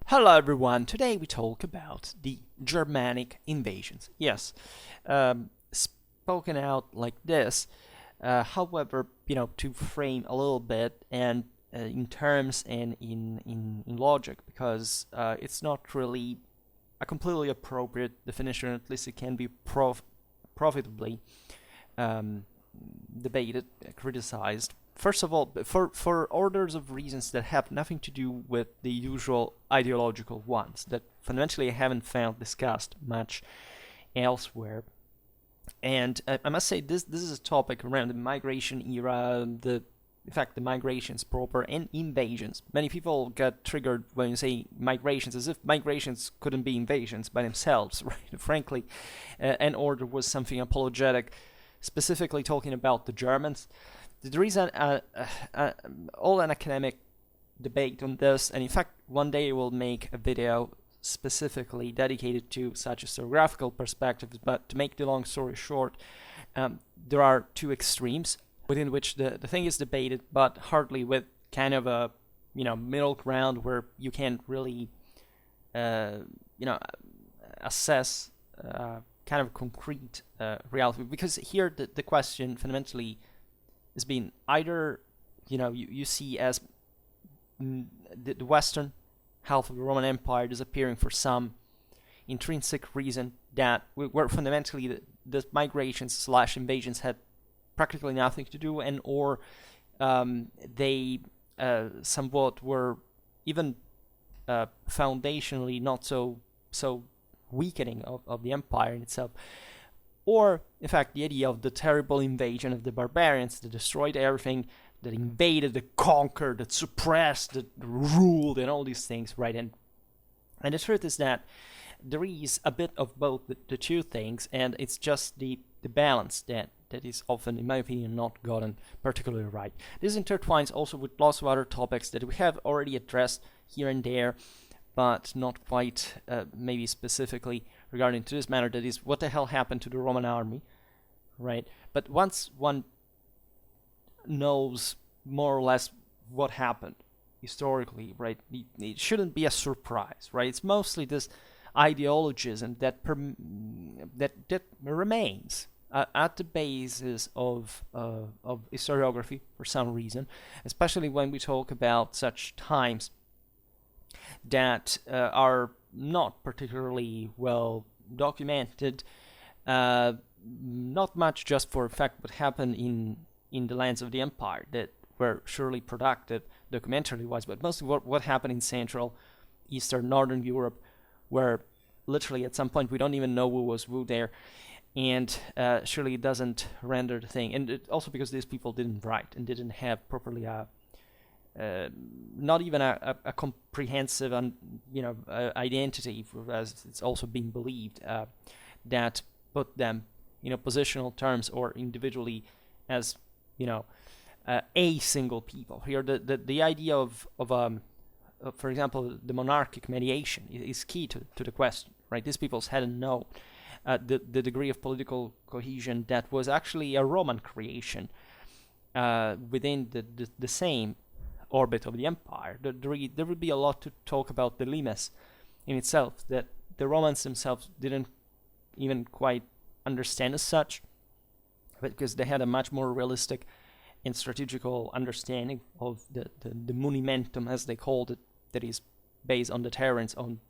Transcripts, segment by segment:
Hello everyone, today we talk about the Germanic invasions. Yes, spoken out like this, however, to frame a little bit and in terms and in logic, because it's not really a completely appropriate definition, at least it can be profitably um, debated, criticized. First of all, for orders of reasons that have nothing to do with the usual ideological ones that fundamentally I haven't found discussed much elsewhere. And I must say this is a topic around the migration era, in fact the migrations proper and invasions. Many people get triggered when you say migrations, as if migrations couldn't be invasions by themselves, right? Frankly, an order was something apologetic, specifically talking about the Germans. There is all an academic debate on this, and in fact, one day I will make a video specifically dedicated to such historiographical perspectives. But to make the long story short, there are two extremes within which the thing is debated, but hardly with kind of a middle ground where you can't really assess kind of concrete reality. Because here the question fundamentally has been either you see as the western half of the Roman Empire disappearing for some intrinsic reason that were fundamentally the migrations slash invasions had practically nothing to do, and or they somewhat were even foundationally not so weakening of the empire in itself. Or, in fact, the idea of the terrible invasion of the barbarians that destroyed everything, that invaded, that conquered, that suppressed, that ruled, and all these things, right? And the truth is that there is a bit of both the two things, and it's just the balance that is often, in my opinion, not gotten particularly right. This intertwines also with lots of other topics that we have already addressed here and there, but not quite maybe specifically regarding to this matter, that is, what the hell happened to the Roman army, right? But once one knows more or less what happened historically, right, it shouldn't be a surprise, right? It's mostly this ideologism that remains at the basis of historiography for some reason, especially when we talk about such times that are not particularly well documented, not much just for fact what happened in the lands of the empire that were surely productive documentary wise, but mostly what happened in Central, Eastern, Northern Europe, where literally at some point we don't even know who was who there, and surely it doesn't render the thing. And also because these people didn't write and didn't have properly not even a comprehensive identity, as it's also been believed, that put them positional terms or individually as a single people. Here the idea of for example the monarchic mediation is key to the question, right? These peoples hadn't known the degree of political cohesion that was actually a Roman creation within the same orbit of the empire. There would be a lot to talk about the limes in itself that the Romans themselves didn't even quite understand as such, but because they had a much more realistic and strategical understanding of the monumentum, as they called it, that is based on the terrains on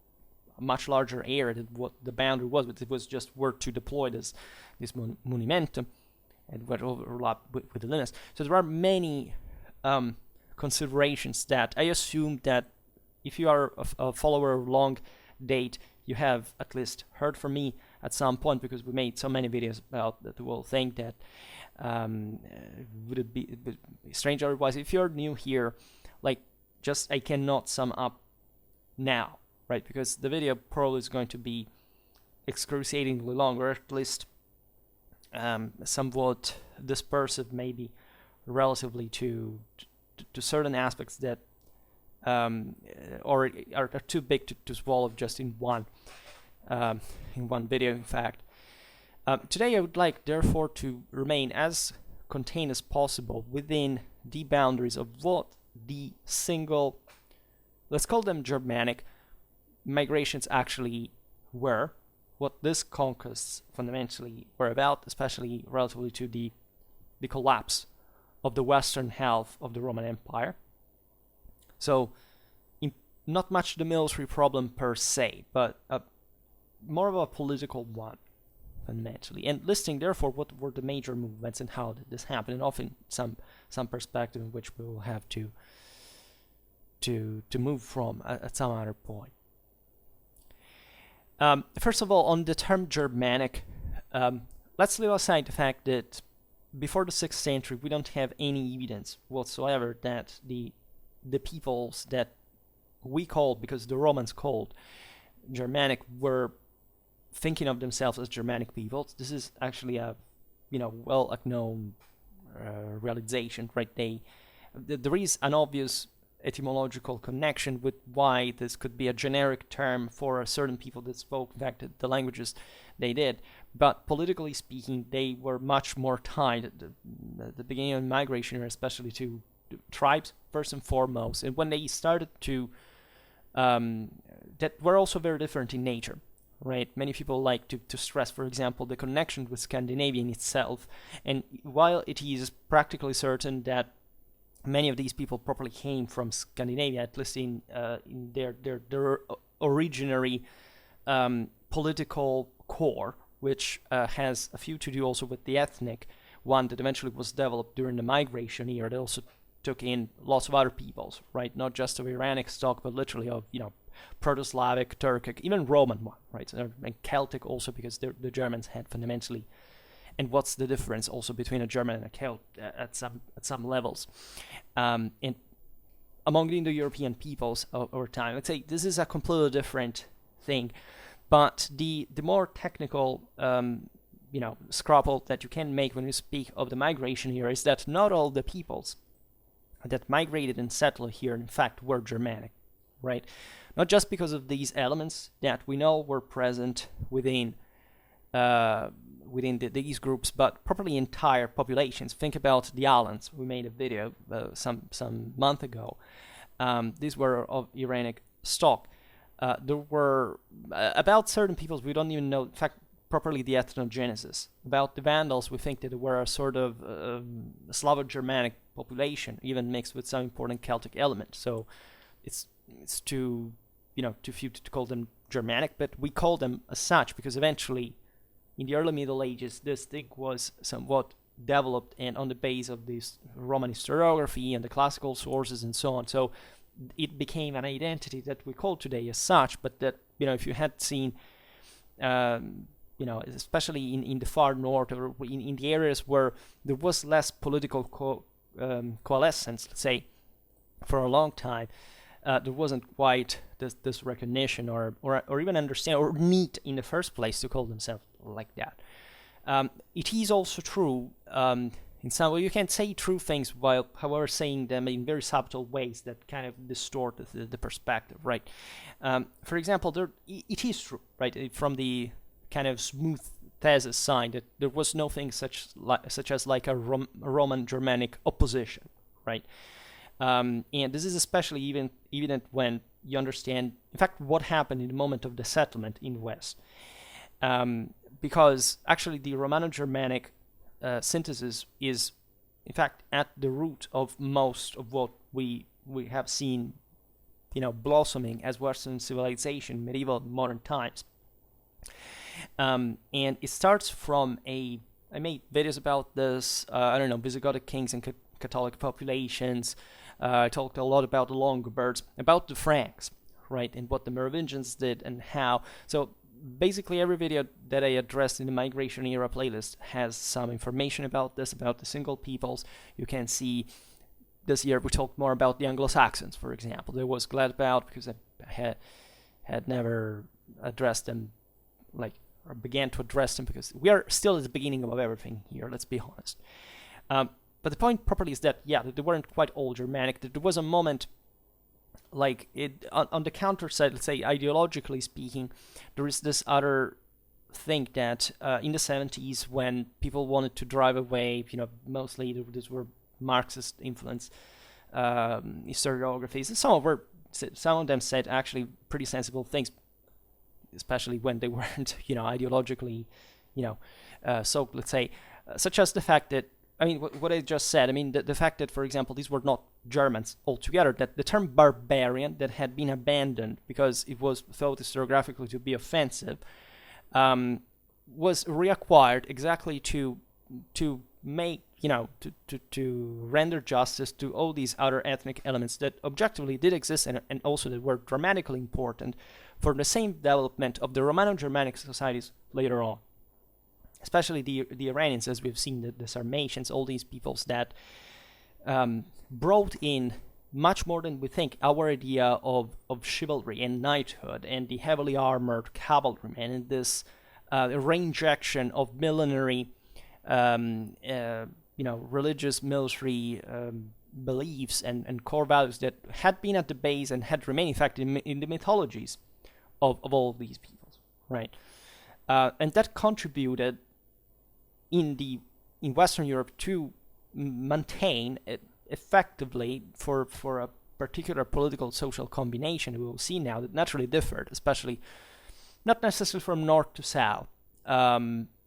a much larger area than what the boundary was, but it was just where to deploy this monumentum and what overlap with the limes. So there are many considerations that I assume that if you are a follower of long date, you have at least heard from me at some point, because we made so many videos about that. You will think that would it be strange otherwise. If you're new here, like, just I cannot sum up now, right? Because the video probably is going to be excruciatingly long, or at least somewhat dispersive, maybe relatively to certain aspects that are too big to swallow just in one video, in fact. Today I would like, therefore, to remain as contained as possible within the boundaries of what the single, let's call them Germanic, migrations actually were, what these conquests fundamentally were about, especially relatively to the collapse of the western half of the Roman Empire. So not much the military problem per se, but more of a political one, fundamentally. And listing, therefore, what were the major movements and how did this happen, and often some perspective in which we will have to move from at some other point. First of all, on the term Germanic, let's leave aside the fact that before the 6th century, we don't have any evidence whatsoever that the peoples that we called, because the Romans called Germanic, were thinking of themselves as Germanic peoples. This is actually a well-known realization, right? There is an obvious etymological connection with why this could be a generic term for a certain people that spoke, in fact, the languages they did. But politically speaking, they were much more tied at the beginning of migration, especially to tribes, first and foremost. And when they started to, that were also very different in nature, right? Many people like to stress, for example, the connection with Scandinavia in itself. And while it is practically certain that many of these people probably came from Scandinavia, at least in their originary political core, which has a few to do also with the ethnic one that eventually was developed during the migration era. They also took in lots of other peoples, right? Not just of Iranic stock, but literally of, Proto-Slavic, Turkic, even Roman one, right? And Celtic also, because the Germans had fundamentally. And what's the difference also between a German and a Celt at some levels? And among the Indo-European peoples over time, let's say this is a completely different thing. But the more technical, scrupple that you can make when you speak of the migration here is that not all the peoples that migrated and settled here, in fact, were Germanic, right? Not just because of these elements that we know were present within these groups, but probably entire populations. Think about the Alans. We made a video some month ago. These were of Iranic stock. There were about certain peoples we don't even know, in fact, properly the ethnogenesis. About the Vandals, we think that they were a sort of Slavo-Germanic population, even mixed with some important Celtic element. So it's too few to call them Germanic, but we call them as such because eventually, in the early Middle Ages, this thing was somewhat developed and on the base of this Roman historiography and the classical sources and so on. So it became an identity that we call today as such, but that, if you had seen, especially in the far north or in the areas where there was less political coalescence, let's say, for a long time, there wasn't quite this recognition or even understand or need in the first place to call themselves like that. It is also true in some way. You can say true things while, however, saying them in very subtle ways that kind of distort the perspective, right? For example, it is true, right, from the kind of smooth thesis side that there was nothing such as like a Roman-Germanic opposition, right? And this is especially evident when you understand, in fact, what happened in the moment of the settlement in the West. Because actually the Romano-Germanic synthesis is, in fact, at the root of most of what we have seen, blossoming as Western civilization, medieval, modern times. And it starts from I made videos about this, Visigothic kings and Catholic populations. I talked a lot about the Longobards, about the Franks, right, and what the Merovingians did and how. So basically every video that I addressed in the migration era playlist has some information about this, about the single peoples. You can see this year we talked more about the Anglo-Saxons, for example. I was glad about because I had never addressed them, or began to address them, because we are still at the beginning of everything here, let's be honest. But the point properly is that, they weren't quite all Germanic. There was a moment, on the counter side, let's say, ideologically speaking, there is this other thing that in the 70s, when people wanted to drive away, these were Marxist influence historiographies, and some were some of them said actually pretty sensible things, especially when they weren't, ideologically, so let's say, such as the fact that, I mean, what I just said, I mean, the fact that, for example, these were not Germans altogether, that the term barbarian that had been abandoned because it was thought historiographically to be offensive, was reacquired exactly to make, to render justice to all these other ethnic elements that objectively did exist and also that were dramatically important for the same development of the Romano-Germanic societies later on. Especially the Iranians, as we've seen, the Sarmatians, all these peoples that brought in much more than we think our idea of chivalry and knighthood and the heavily armored cavalryman and this reinjection of millenary, religious military beliefs and core values that had been at the base and had remained, in fact, in the mythologies of all these peoples, right? And that contributed in Western Europe to maintain it effectively for a particular political social combination we will see now that naturally differed, especially not necessarily from north to south,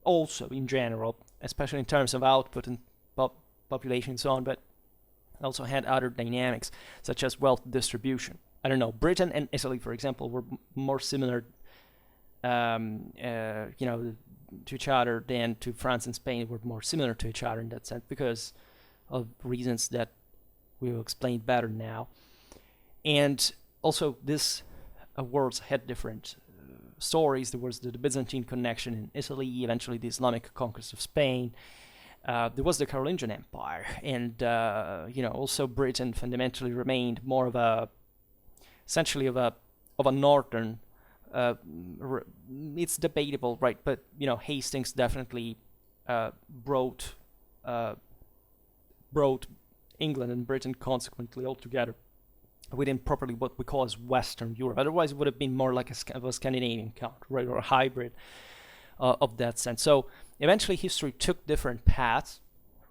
also in general, especially in terms of output and population and so on, but also had other dynamics such as wealth distribution. I don't know, Britain and Italy, for example, were more similar to each other than to France and Spain. Were more similar to each other in that sense because of reasons that we will explain better now. And also these wars had different stories. There was the Byzantine connection in Italy, eventually the Islamic conquest of Spain. There was the Carolingian Empire, and also Britain fundamentally remained more of a, essentially of a northern. It's debatable, right? But Hastings definitely brought England and Britain consequently all together within properly what we call as Western Europe. Otherwise, it would have been more like a Scandinavian country, right, or a hybrid of that sense. So eventually, history took different paths,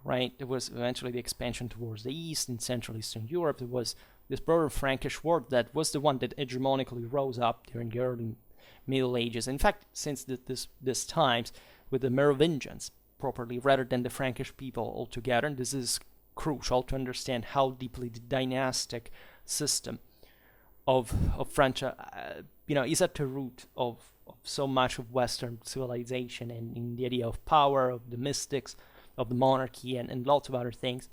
right? There was eventually the expansion towards the east in Central Eastern Europe. There was this broader Frankish world that was the one that hegemonically rose up during the early Middle Ages. In fact, since this times with the Merovingians properly, rather than the Frankish people altogether. And this is crucial to understand how deeply the dynastic system of French, is at the root of so much of Western civilization and in the idea of power, of the mystics, of the monarchy, and lots of other things.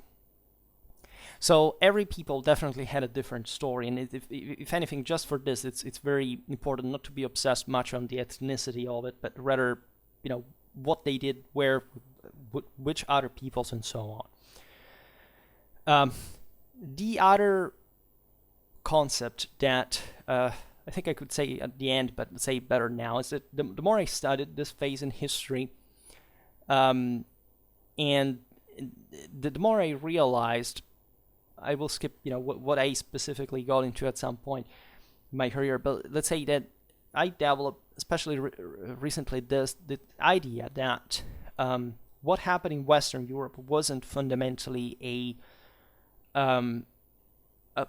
So every people definitely had a different story, and if anything, just for this, it's very important not to be obsessed much on the ethnicity of it, but rather, what they did, where, which other peoples, and so on. The other concept that I think I could say at the end, but say better now, is that the more I studied this phase in history, and the more I realized, I will skip, what I specifically got into at some point in my career, but let's say that I developed, especially recently, the idea that what happened in Western Europe wasn't fundamentally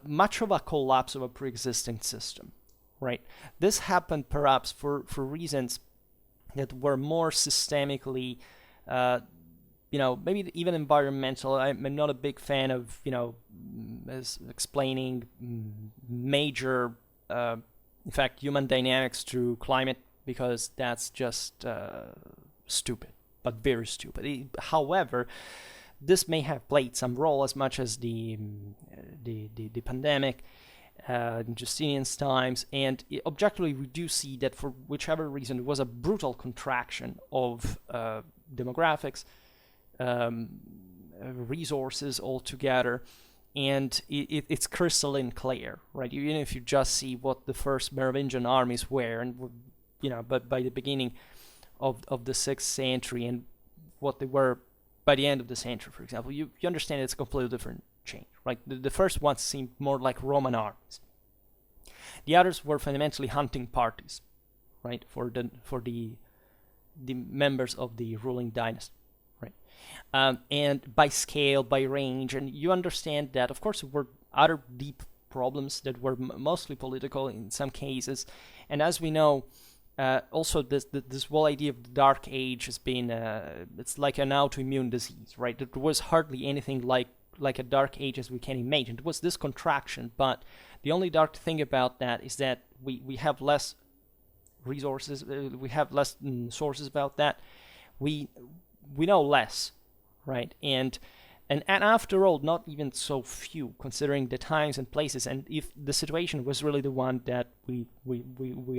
much of a collapse of a pre-existing system, right? This happened perhaps for reasons that were more systemically, maybe even environmental. I'm not a big fan of, as explaining major, in fact, human dynamics through climate, because that's just stupid, but very stupid. However, this may have played some role as much as the pandemic in Justinian's times, and objectively we do see that for whichever reason it was a brutal contraction of demographics, resources altogether, and it's crystalline clear, right? Even if you just see what the first Merovingian armies were, and but by the beginning of the 6th century and what they were by the end of the century, for example, you understand it's a completely different change, right? The first ones seemed more like Roman armies. The others were fundamentally hunting parties, right, for the members of the ruling dynasty, right? And by scale, by range, and you understand that, of course, there were other deep problems that were mostly political in some cases. And as we know, also this whole idea of the Dark Age has been, it's like an autoimmune disease, right? There was hardly anything like a Dark Age as we can imagine. It was this contraction, but the only dark thing about that is that we have less resources, we have less sources about that. We know less, right? And after all, not even so few, considering the times and places, and if the situation was really the one that we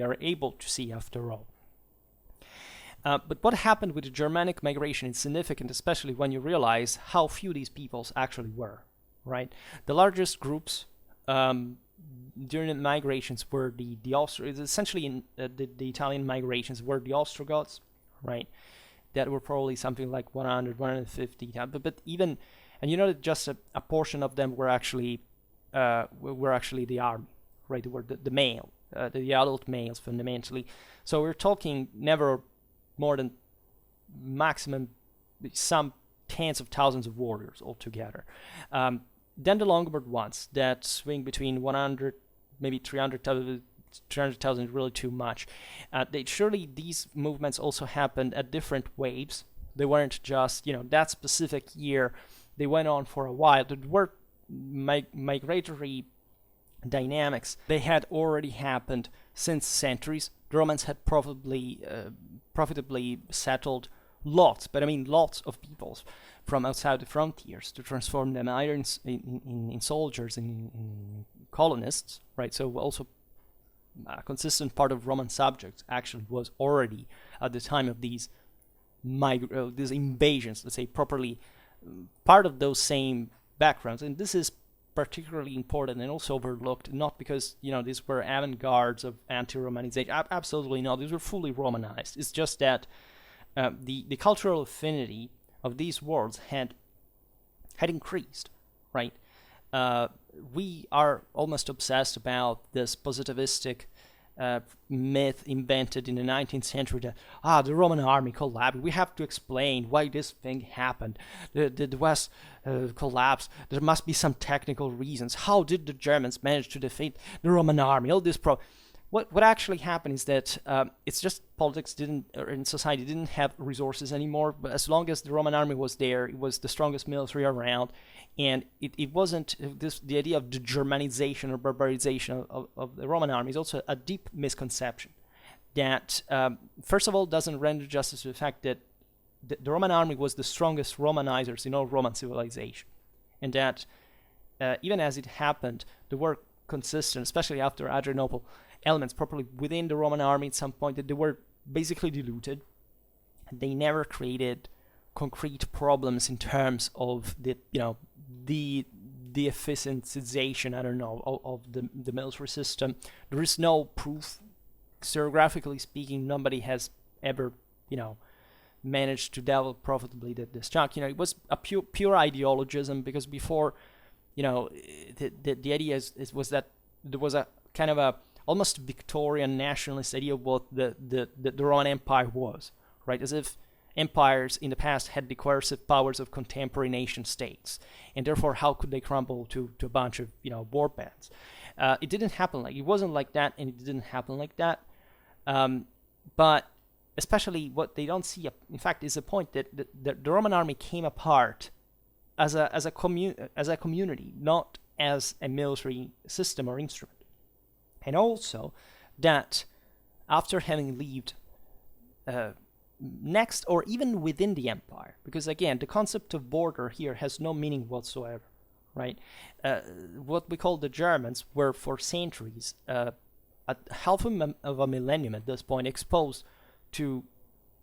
are able to see after all. But what happened with the Germanic migration is significant, especially when you realize how few these peoples actually were, right? The largest groups during the migrations were the essentially in the Italian migrations were the Ostrogoths, right? That were probably something like 100, 150, but even, and you know that just a portion of them were actually the army, right? They were the male, the adult males fundamentally. So we're talking never more than maximum some tens of thousands of warriors altogether. Then the Lombard ones that swing between 100, maybe 300,000. 300,000 is really too much. Surely these movements also happened at different waves. They weren't just, that specific year. They went on for a while. There were migratory dynamics. They had already happened since centuries. The Romans had profitably settled lots, but I mean lots of peoples from outside the frontiers to transform them either in soldiers, in colonists, right? So also a consistent part of Roman subjects actually was already at the time of these invasions, let's say properly, part of those same backgrounds. And this is particularly important and also overlooked, not because these were avant-gardes of anti-Romanization. Absolutely not. These were fully Romanized. It's just that the cultural affinity of these worlds had increased, right? We are almost obsessed about this positivistic myth invented in the 19th century that the Roman army collapsed. We have to explain why this thing happened. The West collapsed. There must be some technical reasons. How did the Germans manage to defeat the Roman army? All this What actually happened is that it's just politics in society didn't have resources anymore. But as long as the Roman army was there, it was the strongest military around, and it wasn't the idea of the Germanization or barbarization of the Roman army is also a deep misconception that first of all doesn't render justice to the fact that the Roman army was the strongest Romanizers in all Roman civilization, and that even as it happened, there were consistent, especially after Adrianople, elements properly within the Roman army at some point that they were basically diluted. They never created concrete problems in terms of the efficientization, of the military system. There is no proof, historiographically speaking, nobody has ever, managed to develop profitably this chunk. It was a pure ideologism, because before, the idea was that there was a kind of a almost Victorian nationalist idea of what the Roman Empire was, right? As if empires in the past had the coercive powers of contemporary nation states, and therefore how could they crumble to a bunch of warbands? It didn't happen it wasn't like that, and it didn't happen like that. But especially what they don't see, in fact, is the point that the Roman army came apart as a community, not as a military system or instrument. And also that after having lived next or even within the empire, because again, the concept of border here has no meaning whatsoever, right? What we call the Germans were for centuries, at half of a millennium at this point, exposed to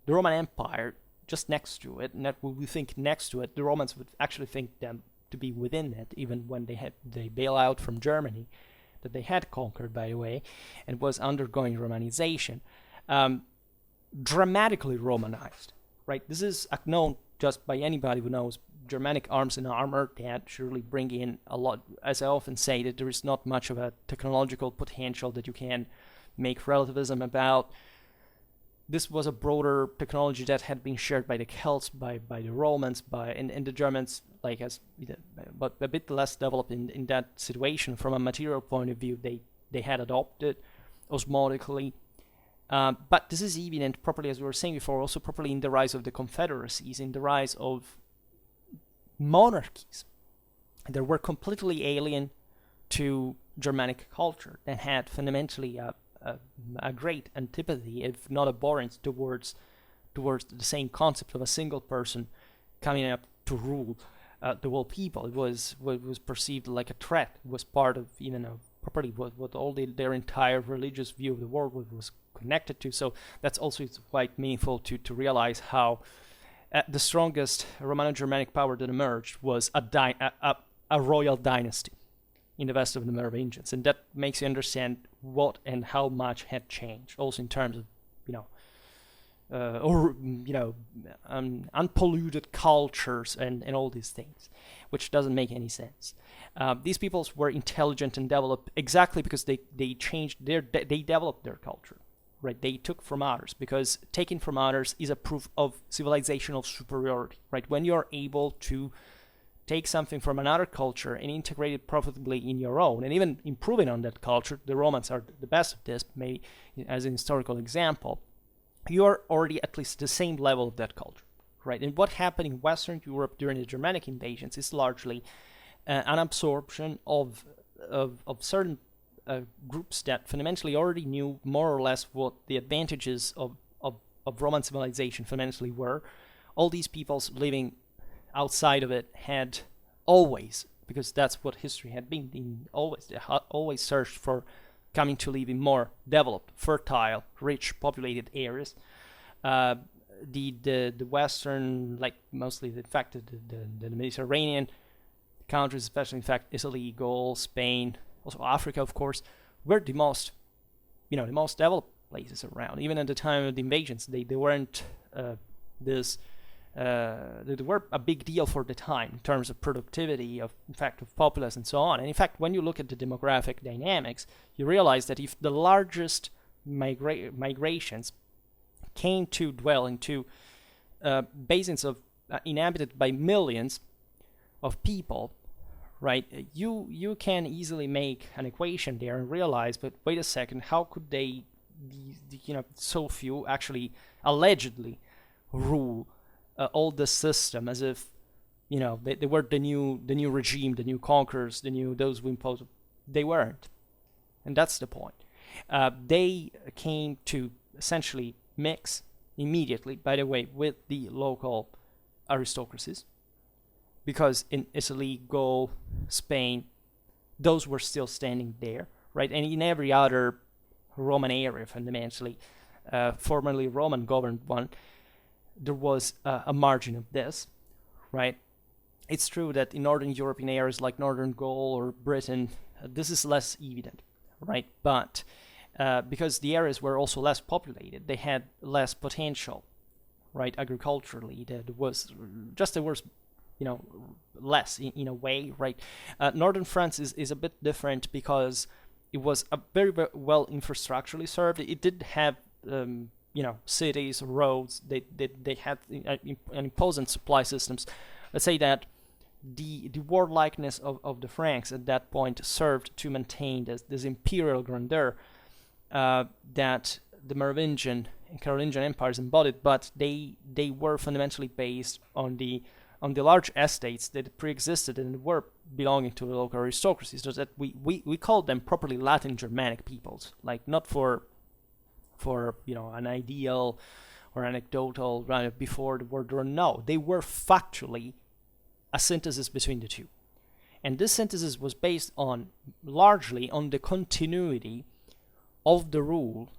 the Roman Empire just next to it, and that when we think next to it, the Romans would actually think them to be within it, even when they bail out from Germany, that they had conquered, by the way, and was undergoing Romanization, dramatically Romanized, right? This is known just by anybody who knows Germanic arms and armor that surely bring in a lot. As I often say, that there is not much of a technological potential that you can make relativism about. This was a broader technology that had been shared by the Celts, by the Romans, and the Germans, like as but a bit less developed in that situation from a material point of view. They had adopted osmotically. But this is evident properly, as we were saying before, also properly in the rise of the confederacies, in the rise of monarchies that were completely alien to Germanic culture and had fundamentally a great antipathy, if not abhorrence, towards the same concept of a single person coming up to rule the whole people. It was perceived like a threat. It was part of properly what all their entire religious view of the world was connected to. So that's also quite meaningful to realize how the strongest Romano-Germanic power that emerged was a royal dynasty in the west of the Merovingians, and that makes you understand what and how much had changed, also in terms of unpolluted cultures and all these things, which doesn't make any sense. These peoples were intelligent and developed exactly because they developed their culture, right? They took from others, because taking from others is a proof of civilizational superiority, right? When you're able to take something from another culture and integrate it profitably in your own, and even improving on that culture, the Romans are the best of this, maybe as an historical example, you are already at least the same level of that culture, right? And what happened in Western Europe during the Germanic invasions is largely an absorption of certain groups that fundamentally already knew more or less what the advantages of Roman civilization fundamentally were. All these peoples living outside of it had always, because that's what history had been, always searched for coming to live in more developed, fertile, rich, populated areas. The Western, like mostly in fact the Mediterranean countries, especially in fact Italy, Gaul, Spain, also Africa, of course, were the most developed places around. Even at the time of the invasions, they weren't they were a big deal for the time in terms of productivity, of populace and so on. And in fact, when you look at the demographic dynamics, you realize that if the largest migrations came to dwell into basins of inhabited by millions of people, right? You can easily make an equation there and realize, but wait a second, how could they be, so few actually allegedly rule all the system, as if they were the new regime, the new conquerors, those who imposed. They weren't, and that's the point. They came to essentially mix immediately, by the way, with the local aristocracies, because in Italy, Gaul, Spain, those were still standing there, right? And in every other Roman area, fundamentally, formerly Roman governed one, there was a margin of this, right? It's true that in Northern European areas like Northern Gaul or Britain, this is less evident, right? But because the areas were also less populated, they had less potential, right? Agriculturally, there was less in a way, right? Northern France is a bit different because it was a very, very well infrastructurally served. It did have cities, roads. They had an imposing supply systems. Let's say that the warlikeness of the Franks at that point served to maintain this imperial grandeur that the Merovingian and Carolingian empires embodied, but they were fundamentally based on the large estates that pre-existed and were belonging to the local aristocracies, so that we call them properly Latin Germanic peoples, like not for an ideal or anecdotal right before the word, or no, they were factually a synthesis between the two. And this synthesis was based largely on the continuity of the rule,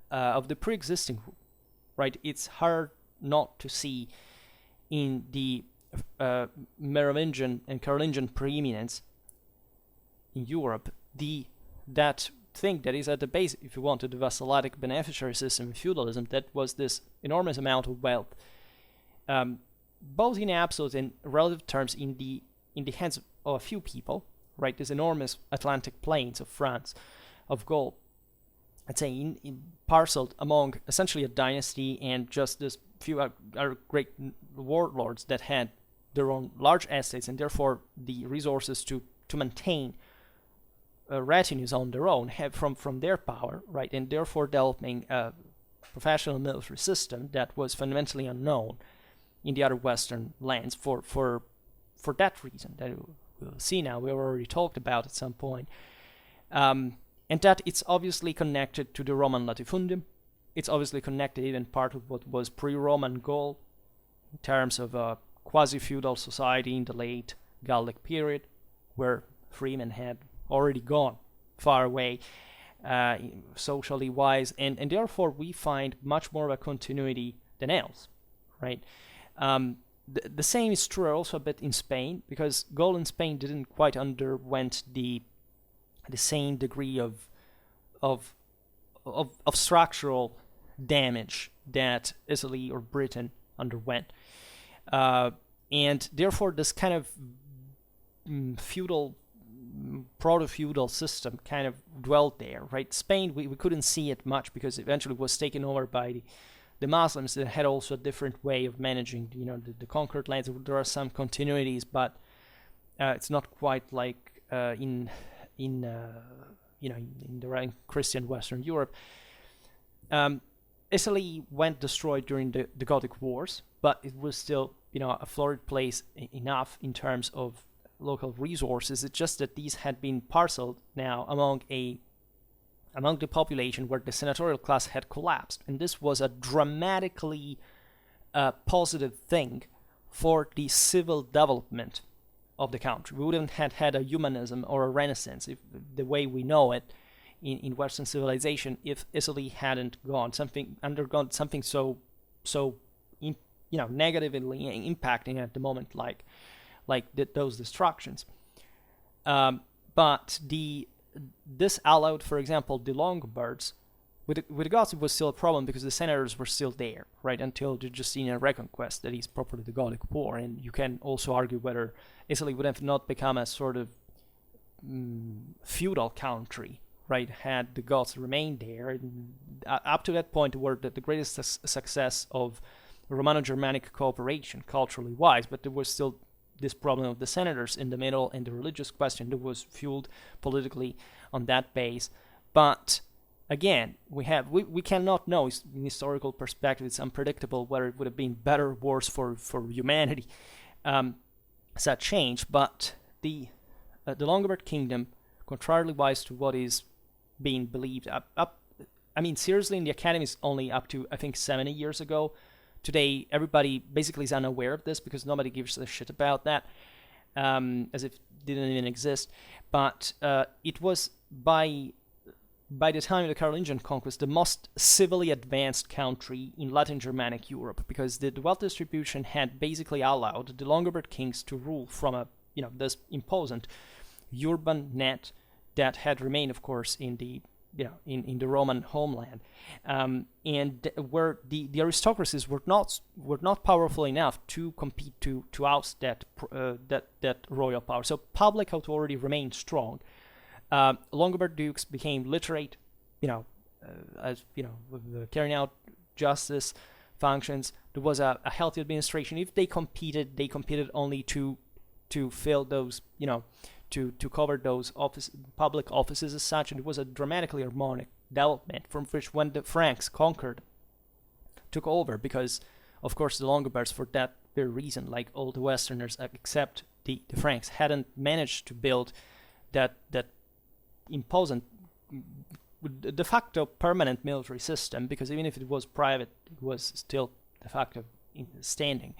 of the pre-existing rule, right? It's hard not to see in the Merovingian and Carolingian preeminence in Europe that thing that is at the base, if you want, of the vassalitic beneficiary system of feudalism, that was this enormous amount of wealth, both in absolute and relative terms in the hands of a few people, right? This enormous Atlantic plains of France, of Gaul, I'd say in parceled among essentially a dynasty and just this few great warlords that had their own large estates and therefore the resources to maintain retinues on their own have from their power, right? And therefore developing a professional military system that was fundamentally unknown in the other Western lands for that reason that we'll see now. We already talked about at some point. And that it's obviously connected to the Roman latifundum. It's obviously connected even part of what was pre-Roman Gaul in terms of a quasi-feudal society in the late Gallic period, where freemen had already gone far away socially wise, and therefore we find much more of a continuity than else, right? The same is true also a bit in Spain, because Gaul and Spain didn't quite underwent the same degree of structural damage that Italy or Britain underwent, and therefore this kind of feudal, proto-feudal system kind of dwelt there, right? Spain, we couldn't see it much because eventually it was taken over by the Muslims that had also a different way of managing, the conquered lands. There are some continuities, but it's not quite like in the Christian Western Europe. Italy went destroyed during the Gothic Wars, but it was still, a florid place enough in terms of local resources. It's just that these had been parceled now among the population where the senatorial class had collapsed, and this was a dramatically positive thing for the civil development of the country. We wouldn't have had a humanism or a renaissance, if the way we know it in Western civilization, if Italy hadn't undergone something so negatively impacting at the moment, like those destructions. But this allowed, for example, the Longobards. With the Goths, it was still a problem because the senators were still there, right, until the Justinian Reconquest, that is properly the Gothic War. And you can also argue whether Italy would have not become a sort of feudal country, right, had the Goths remained there. And up to that point, were the greatest success of Romano-Germanic cooperation, culturally wise, but there was still this problem of the senators in the middle, and the religious question that was fueled politically on that base. But again, we cannot know in historical perspective. It's unpredictable whether it would have been better or worse for humanity, such change. But the Longobard kingdom, contrarily wise to what is being believed, seriously, in the academy is only up to, I think, 70 years ago. Today, everybody basically is unaware of this because nobody gives a shit about that, as if it didn't even exist. But it was by the time of the Carolingian conquest the most civilly advanced country in Latin Germanic Europe, because the wealth distribution had basically allowed the Longobard kings to rule from this imposing urban net that had remained, of course, in the Roman homeland, and where the aristocracies were not powerful enough to compete to oust that royal power. So public authority remained strong. Longobard dukes became literate, carrying out justice functions. There was a healthy administration. If they competed only to fill those, to cover those public offices as such, and it was a dramatically harmonic development from which, when the Franks took over, because of course the Longobards, for that very reason, like all the Westerners except the Franks, hadn't managed to build that imposing, de facto permanent military system, because even if it was private, it was still de facto standing,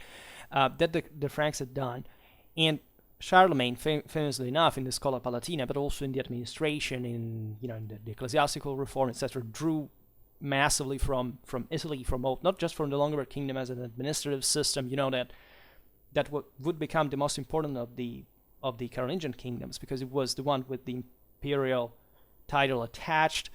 that the Franks had done. And Charlemagne, famously enough, in the Schola Palatina, but also in the administration, in the ecclesiastical reform, etc., drew massively from Italy, not just from the Longobard kingdom as an administrative system, that would become the most important of the Carolingian kingdoms, because it was the one with the imperial title attached.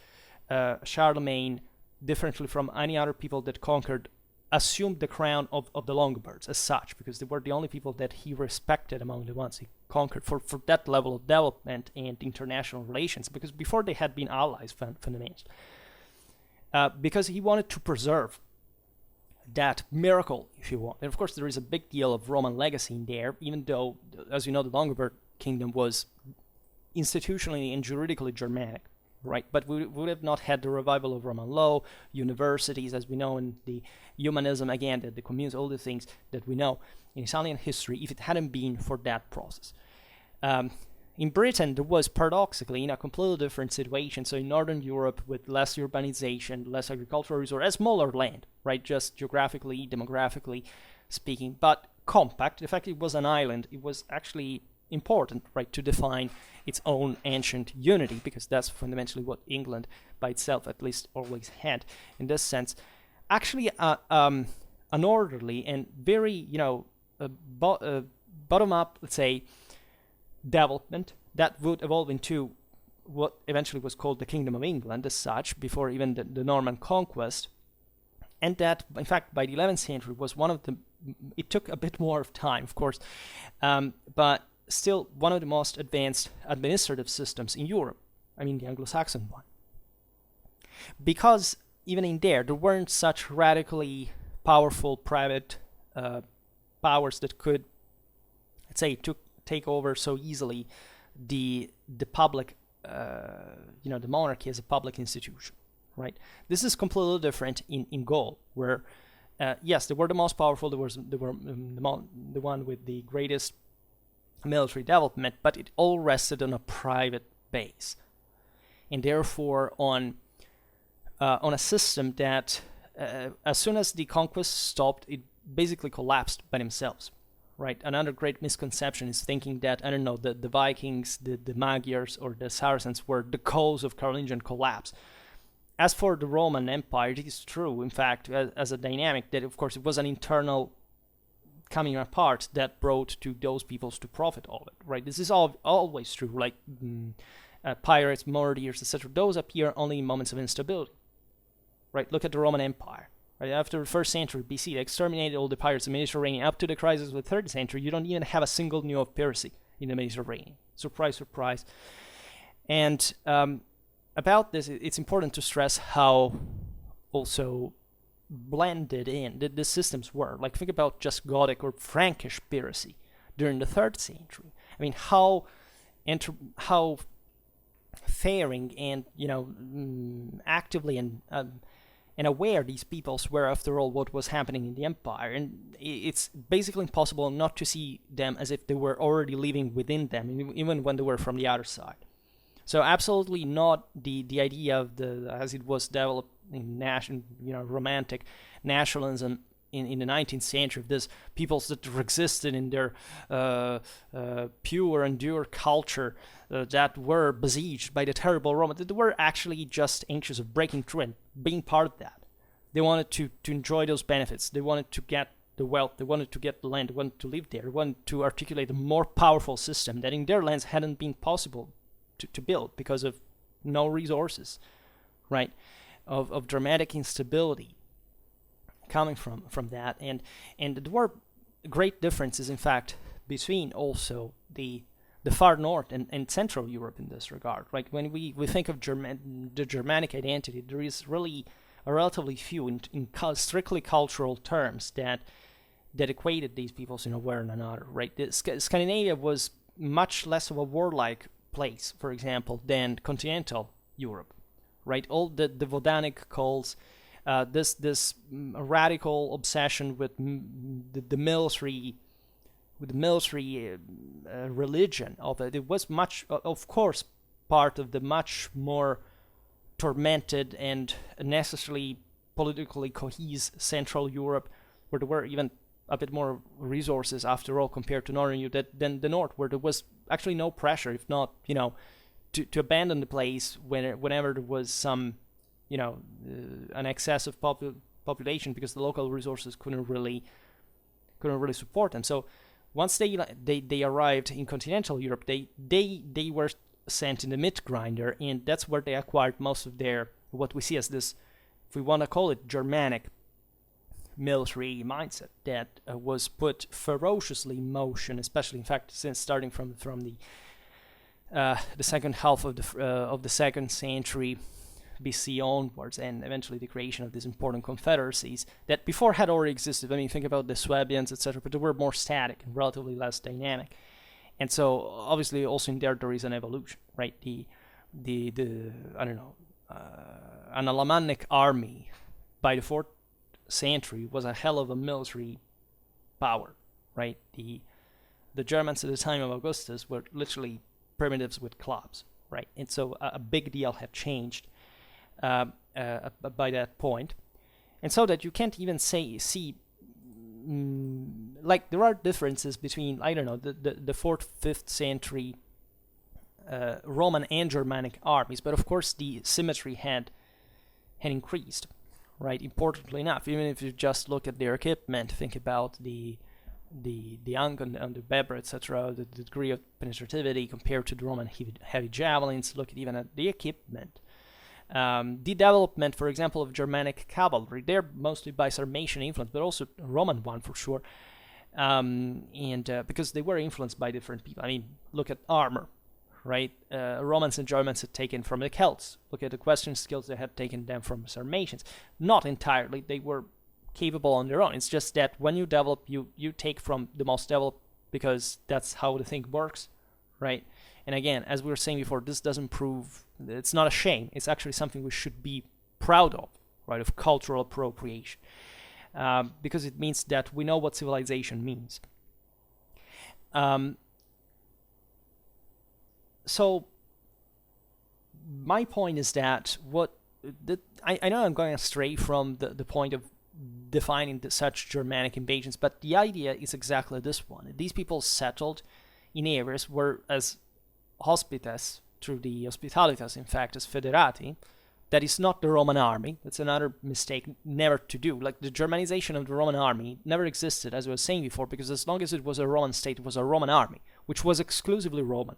Charlemagne, differently from any other people that conquered, assumed the crown of the Longobards as such, because they were the only people that he respected among the ones he conquered for that level of development and international relations, because before they had been allies fundamentally. Because he wanted to preserve that miracle, if you want. And of course, there is a big deal of Roman legacy in there, even though, as you know, the Longobards kingdom was institutionally and juridically Germanic, right? But we would have not had the revival of Roman law, universities, as we know, in the humanism, again, the communes, all the things that we know in Italian history, if it hadn't been for that process. In Britain, there was paradoxically in a completely different situation. So in Northern Europe, with less urbanization, less agricultural resource, a smaller land, right? Just geographically, demographically speaking, but compact. The fact it was an island, it was actually important, right, to define its own ancient unity, because that's fundamentally what England, by itself at least, always had. In this sense, actually, an orderly and very, bottom-up, let's say, development that would evolve into what eventually was called the Kingdom of England as such, before even the Norman conquest, and that, in fact, by the 11th century was one of the, it took a bit more of time, of course, but still one of the most advanced administrative systems in Europe, I mean the Anglo-Saxon one. Because even in there weren't such radically powerful private powers that could, let's say, take over so easily the public, the monarchy as a public institution, right? This is completely different in Gaul, where yes, they were the most powerful. They were the one with the greatest military development, but it all rested on a private base, and therefore on a system that, as soon as the conquest stopped, it basically collapsed by themselves. Right. Another great misconception is thinking that, I don't know, the Vikings, the Magyars, or the Saracens were the cause of Carolingian collapse. As for the Roman Empire, it is true, in fact, as a dynamic, that of course it was an internal coming apart that brought to those peoples to profit of it. Right. This is always true. Like pirates, murderers, etc. Those appear only in moments of instability. Right. Look at the Roman Empire. Right, after the 1st century BC, they exterminated all the pirates in the Mediterranean. Up to the crisis of the 3rd century, you don't even have a single new of piracy in the Mediterranean. Surprise, surprise. And about this, it's important to stress how also blended in the systems were. Like, think about just Gothic or Frankish piracy during the 3rd century. I mean, how faring and, actively and aware these peoples were, after all, what was happening in the empire. And it's basically impossible not to see them as if they were already living within them, even when they were from the other side. So absolutely not the idea of as it was developed in romantic nationalism in the 19th century, of this peoples that existed in their pure and dure culture that were besieged by the terrible Romans, that were actually just anxious of breaking through and being part of that. They wanted to enjoy those benefits. They wanted to get the wealth. They wanted to get the land. They wanted to live there. They wanted to articulate a more powerful system that in their lands hadn't been possible to build because of no resources, right? Of dramatic instability coming from that, and there were great differences, in fact, between also the far north and Central Europe in this regard. Right, when we think of the Germanic identity, there is really a relatively few in strictly cultural terms that equated these peoples in a way or another. Right, Scandinavia was much less of a warlike place, for example, than continental Europe. Right, all the Vodanic cults. This radical obsession with the military, religion of it. It was much, of course, part of the much more tormented and necessarily politically cohesive Central Europe, where there were even a bit more resources, after all, compared to Northern Europe than the North, where there was actually no pressure, if not, to abandon the place whenever there was some. An excessive population, because the local resources couldn't really support them. So once they arrived in continental Europe, they were sent in the meat grinder, and that's where they acquired most of their, what we see as this, if we want to call it, Germanic military mindset that was put ferociously in motion, especially, in fact, since starting from the second half of the 2nd century. BC onwards, and eventually the creation of these important confederacies that before had already existed. I mean, think about the Swabians, etc., but they were more static and relatively less dynamic. And so, obviously, also in there is an evolution, right? I don't know, an Alemannic army by the 4th century was a hell of a military power, right? The Germans at the time of Augustus were literally primitives with clubs, right? And so a big deal had changed by that point. And so that you can't even see like there are differences between, I don't know, the 4th, 5th century Roman and Germanic armies, but of course the symmetry had increased, right? Importantly enough, even if you just look at their equipment, think about the Angon and the Beber, etc., the degree of penetrativity compared to the Roman heavy javelins. Look at even at the equipment. The development, for example, of Germanic cavalry, they're mostly by Sarmatian influence, but also Roman one for sure, and because they were influenced by different people. I mean, look at armor, right? Romans and Germans had taken from the Celts. Look at the question skills, they had taken them from Sarmatians. Not entirely, they were capable on their own. It's just that when you develop, you take from the most developed because that's how the thing works, right? And again, as we were saying before, this doesn't prove, it's not a shame. It's actually something we should be proud of, right? Of cultural appropriation, because it means that we know what civilization means. So my point is that I know I'm going astray from the point of defining such Germanic invasions, but the idea is exactly this one. These people settled in areas where, as hospites, through the hospitalitas, in fact, as federati, that is not the Roman army. That's another mistake never to do. Like, the Germanization of the Roman army never existed, as I was saying before, because as long as it was a Roman state, it was a Roman army, which was exclusively Roman.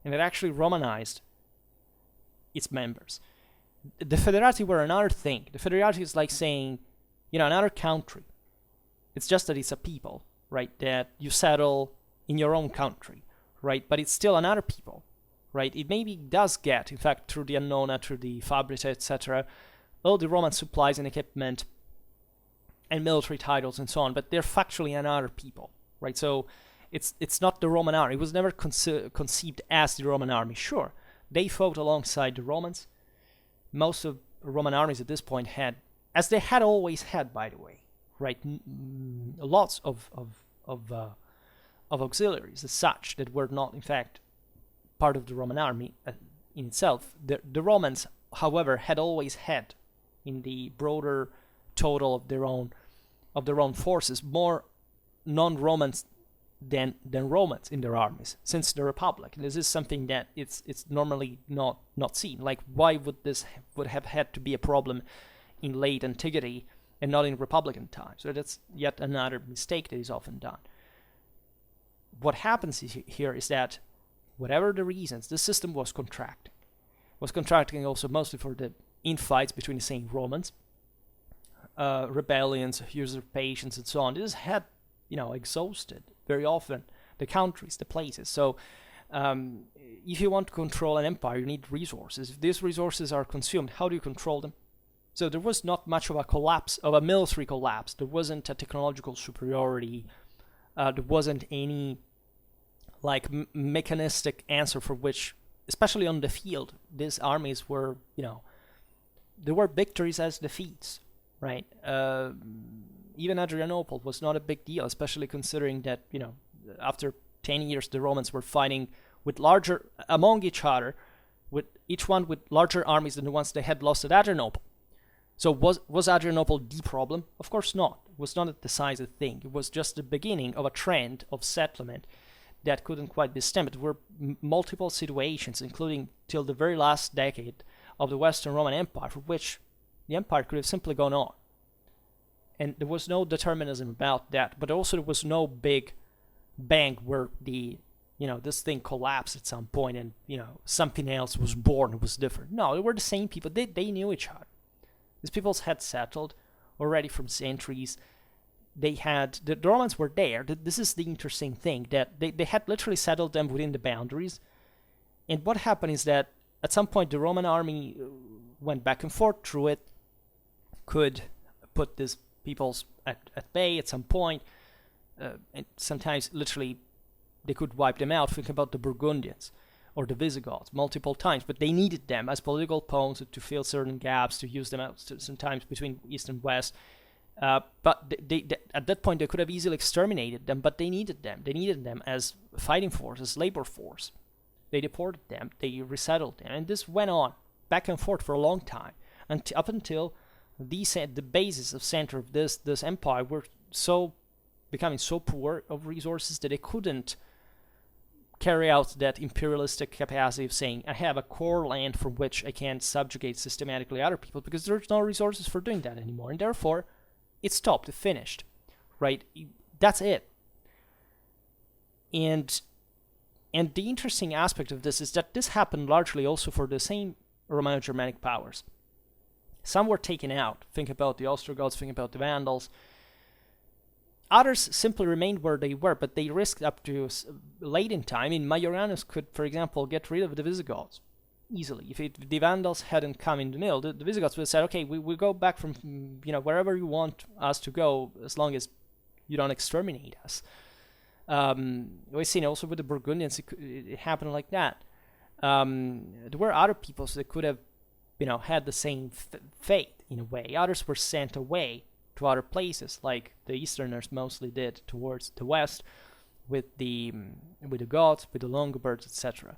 And it actually Romanized its members. The federati were another thing. The federati is like saying, another country. It's just that it's a people, right, that you settle in your own country, right? But it's still another people, right? It maybe does get, in fact, through the Annona, through the Fabrita, etc., all the Roman supplies and equipment and military titles and so on, but they're factually another people, right? So it's not the Roman army. It was never conceived as the Roman army. Sure, they fought alongside the Romans. Most of Roman armies at this point had, as they had always had, by the way, right, lots of auxiliaries as such that were not, in fact, part of the Roman army in itself. The Romans, however, had always had, in the broader total of their own forces, more non-Romans than Romans in their armies since the Republic. This is something that it's normally not seen. Like, why would have had to be a problem in late antiquity and not in Republican times? So that's yet another mistake that is often done. What happens here is that, whatever the reasons, the system was contracting also mostly for the infights between the same Romans, rebellions, usurpations, and so on. This had, exhausted very often the countries, the places. So if you want to control an empire, you need resources. If these resources are consumed, how do you control them? So there was not much of a military collapse. There wasn't a technological superiority. There wasn't any mechanistic answer for which, especially on the field, these armies were, there were victories as defeats, right? Even Adrianople was not a big deal, especially considering that, after 10 years, the Romans were fighting with among each other, with each one with larger armies than the ones they had lost at Adrianople. So was Adrianople the problem? Of course not. It was not a decisive thing. It was just the beginning of a trend of settlement that couldn't quite be stemmed. There were multiple situations, including till the very last decade of the Western Roman Empire, for which the empire could have simply gone on. And there was no determinism about that, but also there was no big bang where this thing collapsed at some point and, something else was born, it was different. No, they were the same people. They knew each other. These peoples had settled already from centuries. The Romans were there. This is the interesting thing, that they had literally settled them within the boundaries. And what happened is that at some point the Roman army went back and forth through it, could put these peoples at bay at some point, and sometimes literally they could wipe them out. Think about the Burgundians or the Visigoths multiple times, but they needed them as political pawns to fill certain gaps, to use them out sometimes between East and West. But they at that point they could have easily exterminated them, but they needed them. They needed them as fighting force, as labor force. They deported them, they resettled them, and this went on back and forth for a long time, and up until the basis of center of this empire were becoming so poor of resources that they couldn't carry out that imperialistic capacity of saying, I have a core land from which I can subjugate systematically other people, because there's no resources for doing that anymore, and therefore it stopped, it finished, right? That's it. And the interesting aspect of this is that this happened largely also for the same Romano-Germanic powers. Some were taken out. Think about the Ostrogoths, think about the Vandals. Others simply remained where they were, but they risked up to late in time. Majorianus could, for example, get rid of the Visigoths easily. If the Vandals hadn't come in the middle, the Visigoths would have said, okay, we go back from wherever you want us to go, as long as you don't exterminate us. We've seen also with the Burgundians, it happened like that. There were other peoples that could have had the same fate in a way. Others were sent away to other places, like the Easterners mostly did towards the west, with the Goths, with the Longobards, etc.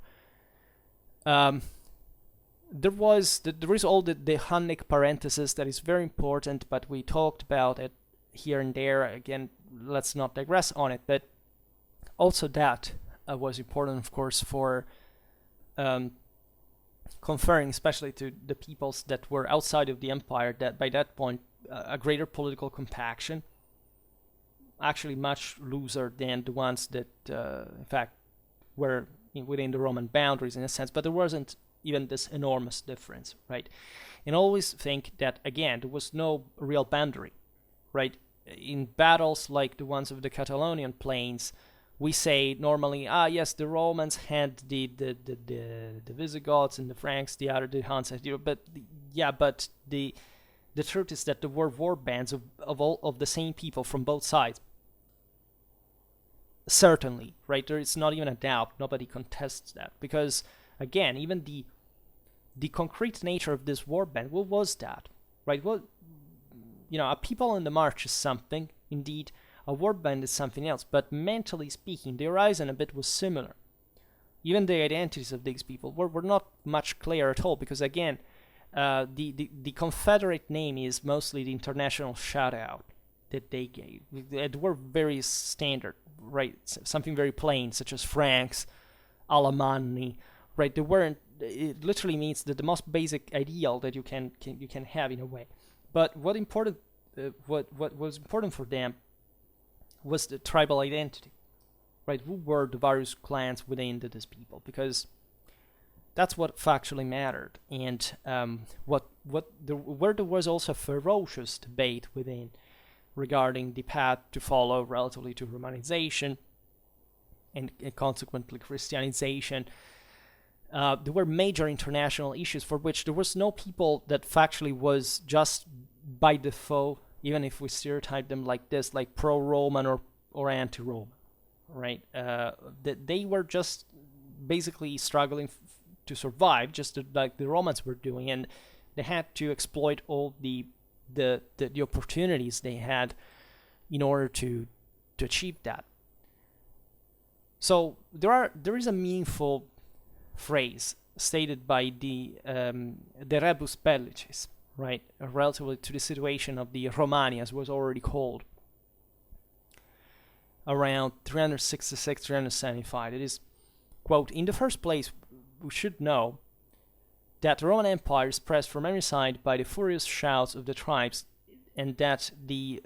There is all the Hunnic parenthesis that is very important, but we talked about it here and there. Again, let's not digress on it, but also that was important, of course, for conferring, especially to the peoples that were outside of the empire, that by that point a greater political compaction, actually much looser than the ones that in fact were within the Roman boundaries in a sense, but there wasn't even this enormous difference, right? And always think that, again, there was no real boundary, right? In battles like the ones of the Catalonian plains, we say normally, yes, the Romans had the Visigoths and the Franks, the Huns, but the truth is that there were warbands of all of the same people from both sides. Certainly, right? There is not even a doubt. Nobody contests that, because again, even the concrete nature of this warband, what was that, right? Well, a people on the march is something, indeed. A warband is something else, but mentally speaking, the horizon a bit was similar. Even the identities of these people were not much clear at all, because again, the Confederate name is mostly the international shout-out that they gave. They were very standard, right? Something very plain, such as Franks, Alemanni, right? They weren't. It literally means that the most basic ideal that you can have in a way. But what was important for them was the tribal identity, right? Who were the various clans within this people? Because that's what factually mattered, and where there was also ferocious debate within regarding the path to follow relatively to Romanization and consequently Christianization. There were major international issues for which there was no people that factually was just by default, even if we stereotype them like this, like pro-Roman or anti-Roman, right? That they were just basically struggling to survive, just like the Romans were doing, and they had to exploit all the opportunities they had in order to achieve that. So there is a meaningful phrase stated by the rebus bellicis, right, relatively to the situation of the Romani, as was already called, around 366, 375. It is, quote, in the first place, we should know that the Roman Empire is pressed from every side by the furious shouts of the tribes, and that the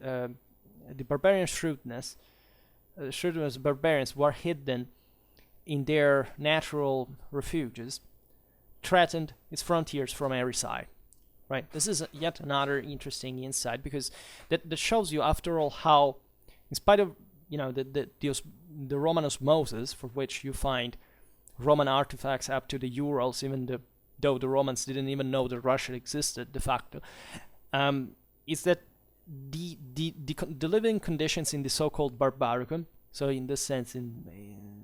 barbarian shrewdness of barbarians were hidden in their natural refuges, threatened its frontiers from every side. Right. This is yet another interesting insight, because that shows you, after all, how, in spite of the Roman osmosis, for which you find Roman artifacts up to the Urals, even the though the Romans didn't even know that Russia existed de facto, is that the living conditions in the so-called Barbaricum, so in this sense in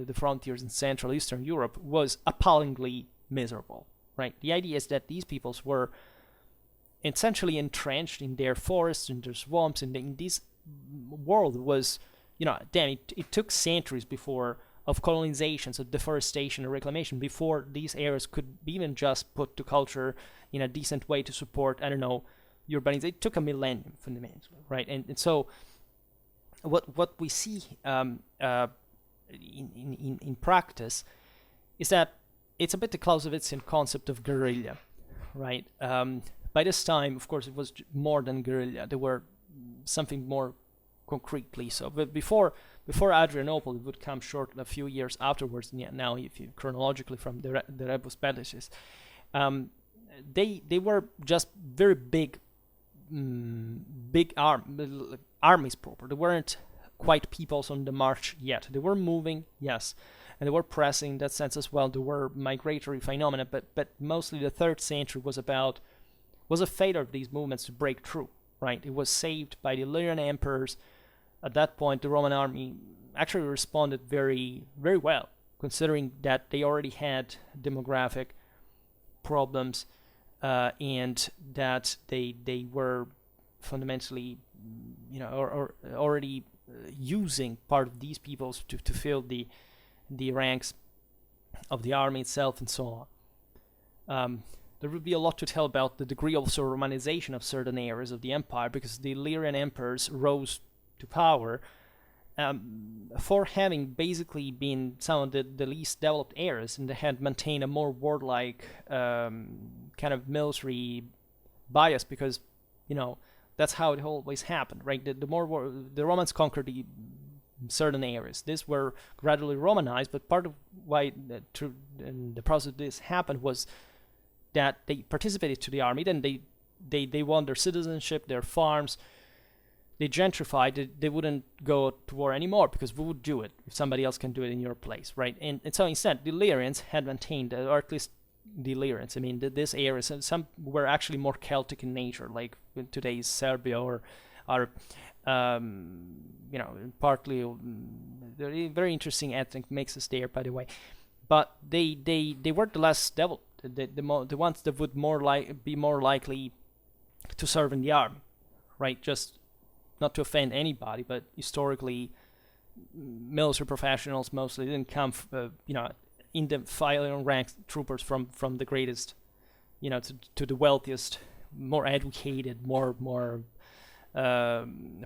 the frontiers in Central Eastern Europe, was appallingly miserable, right? The idea is that these peoples were essentially entrenched in their forests, in their swamps, and in this world was, it took centuries before of colonizations, of deforestation and reclamation, before these areas could be even just put to culture in a decent way to support, I don't know, urbanization. It took a millennium fundamentally, right? And so what we see in practice is that it's a bit the Clausewitzian concept of guerrilla, right? By this time, of course, it was more than guerrilla. There were something more concretely so. But before Adrianople, it would come short a few years afterwards. And now, if you chronologically from the Rebus Bellicis, they were just very big armies proper. They weren't quite peoples on the march yet. They were moving, yes, and they were pressing in that sense as well. There were migratory phenomena, but mostly the 3rd century was a failure of these movements to break through, right? It was saved by the Illyrian emperors. At that point, the Roman army actually responded very, very well, considering that they already had demographic problems and that they were fundamentally, or already using part of these peoples to fill the ranks of the army itself and so on. There would be a lot to tell about the degree of romanization of certain areas of the empire, because the Illyrian emperors rose to power for having basically been some of the least developed areas, and they had maintained a more warlike kind of military bias, because that's how it always happened, right? The Romans conquered the certain areas. These were gradually Romanized, but part of why the process of this happened was that they participated to the army, then they won their citizenship, their farms, they gentrified. They wouldn't go to war anymore, because we would do it if somebody else can do it in your place, right? And so instead, the Illyrians had maintained, or at least the Illyrians, I mean, this area, some were actually more Celtic in nature, like in today's Serbia or partly very interesting ethnic mixes there, by the way. But they were the less developed, the ones that would be more likely to serve in the army, right? Just not to offend anybody, but historically, military professionals mostly didn't come, in the filing ranks, troopers from the greatest, to the wealthiest, more educated, more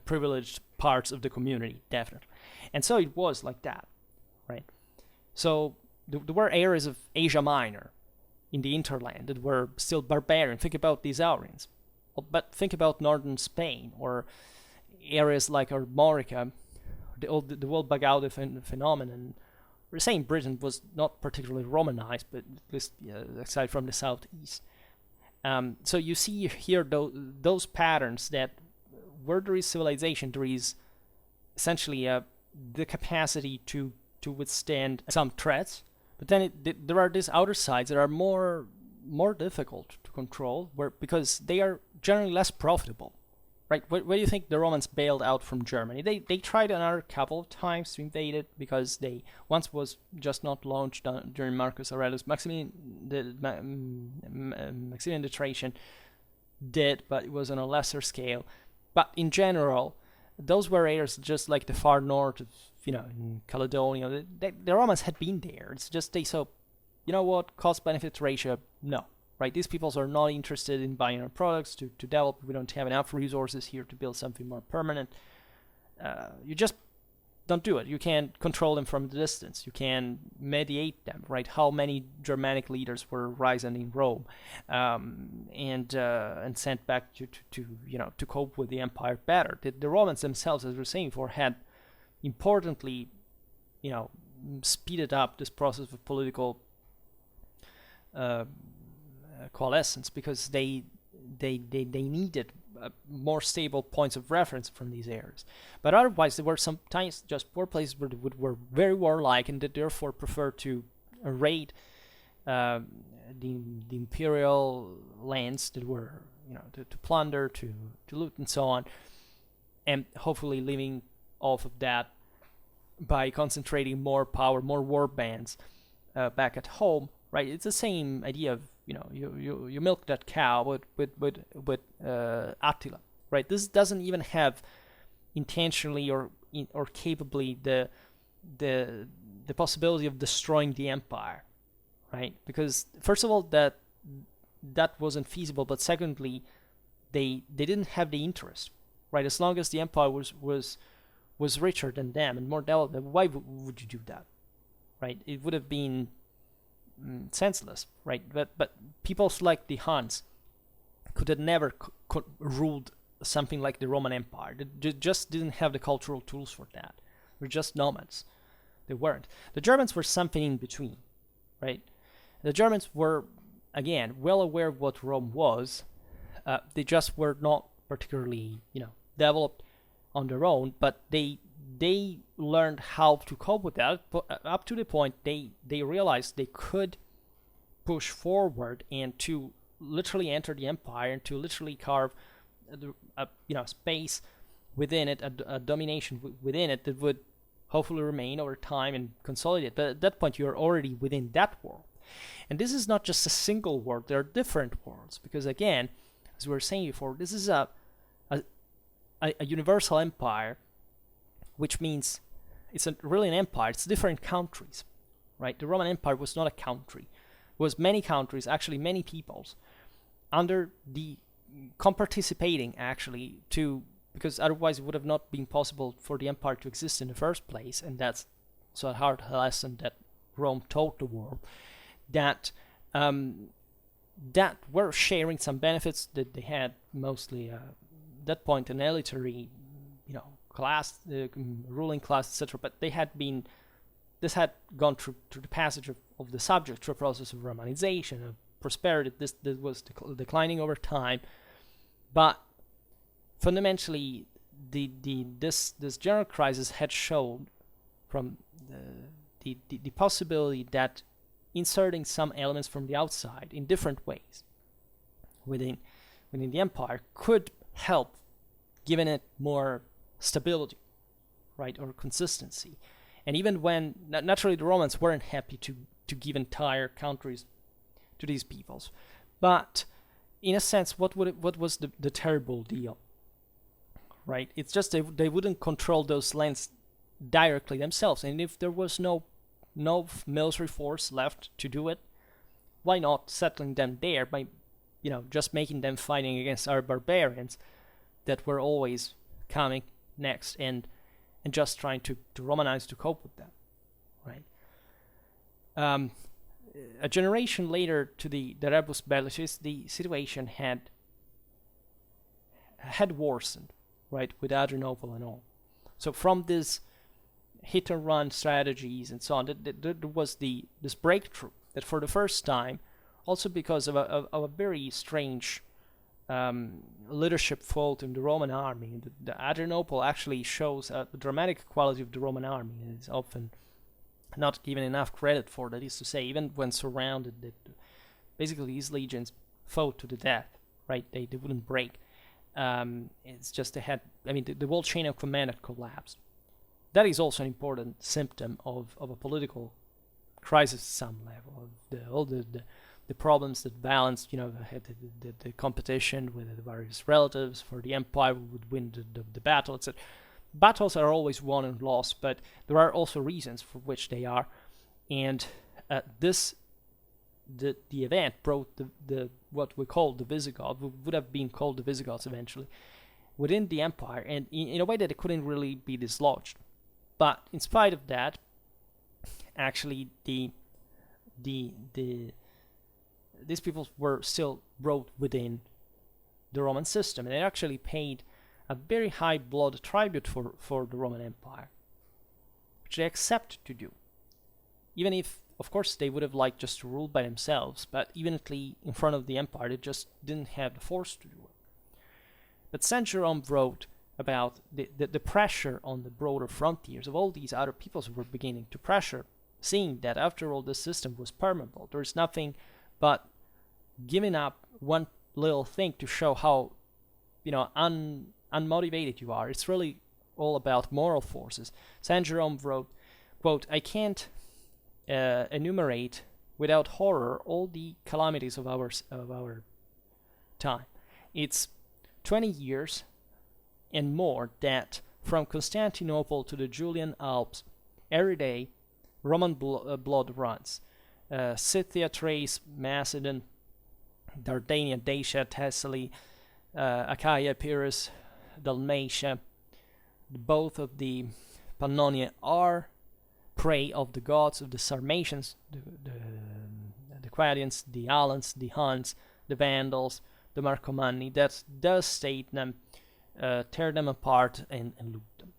privileged parts of the community, definitely. And so it was like that, right? So there were areas of Asia Minor in the hinterland that were still barbarian. Think about the Isaurians. But think about northern Spain, or areas like Armorica, the whole Bagaude phenomenon. We're saying Britain was not particularly Romanized, but at least aside from the southeast. So you see here those patterns that where there is civilization, there is essentially the capacity to withstand some threats. But then there are these outer sides that are more difficult to control, because they are generally less profitable. Right, where do you think the Romans bailed out from Germany? They tried another couple of times to invade it, because they once was just not launched during Marcus Aurelius. Maximian the Trajan did, but it was on a lesser scale. But in general, those were areas just like the far north of, in Caledonia. The Romans had been there. It's just they saw, cost-benefit ratio, no. Right, these peoples are not interested in buying our products to develop. We don't have enough resources here to build something more permanent. You just don't do it. You can't control them from the distance. You can mediate them, right? How many Germanic leaders were risen in Rome and sent back to cope with the empire better? The Romans themselves, as we were saying before, had importantly, speeded up this process of political coalescence, because they needed more stable points of reference from these areas. But otherwise, there were sometimes just poor places where they were very warlike, and that therefore preferred to raid um, the imperial lands that were, to plunder, to loot, and so on, and hopefully living off of that by concentrating more power, more warbands back at home, right? It's the same idea of, you milk that cow with Attila, right? This doesn't even have intentionally or capably the possibility of destroying the empire, right? Because first of all, that wasn't feasible, but secondly, they didn't have the interest, right? As long as the empire was richer than them and more developed, why would you do that, right? It would have been senseless, right? But people like the Huns could have never ruled something like the Roman Empire. They just didn't have the cultural tools for that. They're just nomads. They weren't. The Germans were something in between, right? The Germans were, again, well aware of what Rome was. They just were not particularly, developed on their own, but they learned how to cope with that up to the point they realized they could push forward and to literally enter the empire and to literally carve space within it, a domination within it that would hopefully remain over time and consolidate. But at that point, you're already within that world. And this is not just a single world, there are different worlds. Because again, as we were saying before, this is a universal empire, which means it's really an empire. It's different countries, right? The Roman Empire was not a country. It was many countries, actually many peoples, under the comparticipating actually because otherwise it would have not been possible for the empire to exist in the first place. And that's so a hard lesson that Rome taught the world, that were sharing some benefits that they had mostly that point an elitary, class, ruling class, etc. But this had gone through the passage of the subject through a process of Romanization, of prosperity. This was declining over time, but fundamentally, this general crisis had shown from the possibility that inserting some elements from the outside in different ways within the empire could help, giving it more stability, right, or consistency. And even when naturally the Romans weren't happy to give entire countries to these peoples, but in a sense, what was the terrible deal, right? It's just they wouldn't control those lands directly themselves, and if there was no military force left to do it, why not settling them there by, just making them fighting against our barbarians that were always coming next, and just trying to Romanize to cope with that, right? A generation later to the Rebus Bellicis, the situation had worsened, right, with Adrianople and all. So from this hit and run strategies and so on, there was this breakthrough that for the first time, also because of a very strange leadership fault in the Roman army. The Adrianople actually shows a dramatic quality of the Roman army, and it's often not given enough credit for. That is to say, even when surrounded, basically these legions fought to the death, right? They wouldn't break. It's just they had, the whole chain of command had collapsed. That is also an important symptom of a political crisis at some level, of all the problems that balanced, the competition with the various relatives for the empire who would win the battle, etc. Battles are always won and lost, but there are also reasons for which they are, and the event brought the what we call the Visigoths, would have been called the Visigoths eventually, within the empire, and in a way that it couldn't really be dislodged. But in spite of that, actually these people were still brought within the Roman system, and they actually paid a very high blood tribute for the Roman Empire, which they accepted to do, even if, of course, they would have liked just to rule by themselves, but eventually in front of the empire they just didn't have the force to do it. But Saint Jerome wrote about the pressure on the broader frontiers of all these other peoples who were beginning to pressure seeing that after all this system was permeable. There's nothing but giving up one little thing to show how, unmotivated you are. It's really all about moral forces. Saint Jerome wrote, quote, "I can't enumerate without horror all the calamities of our time. It's 20 years and more that from Constantinople to the Julian Alps, every day Roman blood runs. Scythia, Thrace, Macedon, Dardania, Dacia, Thessaly, Achaia, Epirus, Dalmatia, both of the Pannonia are prey of the gods, of the Sarmatians, the Quadians, the Alans, the Huns, the Vandals, the Marcomanni, that does state them, tear them apart, and loot them."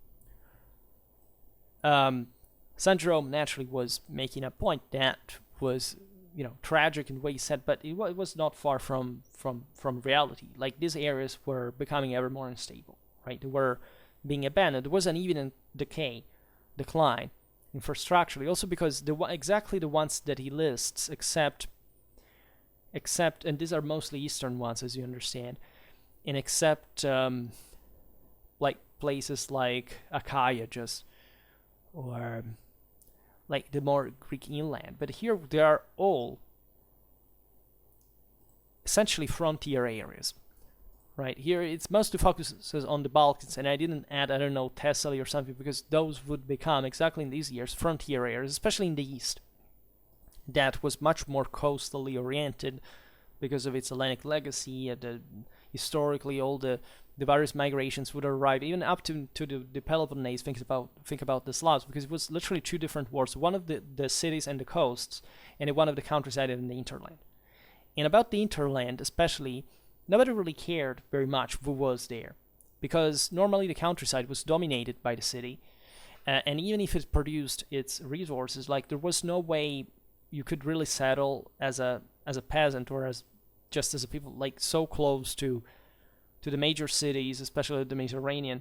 Saint Jerome naturally was making a point that was, tragic in what he said, but it was not far from reality. Like, these areas were becoming ever more unstable, right? They were being abandoned. There was an even decline infrastructurally, also because exactly the ones that he lists, except, and these are mostly eastern ones, as you understand, and except like places like Achaia, or like the more Greek inland. But here they are all essentially frontier areas, right? Here it's mostly focuses on the Balkans, and I didn't add, I don't know, Thessaly or something, because those would become, exactly in these years, frontier areas, especially in the east. That was much more coastally oriented because of its Hellenic legacy, and historically all the various migrations would arrive even up to the Peloponnese. Think about the Slavs, because it was literally two different wars, one of the cities and the coasts, and one of the countryside and the hinterland. And about the hinterland especially, nobody really cared very much who was there, because normally the countryside was dominated by the city, and even if it produced its resources, like, there was no way you could really settle as a peasant, or just as a people, like, so close to the major cities, especially the Mediterranean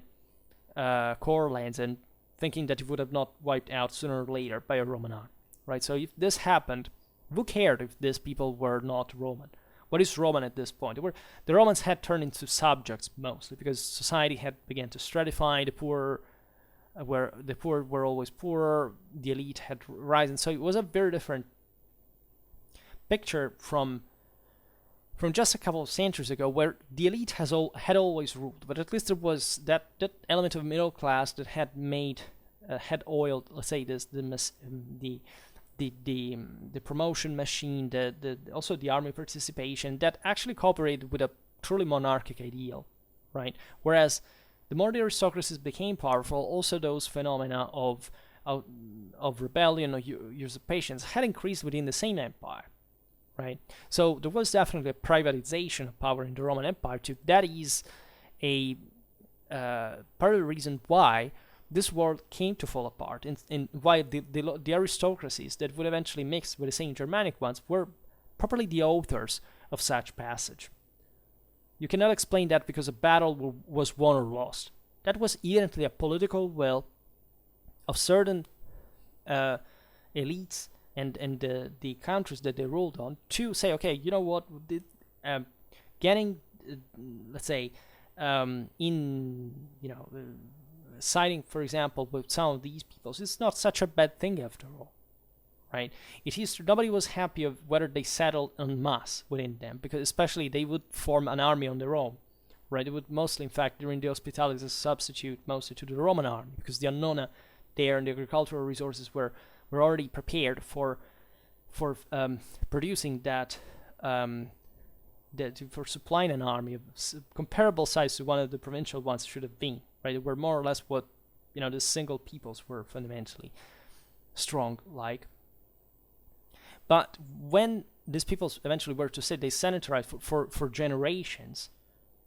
core lands, and thinking that it would have not wiped out sooner or later by a Roman army, right? So if this happened, who cared if these people were not Roman? What is Roman at this point? The Romans had turned into subjects mostly, because society had begun to stratify. The poor were always poorer, the elite had risen. So it was a very different picture from just a couple of centuries ago, where the elite had always ruled, but at least there was that element of middle class that had oiled, let's say, the promotion machine, also the army participation, that actually cooperated with a truly monarchic ideal, right? Whereas the more the aristocracies became powerful, also those phenomena of rebellion or usurpations had increased within the same empire, right? So there was definitely a privatization of power in the Roman Empire too. That is a part of the reason why this world came to fall apart, and why the aristocracies that would eventually mix with the same Germanic ones were properly the authors of such passage. You cannot explain that because a battle was won or lost. That was evidently a political will of certain elites and the countries that they ruled on, to say, okay, you know what, getting, let's say, siding, for example, with some of these peoples, it's not such a bad thing after all, right? Nobody was happy of whether they settled en masse within them, because especially they would form an army on their own, right? They would mostly, in fact, during the hospitalities, substitute mostly to the Roman army, because the annona there and the agricultural resources were already prepared for producing that, for supplying an army of comparable size to one of the provincial ones should have been, right? They were more or less what, the single peoples were fundamentally strong like. But when these peoples eventually were to sit, they sanitarized for generations.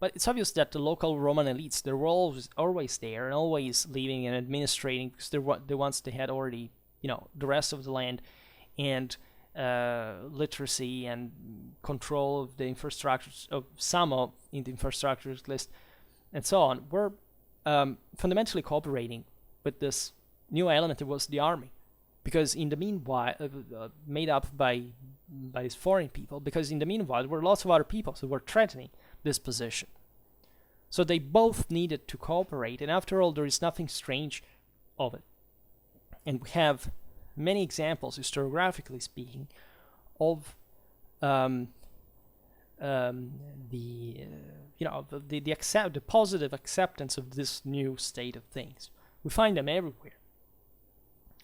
But it's obvious that the local Roman elites, they were always there and always living and administrating, because they're the ones they had already, the rest of the land and literacy and control of the infrastructures, of some of the infrastructures at least, and so on, were fundamentally cooperating with this new element that was the army, because in the meanwhile, made up by these foreign people, because in the meanwhile there were lots of other peoples who were threatening this position. So they both needed to cooperate, and after all, there is nothing strange of it. And we have many examples, historiographically speaking, of the positive acceptance of this new state of things. We find them everywhere.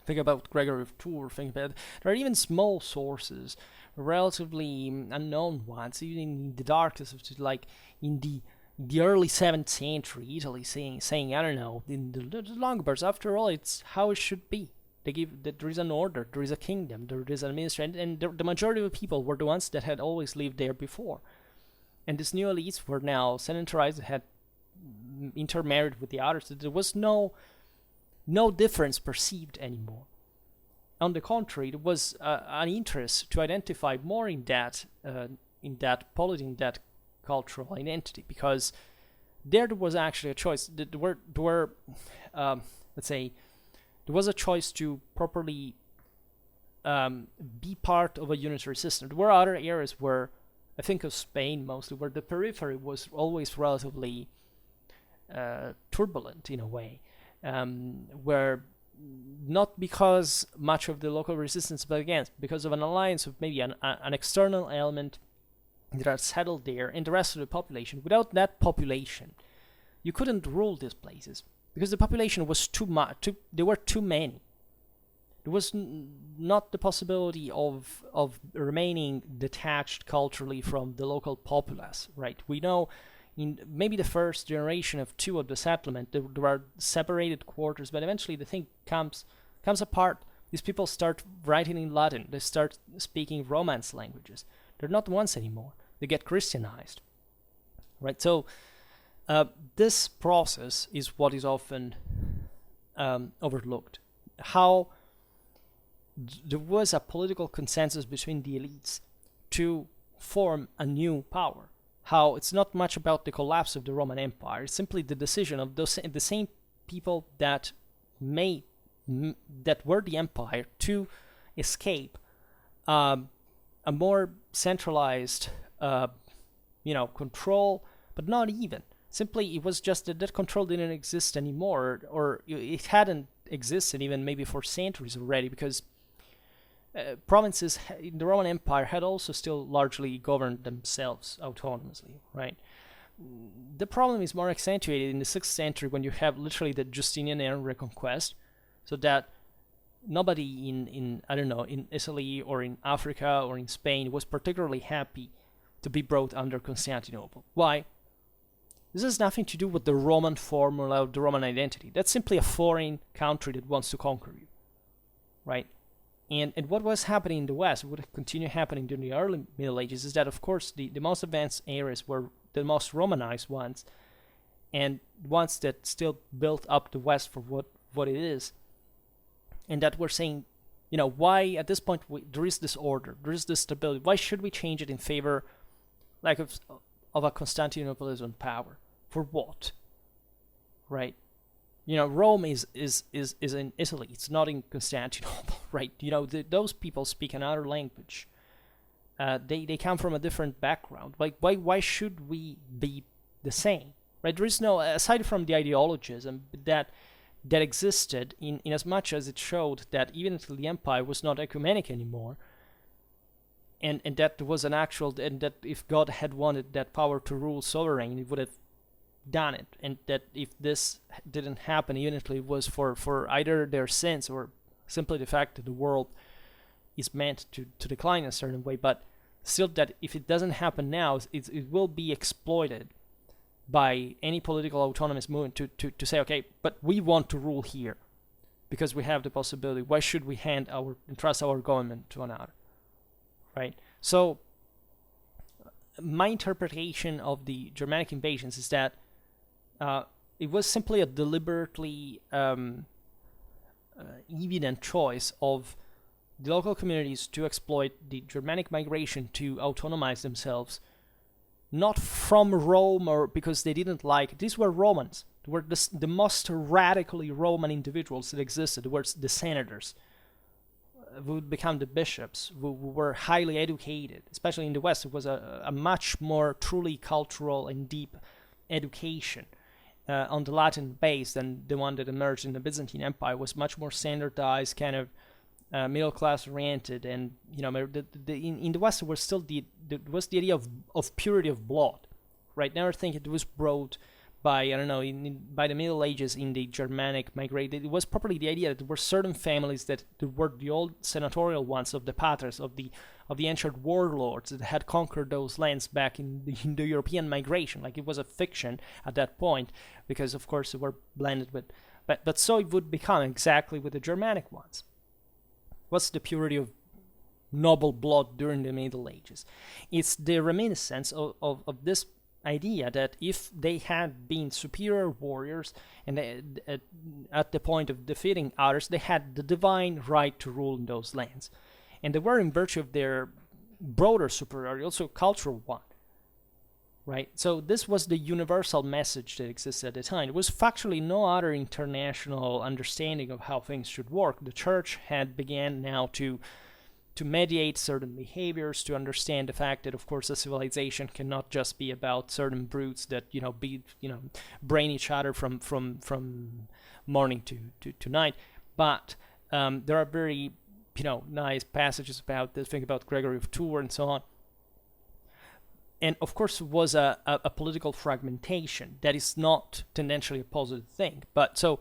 Think about Gregory of Tours. Think about there are even small sources, relatively unknown ones, even in the darkest of, like in the early 7th century Italy, saying I don't know, in the Longobards. After all, it's how it should be. They give that there is an order, there is a kingdom, there is an administration, and the majority of the people were the ones that had always lived there before. And these new elites were now sedentarized, had intermarried with the others. There was no difference perceived anymore. On the contrary, there was an interest to identify more in that polity, in that cultural identity, because there was actually a choice. There were let's say, there was a choice to properly be part of a unitary system. There were other areas where, I think of Spain mostly, where the periphery was always relatively turbulent in a way, where not because much of the local resistance, but again, because of an alliance of maybe an external element that are settled there, and the rest of the population. Without that population, you couldn't rule these places, because the population was too much. There were too many. There was not the possibility of remaining detached culturally from the local populace, right? We know in maybe the first generation of two of the settlement, there are separated quarters, but eventually the thing comes apart. These people start writing in Latin. They start speaking Romance languages. They're not ones anymore. They get Christianized, right? So this process is what is often overlooked. How there was a political consensus between the elites to form a new power. How it's not much about the collapse of the Roman Empire. It's simply the decision of the same people that were the empire to escape a more centralized control, but not even. Simply, it was just that control didn't exist anymore, or it hadn't existed even maybe for centuries already, because provinces in the Roman Empire had also still largely governed themselves autonomously, right? The problem is more accentuated in the 6th century, when you have literally the Justinian reconquest, so that nobody in Italy or in Africa or in Spain was particularly happy to be brought under Constantinople. Why? This has nothing to do with the Roman formula of the Roman identity. That's simply a foreign country that wants to conquer you, right? And what was happening in the West, what continued happening during the early Middle Ages, is that, of course, the most advanced areas were the most Romanized ones, and ones that still built up the West for what it is. And that we're saying, why at this point there is this order, there is this stability. Why should we change it in favor, like of a Constantinopolitan power? For what? Right? Rome is in Italy. It's not in Constantinople, right? Those people speak another language. They come from a different background. Like, why should we be the same, right? There is no, aside from the ideologism that existed, in as much as it showed that even if the empire was not ecumenic anymore, and that was an actual, and that if God had wanted that power to rule sovereign, he would have done it, and that if this didn't happen, even if it was for either their sins or simply the fact that the world is meant to decline in a certain way, but still that if it doesn't happen now, it will be exploited by any political autonomous movement to say, okay, but we want to rule here because we have the possibility. Why should we entrust our government to another, right? So my interpretation of the Germanic invasions is that it was simply a deliberately evident choice of the local communities to exploit the Germanic migration to autonomize themselves, not from Rome or because they didn't like it. These were Romans. They were the most radically Roman individuals that existed. They were the senators, would become the bishops, who were highly educated. Especially in the West, it was a much more truly cultural and deep education on the Latin base than the one that emerged in the Byzantine Empire. It was much more standardized, kind of middle class oriented, and in the West, there was still the idea of purity of blood. Right now, I think it was brought by, I don't know, by the Middle Ages in the Germanic migrated. It was probably the idea that there were certain families that were the old senatorial ones of the patres, of the ancient warlords that had conquered those lands back in the European migration. Like, it was a fiction at that point, because of course they were blended with, but so it would become exactly with the Germanic ones. What's the purity of noble blood during the Middle Ages? It's the reminiscence of this idea that if they had been superior warriors and at the point of defeating others, they had the divine right to rule in those lands, and they were, in virtue of their broader superiority, also a cultural one, right? So this was the universal message that existed at the time. There was factually no other international understanding of how things should work. The church had began now to mediate certain behaviors, to understand the fact that, of course, a civilization cannot just be about certain brutes that brain each other from morning to night. But there are very nice passages about this. Think about Gregory of Tours and so on. And of course, it was a political fragmentation that is not tendentially a positive thing. But so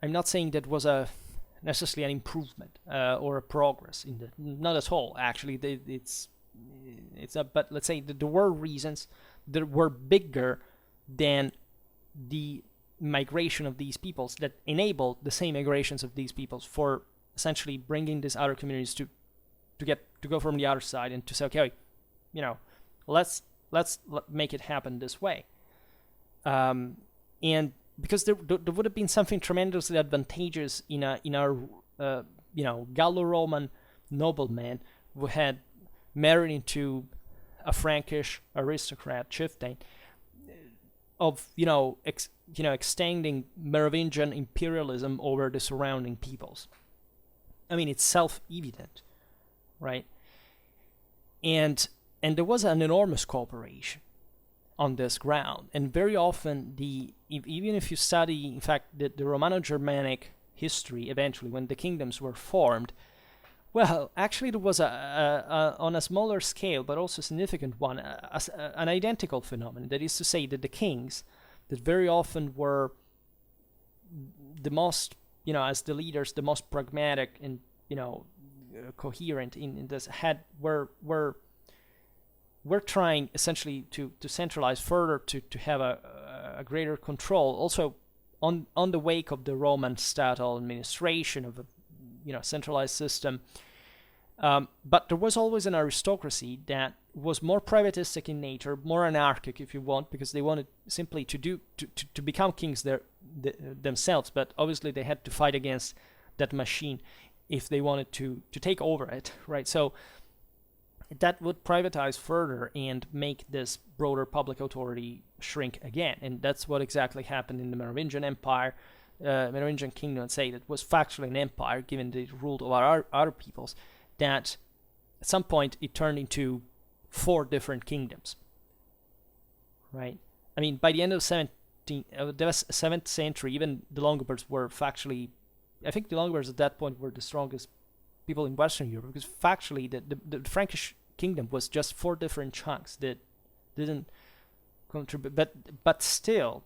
I'm not saying that was necessarily an improvement or a progress in not at all. Actually, it's but let's say that there were reasons that were bigger than the migration of these peoples that enabled the same migrations of these peoples for essentially bringing these other communities to go from the other side and to say, okay, let's make it happen this way, and because there would have been something tremendously advantageous in our Gallo-Roman nobleman who had married into a Frankish aristocrat chieftain, of extending Merovingian imperialism over the surrounding peoples. I mean, it's self-evident, right? And there was an enormous cooperation on this ground, and very often even if you study, in fact, the Romano-Germanic history, eventually when the kingdoms were formed, well, actually there was on a smaller scale, but also a significant one, an identical phenomenon. That is to say that the kings, that very often were the most, as the leaders, the most pragmatic and coherent in this, we're trying essentially to centralize further, to have a greater control, also on the wake of the Roman statal administration of a centralized system. But there was always an aristocracy that was more privatistic in nature, more anarchic, if you want, because they wanted simply to become kings themselves. But obviously they had to fight against that machine if they wanted to take over it, right? So that would privatize further and make this broader public authority shrink again. And that's what exactly happened in the Merovingian Empire, Merovingian kingdom, and say that was factually an empire, given the rule of our other peoples, that at some point it turned into 4 different kingdoms, right? I mean, by the end of the 7th century, even the Longobards were factually, I think the Longobards at that point were the strongest people in Western Europe, because factually the Frankish kingdom was just 4 different chunks that didn't contribute, but still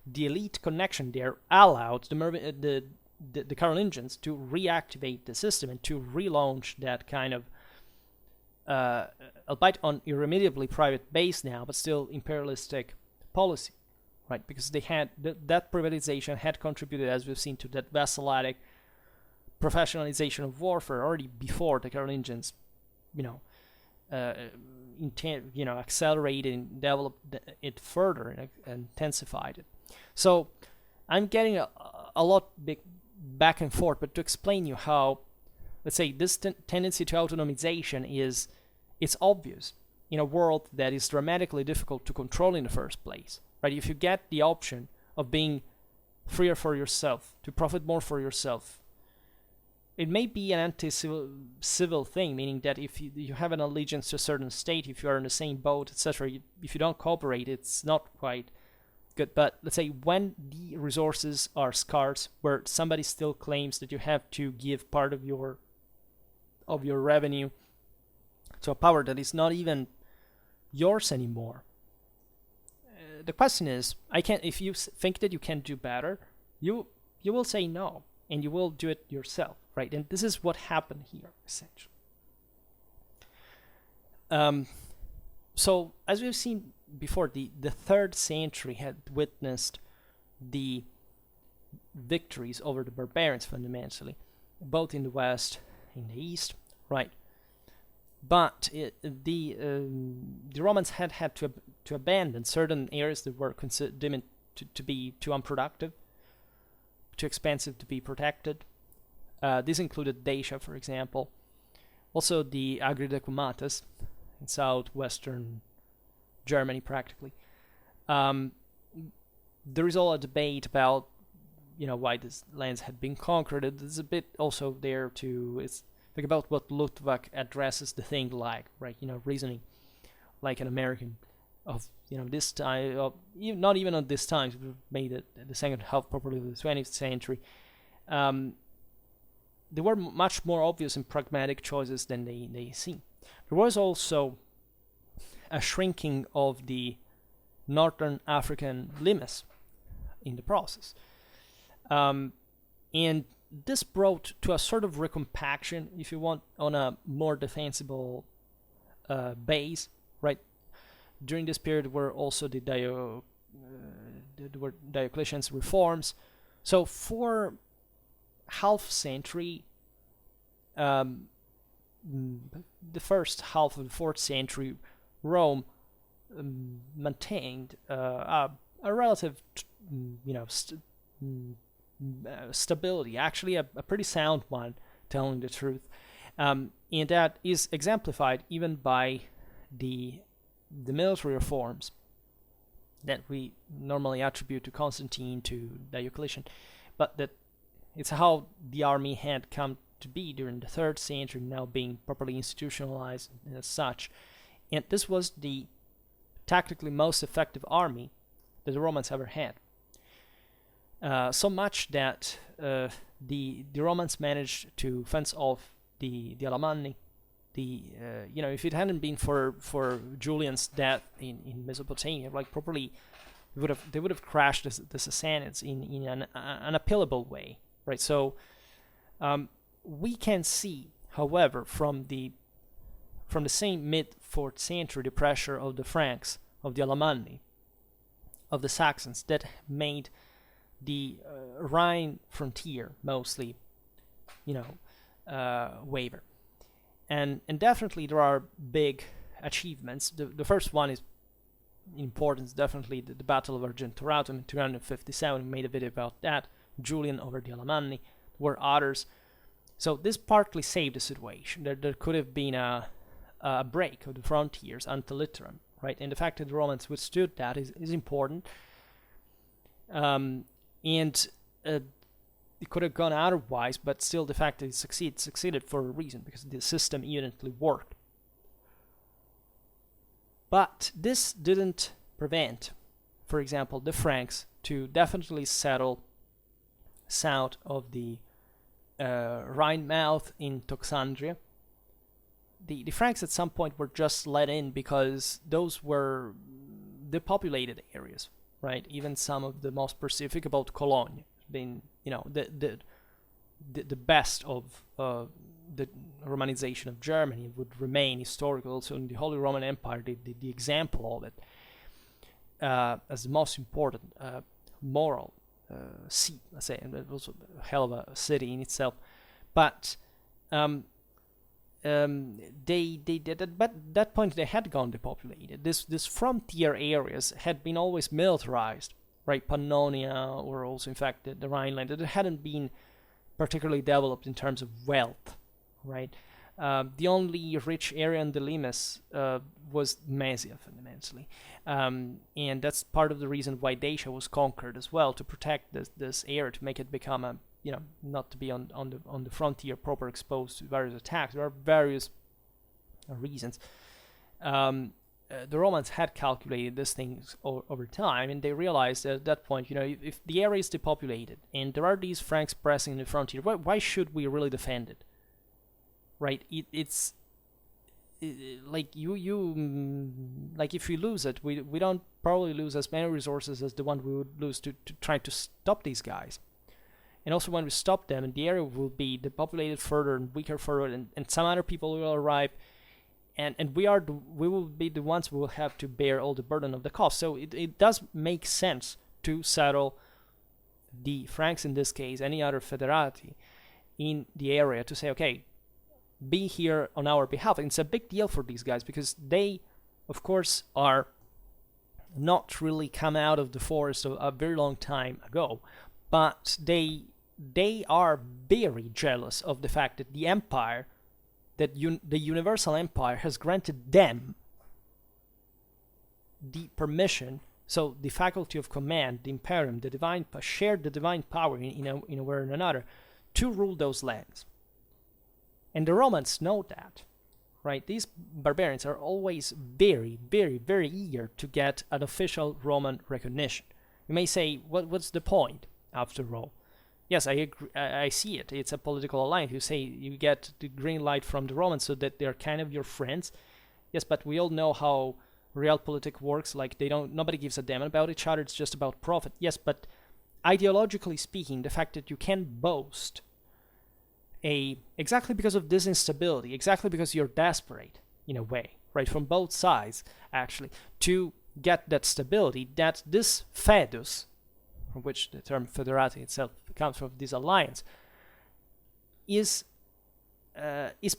the elite connection there allowed the Carolingians to reactivate the system and to relaunch that kind of albeit on irremediably private base now, but still imperialistic policy, right? Because they had that privatization had contributed, as we've seen, to that vassalitic professionalization of warfare already before the Carolingians, accelerated and developed it further and intensified it. So I'm getting a lot back and forth, but to explain you how, let's say, this tendency to autonomization it's obvious in a world that is dramatically difficult to control in the first place, right? If you get the option of being freer for yourself, to profit more for yourself, it may be an anti-civil thing, meaning that if you have an allegiance to a certain state, if you are in the same boat, etc., if you don't cooperate, it's not quite good. But let's say when the resources are scarce, where somebody still claims that you have to give part of your revenue to a power that is not even yours anymore. The question is, if you think that you can do better, you will say no, and you will do it yourself, right? And this is what happened here, essentially. So, as we've seen before, the 3rd century had witnessed the victories over the barbarians, fundamentally, both in the West and the East, right? But the Romans had to abandon certain areas that were deemed to be too unproductive, too expensive to be protected. This included Dacia, for example. Also the Agridecumatas in southwestern Germany, practically. There is all a debate about, why these lands had been conquered. There's a bit also there to think about what Luttwak addresses the thing like, right? Reasoning like an American of this time, not even on this time, made it the second half probably of the 20th century. They were much more obvious and pragmatic choices than they seem. There was also a shrinking of the northern African limes in the process. And this brought to a sort of recompaction, if you want, on a more defensible base, right? During this period were also the Diocletian's reforms. So for half century, the first half of the 4th century, Rome maintained a relative, stability, actually a pretty sound one, telling the truth, and that is exemplified even by the military reforms that we normally attribute to Constantine, to Diocletian, but that it's how the army had come to be during the 3rd century, now being properly institutionalized as such. And this was the tactically most effective army that the Romans ever had. So much that the Romans managed to fence off the Alemanni. If it hadn't been for Julian's death in Mesopotamia, like properly, they would have crashed the Sassanids in an unappealable way, right? So we can see, however, from the same mid-4th century, the pressure of the Franks, of the Alemanni, of the Saxons, that made the Rhine frontier mostly, waver. And definitely there are big achievements. The first one is in importance, definitely the Battle of Argentoratum in 357. We made a video about that. Julian over the Alemanni. There were others. So this partly saved the situation. There could have been a break of the frontiers until Litterum, right? And the fact that the Romans withstood that is important. And it could have gone otherwise, but still the fact that it succeeded for a reason, because the system evidently worked. But this didn't prevent, for example, the Franks to definitely settle south of the Rhine mouth in Toxandria. The Franks at some point were just let in because those were depopulated areas, right? Even some of the most specific about Cologne being, the best of the Romanization of Germany, would remain historical also in the Holy Roman Empire, the example of it as the most important moral seat, let's say, and it was a hell of a city in itself. But they did, but at that point they had gone depopulated. This frontier areas had been always militarized, right? Pannonia, or also in fact the Rhineland, it hadn't been particularly developed in terms of wealth, right? The only rich area in the limes was Maesia, fundamentally, and that's part of the reason why Dacia was conquered as well, to protect this area, to make it become not to be on the frontier, proper exposed to various attacks. There are various reasons. The Romans had calculated these things over time, and they realized at that point, if the area is depopulated and there are these Franks pressing the frontier, why should we really defend it? Right? It's like like if we lose it, we don't probably lose as many resources as the one we would lose to try to stop these guys. And also when we stop them, and the area will be depopulated further and weaker further, and some other people will arrive, and we will be the ones who will have to bear all the burden of the cost. So it does make sense to settle the Franks in this case, any other federati in the area, to say, okay, be here on our behalf. And it's a big deal for these guys because they, of course, are not really come out of the forest a very long time ago, but they are very jealous of the fact that the empire, that the universal empire has granted them the permission, so the faculty of command, the imperium, the divine, shared the divine power in a way or another, to rule those lands. And the Romans know that, right? These barbarians are always very, very, very eager to get an official Roman recognition. You may say, what's the point, after all? Yes, I agree, I see it. It's a political alliance. You say you get the green light from the Romans so that they're kind of your friends. Yes, but we all know how realpolitik works. Like, nobody gives a damn about each other. It's just about profit. Yes, but ideologically speaking, the fact that you can boast exactly because of this instability, exactly because you're desperate in a way, right, from both sides, actually, to get that stability, that this fedus, from which the term federati itself comes from, this alliance, is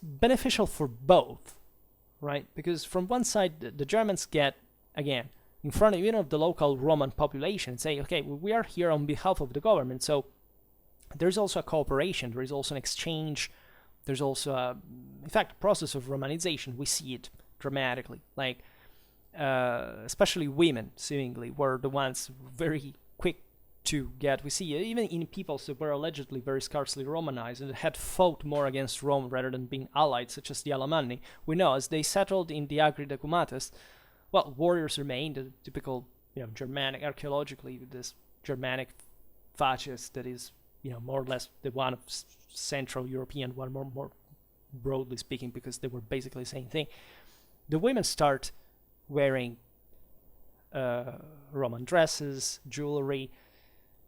beneficial for both, right? Because from one side, the Germans get, again, in front of the local Roman population and say, okay, we are here on behalf of the government, so there's also a cooperation, there is also an exchange, there's also in fact, a process of Romanization. We see it dramatically, like, especially women, seemingly, were the ones very quick to get. We see it even in peoples that were allegedly very scarcely Romanized and had fought more against Rome rather than being allied, such as the Alemanni. We know as they settled in the Agri Decumates, well, warriors remained, the typical, Germanic, archaeologically, this Germanic fascist that is, more or less the one of Central European one, more broadly speaking, because they were basically the same thing. The women start wearing Roman dresses, jewelry.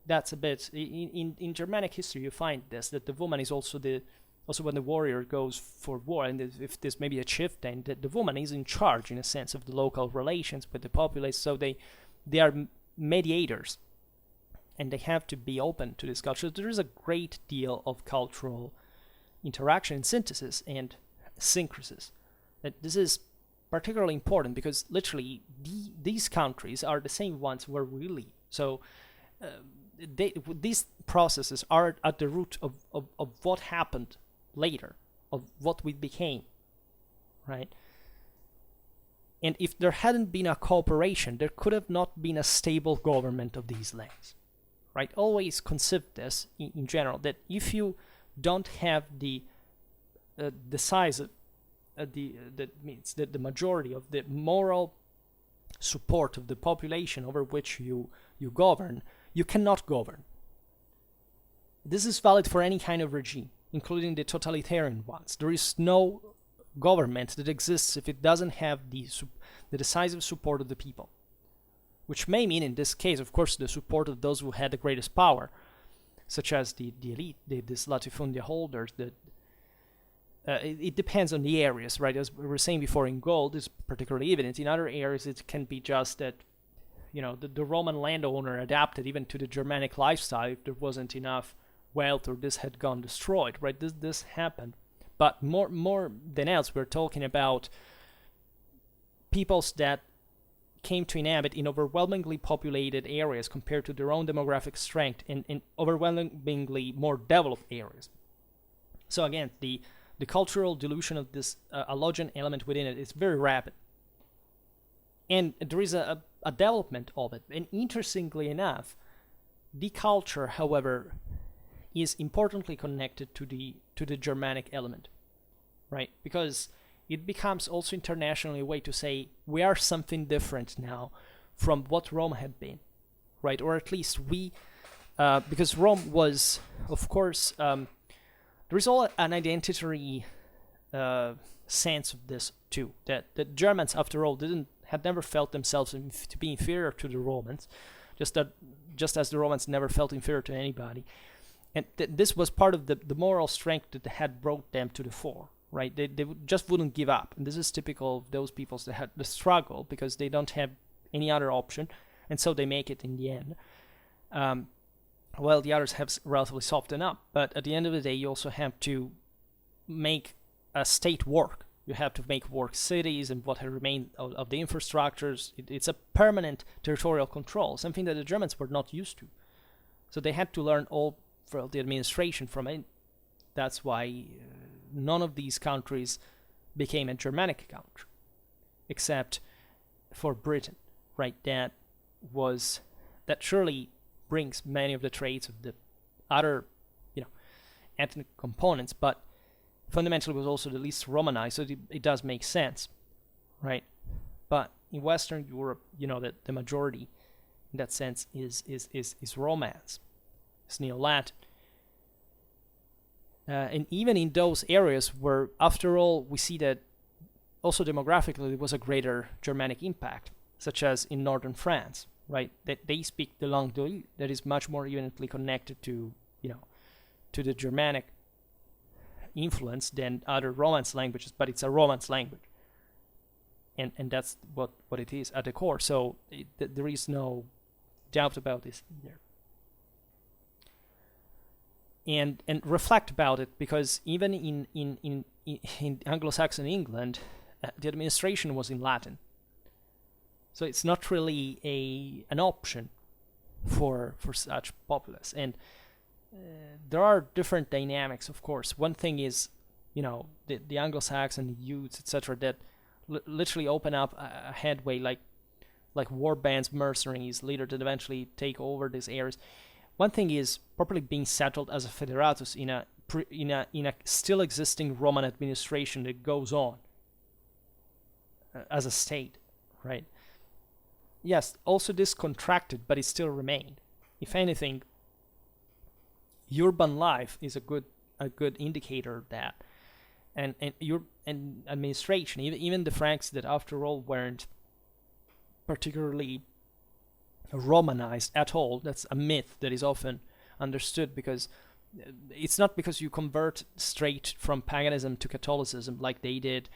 That's a bit in Germanic history. You find this, that the woman is also when the warrior goes for war, and if there's maybe a chieftain, that the woman is in charge in a sense of the local relations with the populace. So they are mediators, and they have to be open to this culture. There is a great deal of cultural interaction, synthesis, and syncresis. That this is particularly important because literally these countries are the same ones where we live. So these processes are at the root of what happened later, of what we became, right? And if there hadn't been a cooperation, there could have not been a stable government of these lands, right? Always consider this in general, that if you don't have the size of that means that the majority of the moral support of the population over which you govern, you cannot govern. This is valid for any kind of regime, including the totalitarian ones. There is no government that exists if it doesn't have the decisive support of the people, which may mean, in this case, of course, the support of those who had the greatest power, such as the elite, the latifundia holders. It depends on the areas, right? As we were saying before, in Gaul, it's particularly evident. In other areas, it can be just that, the Roman landowner adapted even to the Germanic lifestyle if there wasn't enough wealth or this had gone destroyed, right? This happened. But more than else, we're talking about peoples that came to inhabit in overwhelmingly populated areas compared to their own demographic strength in overwhelmingly more developed areas. So again, the cultural dilution of this allogen element within it is very rapid. And there is a development of it. And interestingly enough, the culture, however, is importantly connected to the Germanic element, right? Because it becomes also internationally a way to say we are something different now from what Rome had been, right? Or at least we, because Rome was, of course, there is all an identity sense of this too. That the Germans, after all, had never felt themselves to be inferior to the Romans, just as the Romans never felt inferior to anybody. And this was part of the moral strength that had brought them to the fore, right? They just wouldn't give up. And this is typical of those peoples that had the struggle because they don't have any other option, and so they make it in the end. Well, the others have relatively softened up, but at the end of the day, you also have to make a state work. You have to make work cities and what have remained of the infrastructures. It's a permanent territorial control, something that the Germans were not used to. So they had to learn all for the administration from it. That's why none of these countries became a Germanic country, except for Britain, right? That surely brings many of the traits of the other, ethnic components, but fundamentally was also the least Romanized, so it does make sense, right? But in Western Europe, the majority in that sense is Romance, it's Neo-Latin. And even in those areas where, after all, we see that also demographically there was a greater Germanic impact, such as in northern France, right? That they speak the langue d'oïl, that is much more evenly connected to, to the Germanic influence than other Romance languages, but it's a Romance language, and that's what it is at the core. So there is no doubt about this either. And reflect about it, because even in Anglo-Saxon England, the administration was in Latin. So it's not really an option for such populace. And there are different dynamics, of course. One thing is, the Anglo-Saxon youths, etc., that literally open up a headway, like warbands, mercenaries, leaders that eventually take over these areas. One thing is properly being settled as a federatus in a still existing Roman administration that goes on as a state, right? Yes, also this contracted, but it still remained. If anything, urban life is a good indicator of that, and administration, even the Franks that after all weren't particularly Romanized at all. That's a myth that is often understood, because it's not because you convert straight from paganism to Catholicism like they did,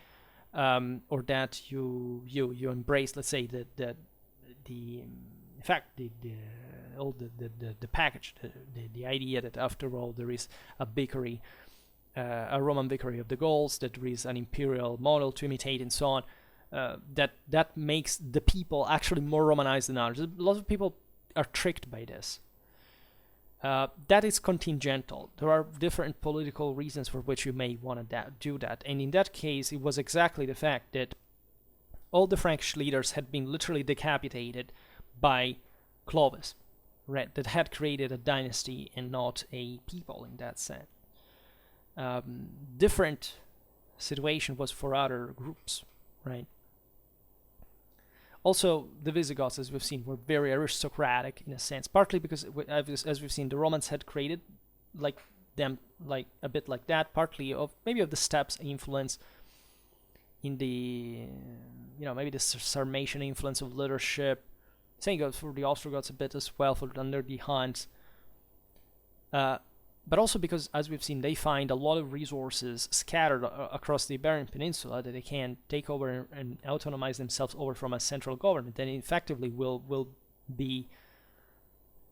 or that you embrace, let's say, the package, the idea that after all there is a vicary, a Roman vicary of the Gauls, that there is an imperial model to imitate, and so on. That makes the people actually more Romanized than others. A lot of people are tricked by this. That is contingential. There are different political reasons for which you may want to do that. And in that case, it was exactly the fact that all the Frankish leaders had been literally decapitated by Clovis, right? That had created a dynasty and not a people in that sense. Different situation was for other groups, right? Also, the Visigoths, as we've seen, were very aristocratic in a sense, partly because, as we've seen, the Romans had created a bit like that, partly of the steppes influence in the, maybe the Sarmatian influence of leadership. Same goes for the Ostrogoths a bit as well, under the Huns. But also because, as we've seen, they find a lot of resources scattered across the Iberian Peninsula that they can take over and autonomize themselves over from a central government, and effectively will be,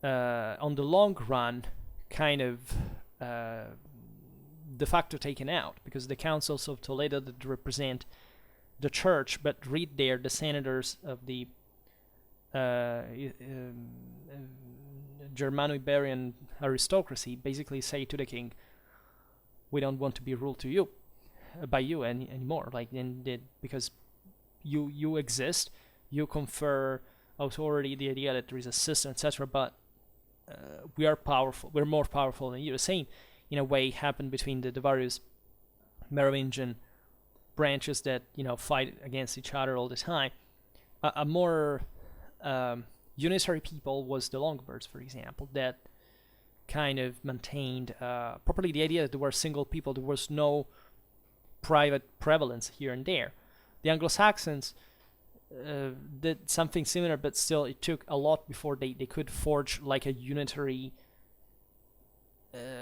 on the long run, kind of de facto taken out, because the councils of Toledo that represent the church but read there the senators of the Germano-Iberian aristocracy basically say to the king, we don't want to be ruled by you anymore, because you exist, you confer authority, the idea that there is a system, etc., but we are powerful, we're more powerful than you. The same, in a way, happened between the various Merovingian branches that fight against each other all the time. A more unitary people was the Longobards, for example, that kind of maintained properly the idea that there were single people, there was no private prevalence here and there. The Anglo-Saxons did something similar, but still it took a lot before they could forge like a unitary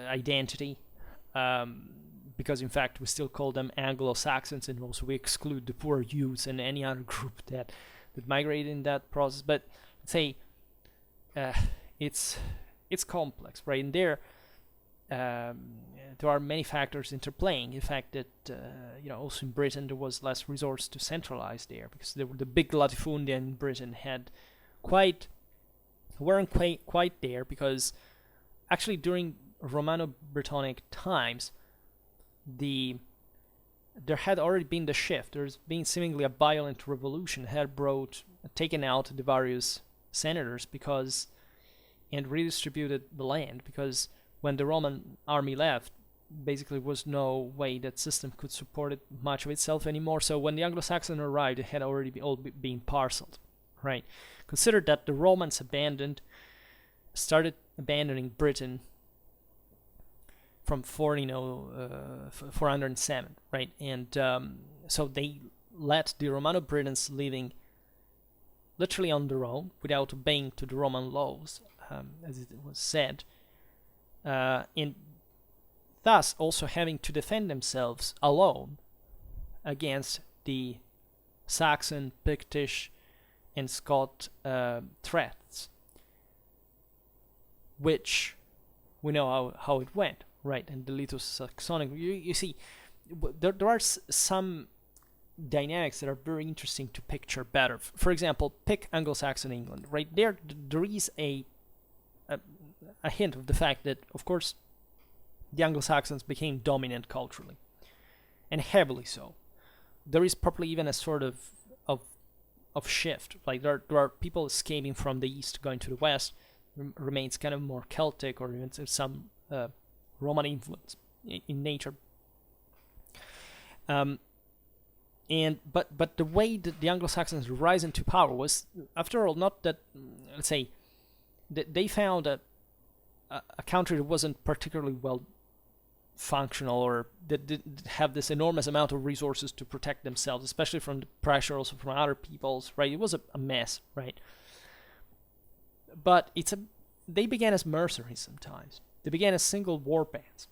identity, because in fact we still call them Anglo-Saxons, and also we exclude the poor youths and any other group that migrated in that process. But let's say it's complex, right? And there are many factors interplaying. The fact that also in Britain there was less resource to centralize there, because the big latifundia in Britain weren't quite there, because actually during Romano-Britonic times there had already been the shift. There's been seemingly a violent revolution had taken out the various senators and redistributed the land, because when the Roman army left, basically was no way that system could support it much of itself anymore. So when the Anglo-Saxons arrived, it had already been parceled, right? Consider that the Romans started abandoning Britain from 407, right? And so they let the Romano-Britons living literally on their own, without obeying to the Roman laws, as it was said, and thus also having to defend themselves alone against the Saxon, Pictish, and Scot threats, which we know how it went, right? And the Litho-Saxonic, you see, there are some dynamics that are very interesting to picture better. For example, pick Anglo-Saxon England, right? There is a hint of the fact that, of course, the Anglo-Saxons became dominant culturally, and heavily so. There is probably even a sort of shift. Like there are people escaping from the east going to the west, remains kind of more Celtic, or even some Roman influence in nature. But the way that the Anglo-Saxons rise into power was, after all, not that, let's say, they found a country that wasn't particularly well functional, or that didn't have this enormous amount of resources to protect themselves, especially from the pressure also from other peoples, right? It was a mess, right? But they began as mercenaries sometimes. They began as single warbands.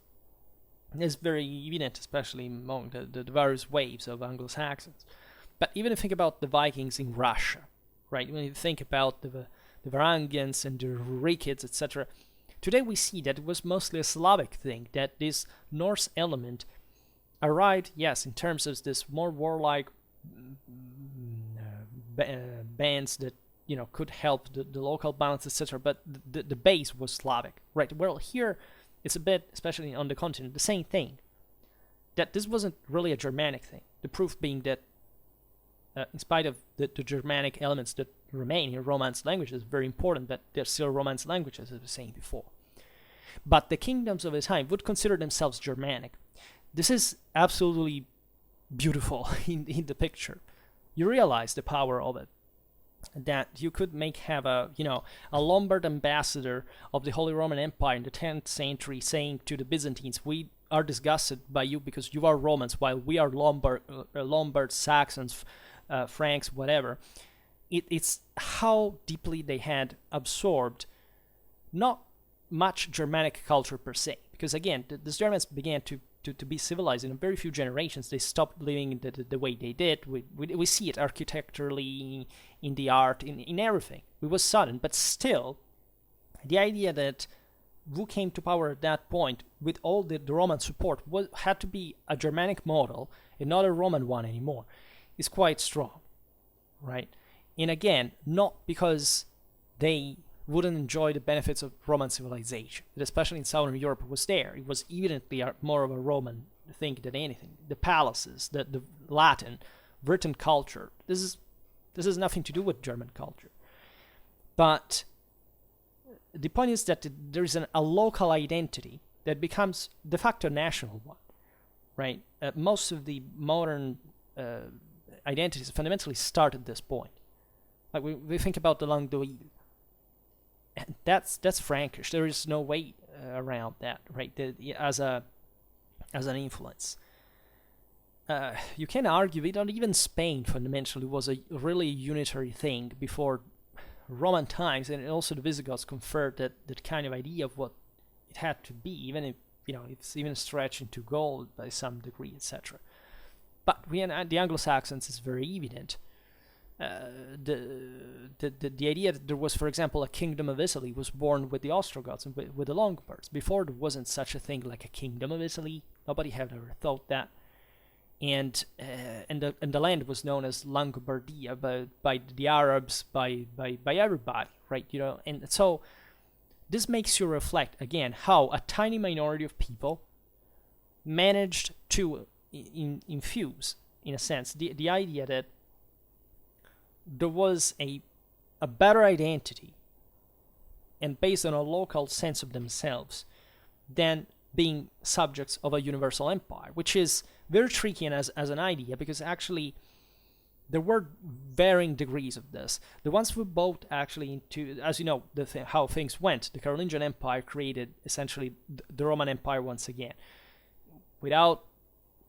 It's very evident, especially among the various waves of Anglo-Saxons. But even if you think about the Vikings in Russia, right? When you think about the Varangians and the Rurikids, etc., today we see that it was mostly a Slavic thing, that this Norse element arrived, yes, in terms of this more warlike bands that could help the local balance, etc., but the base was Slavic, right? Well, here it's a bit, especially on the continent, the same thing, that this wasn't really a Germanic thing. The proof being that in spite of the Germanic elements that remain in Romance languages, very important that they're still Romance languages, as I was saying before. But the kingdoms of the time would consider themselves Germanic. This is absolutely beautiful in the picture. You realize the power of it, that you could have a Lombard ambassador of the Holy Roman Empire in the 10th century saying to the Byzantines, we are disgusted by you because you are Romans, while we are Lombard, Saxons, Franks, whatever. It's how deeply they had absorbed not much Germanic culture per se, because again, the Germans began to be civilized in a very few generations. They stopped living the way they did. We see it architecturally, in the art, in everything. It was sudden, but still, the idea that who came to power at that point with all the Roman support had to be a Germanic model and not a Roman one anymore, is quite strong, right? And again, not because they wouldn't enjoy the benefits of Roman civilization, that especially in Southern Europe was there. It was evidently more of a Roman thing than anything. The palaces, the Latin, written culture, this is nothing to do with German culture. But the point is that there is a local identity that becomes de facto national one, right? Most of the modern identities fundamentally start at this point. Like we think about the Languedoc, and that's Frankish. There is no way around that, right? As an influence. You can argue that even Spain fundamentally was a really unitary thing before Roman times, and also the Visigoths conferred that kind of idea of what it had to be, even if it's even stretching to gold by some degree, etc. But the Anglo-Saxons is very evident. The idea that there was, for example, a kingdom of Italy was born with the Ostrogoths and with the Longobards. Before, there wasn't such a thing like a kingdom of Italy. Nobody had ever thought that. And the land was known as Langobardia by the Arabs, by everybody, right? And so this makes you reflect again how a tiny minority of people managed to infuse, in a sense, the idea that there was a better identity and based on a local sense of themselves than being subjects of a universal empire, which is very tricky as an idea, because actually there were varying degrees of this. The ones who bought actually into, as you know, how things went. The Carolingian Empire created essentially the Roman Empire once again, without,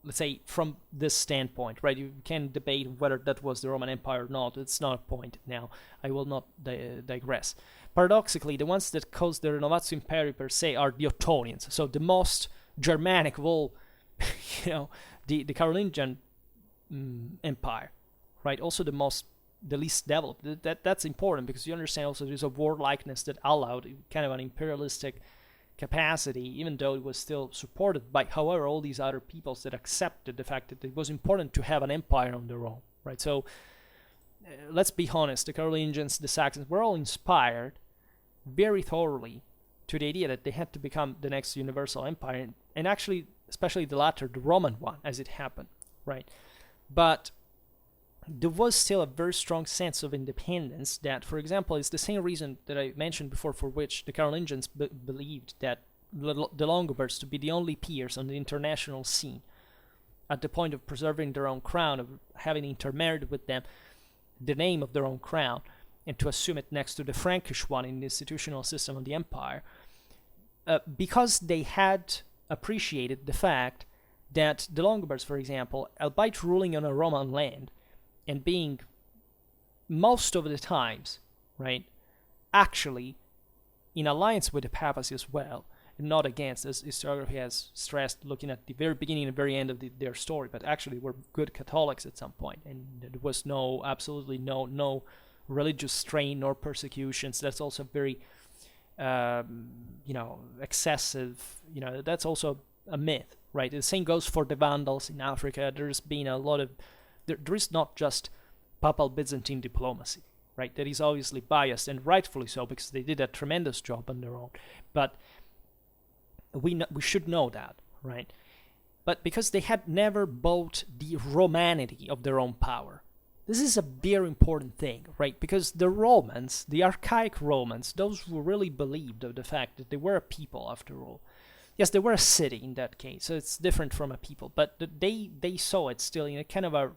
let's say, from this standpoint, right? You can debate whether that was the Roman Empire or not. It's not a point now. I will not digress. Paradoxically, the ones that caused the Renovatio Imperii per se are the Ottonians, so the most Germanic of all, the Carolingian Empire, right? Also the least developed. That's important because you understand also there's a warlikeness that allowed kind of an imperialistic capacity, even though it was still supported by, however, all these other peoples that accepted the fact that it was important to have an empire on their own, right? So let's be honest, the Carolingians, the Saxons were all inspired very thoroughly to the idea that they had to become the next universal empire, and actually, especially the latter, the Roman one, as it happened, right? But there was still a very strong sense of independence that, for example, is the same reason that I mentioned before for which the Carolingians believed that the Longobards to be the only peers on the international scene at the point of preserving their own crown, of having intermarried with them the name of their own crown, and to assume it next to the Frankish one in the institutional system of the empire, because they had appreciated the fact that the Longobards, for example, albeit ruling on a Roman land, and being most of the times, right, actually in alliance with the papacy as well, and not against, as historiography has stressed, looking at the very beginning and very end of their story, but actually were good Catholics at some point, and there was absolutely no religious strain nor persecutions. That's also very, excessive. That's also a myth, right? The same goes for the Vandals in Africa. There's been a lot of there is not just papal Byzantine diplomacy, right? That is obviously biased, and rightfully so, because they did a tremendous job on their own. But we should know that, right? But because they had never bought the Romanity of their own power. This is a very important thing, right? Because the Romans, the archaic Romans, those who really believed of the fact that they were a people after all. Yes, they were a city in that case, so it's different from a people, but they saw it still in a kind of a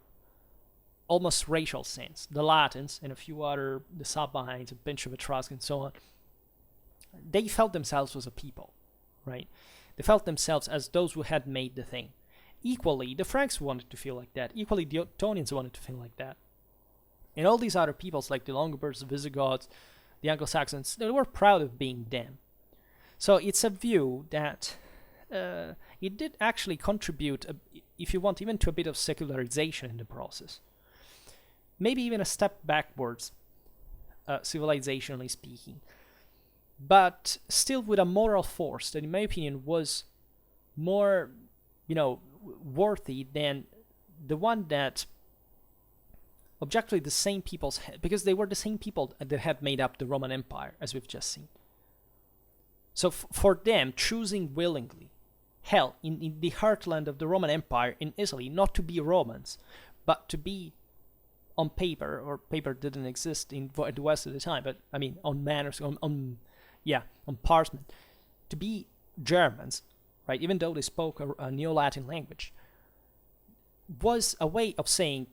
almost racial sense. The Latins and a few other, the Sabines, a bunch of Etruscans and so on, they felt themselves as a people, right? They felt themselves as those who had made the thing. Equally, the Franks wanted to feel like that. Equally, the Ottonians wanted to feel like that. And all these other peoples, like the Longobards, the Visigoths, the Anglo-Saxons, they were proud of being them. So it's a view that it did actually contribute, if you want, even to a bit of secularization in the process. Maybe even a step backwards, civilizationally speaking. But still with a moral force that, in my opinion, was more, worthy than the one that objectively the same peoples had, because they were the same people that had made up the Roman Empire, as we've just seen. So for them, choosing willingly, in the heartland of the Roman Empire in Italy, not to be Romans, but to be paper didn't exist in the West at the time, but I mean on manors, on on parchment, to be Germans, right, even though they spoke a Neo-Latin language, was a way of saying,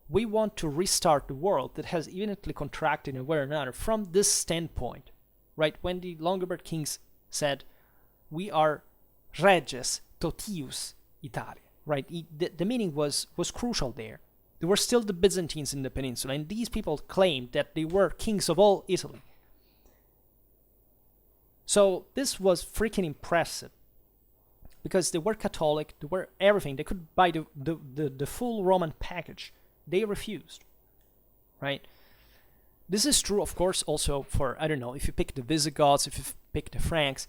we want to restart the world that has evidently contracted in one way or another from this standpoint, right? When the Longobards kings said, we are reges totius Italia, right? The meaning was crucial there. There were still the Byzantines in the peninsula, and these people claimed that they were kings of all Italy. So this was freaking impressive, because they were Catholic, they were everything. They could buy the full Roman package. They refused, right? This is true, of course, also for, I don't know, if you pick the Visigoths, if you pick the Franks,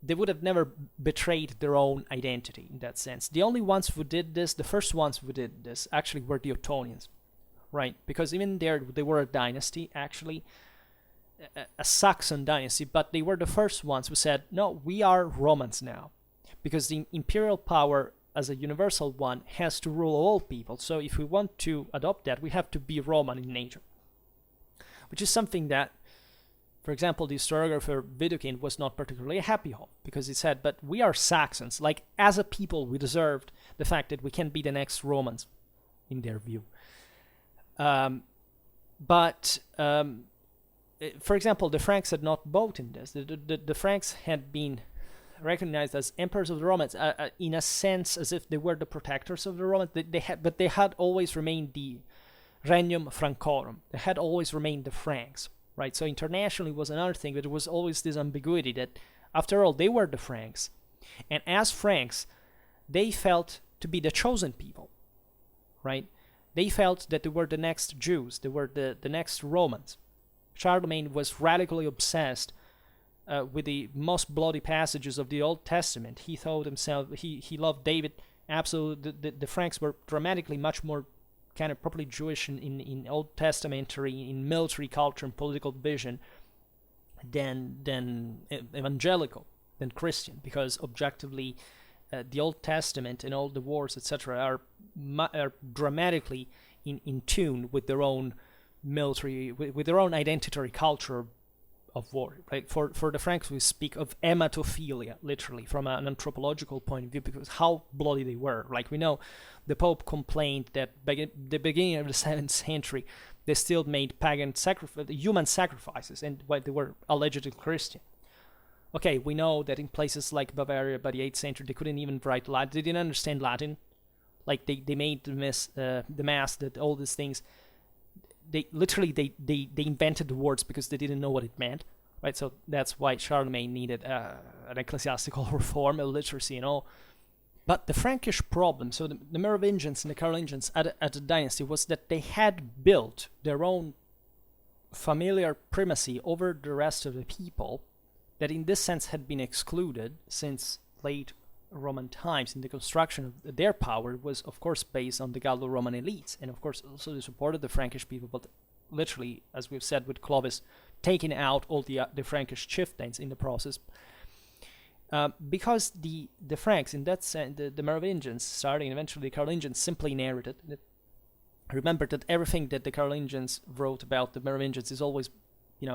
they would have never betrayed their own identity in that sense. The only ones who did this, the first ones who did this, actually were the Ottonians, right? Because even there, they were a dynasty, actually, a Saxon dynasty, but they were the first ones who said, no, we are Romans now, because the imperial power as a universal one has to rule all people. So if we want to adopt that, we have to be Roman in nature, which is something that, for example, the historiographer Widukind was not particularly happy of, because he said, but we are Saxons, like as a people we deserved the fact that we can be the next Romans, in their view. For example, the Franks had not bought in this. The Franks had been recognized as emperors of the Romans, in a sense as if they were the protectors of the Romans. But they had always remained the Regnum Francorum. They had always remained the Franks, right? So internationally was another thing, but there was always this ambiguity that, after all, they were the Franks. And as Franks, they felt to be the chosen people, right? They felt that they were the next Jews, they were the next Romans. Charlemagne was radically obsessed with the most bloody passages of the Old Testament. He thought himself, he loved David. Absolutely, the Franks were dramatically much more kind of properly Jewish in Old Testamentary, in military culture and political vision than evangelical, than Christian, because objectively the Old Testament and all the wars, etc., are dramatically in tune with their own military, with their own identitary culture of war, right? For the Franks, we speak of hematophilia, literally, from an anthropological point of view, because how bloody they were. Like we know, the Pope complained that the beginning of the 7th century, they still made human sacrifices, and they were allegedly Christian. Okay, we know that in places like Bavaria by the 8th century, they couldn't even write Latin. They didn't understand Latin. Like they made the mass, that all these things. They invented the words because they didn't know what it meant, right? So that's why Charlemagne needed an ecclesiastical reform, a literacy and all. But the Frankish problem, so the Merovingians and the Carolingians at the dynasty, was that they had built their own familiar primacy over the rest of the people that in this sense had been excluded since late Roman times. In the construction of their power was, of course, based on the Gallo-Roman elites, and of course also they supported the Frankish people, but literally, as we've said with Clovis, taking out all the Frankish chieftains in the process, because the Franks, in that sense, the Merovingians, starting eventually the Carolingians, simply inherited. Remember that everything that the Carolingians wrote about the Merovingians is always,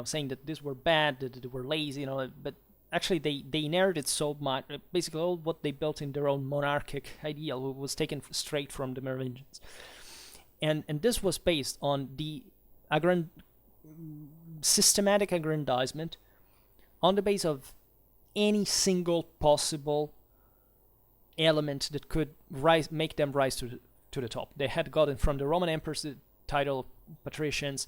saying that these were bad, that they were lazy, but actually, they inherited so much, basically all what they built in their own monarchic ideal was taken straight from the Merovingians. And this was based on the systematic aggrandizement on the base of any single possible element that could make them rise to the top. They had gotten from the Roman emperors the title of patricians,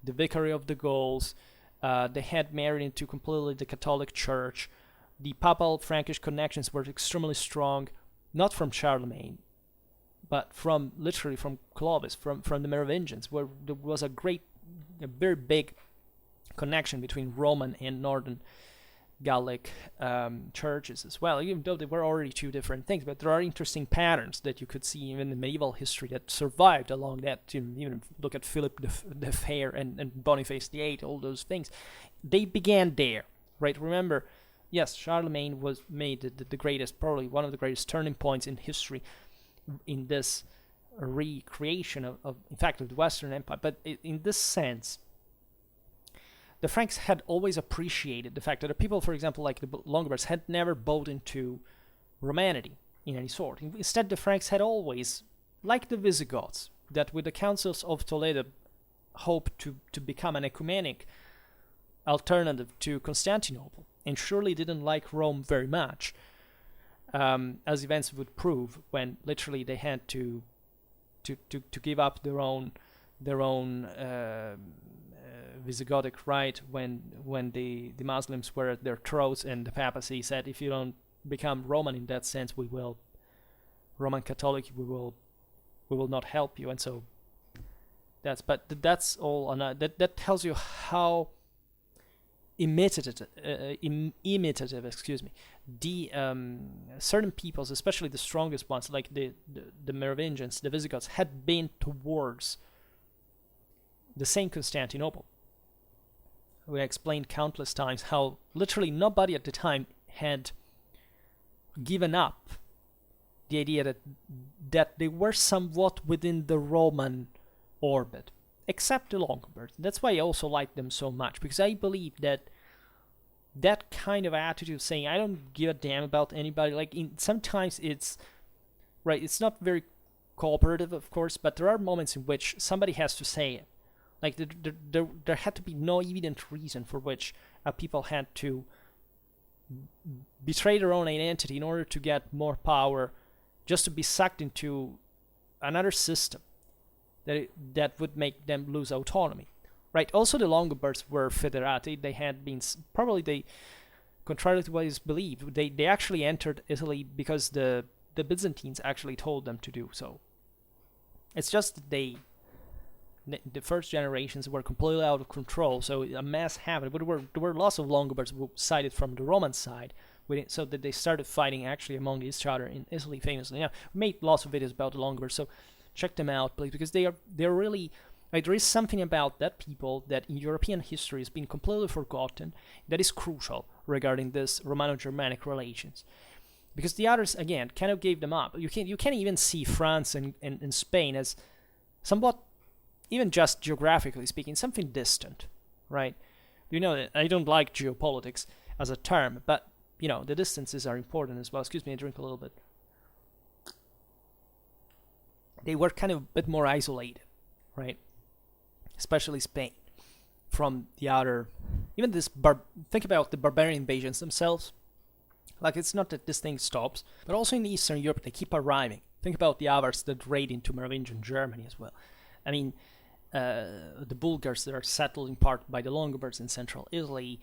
the vicary of the Gauls. They had married into completely the Catholic Church. The papal Frankish connections were extremely strong, not from Charlemagne, but literally from Clovis, from the Merovingians, where there was a very big connection between Roman and Northern Gallic churches as well, even though they were already two different things. But there are interesting patterns that you could see even in medieval history that survived along that. Even look at Philip the Fair and Boniface VIII, all those things. They began there, right? Remember, yes, Charlemagne was made the greatest, probably one of the greatest turning points in history in this recreation of in fact, of the Western Empire. But in this sense, the Franks had always appreciated the fact that the people, for example, like the Longobards, had never bought into Romanity in any sort. Instead, the Franks had always, like the Visigoths, that with the councils of Toledo hoped to become an ecumenic alternative to Constantinople, and surely didn't like Rome very much, as events would prove, when literally they had to give up their own Visigothic right when the Muslims were at their throats, and the papacy said, if you don't become Roman in that sense, we will Roman Catholic, we will not help you. And so that's all. That tells you how imitative, the certain peoples, especially the strongest ones, like the Merovingians, the Visigoths, had been towards the same Constantinople. We explained countless times how literally nobody at the time had given up the idea that they were somewhat within the Roman orbit, except the Longobards. That's why I also like them so much, because I believe that kind of attitude, saying I don't give a damn about anybody, like sometimes it's right, it's not very cooperative, of course, but there are moments in which somebody has to say it. Like there had to be no evident reason for which people had to betray their own identity in order to get more power, just to be sucked into another system that would make them lose autonomy. Right. Also, the Longobards were federati. They had been contrary to what is believed, they actually entered Italy because the Byzantines actually told them to do so. It's just that the first generations were completely out of control, so a mess happened. But there were lots of Longobards who sided from the Roman side, so that they started fighting actually among each other in Italy, famously. Yeah, we made lots of videos about the Longobards, so check them out, please, because they're really, like, there is something about that people that in European history has been completely forgotten that is crucial regarding this Romano-Germanic relations. Because the others, again, kind of gave them up. You can't even see France and Spain as somewhat, even just geographically speaking, something distant, right? You know, I don't like geopolitics as a term, but, you know, the distances are important as well. Excuse me, I drink a little bit. They were kind of a bit more isolated, right? Especially Spain from the other, even think about the barbarian invasions themselves. Like, it's not that this thing stops, but also in Eastern Europe, they keep arriving. Think about the Avars that raid into Merovingian Germany as well. I mean, the Bulgars that are settled in part by the Longobards in central Italy.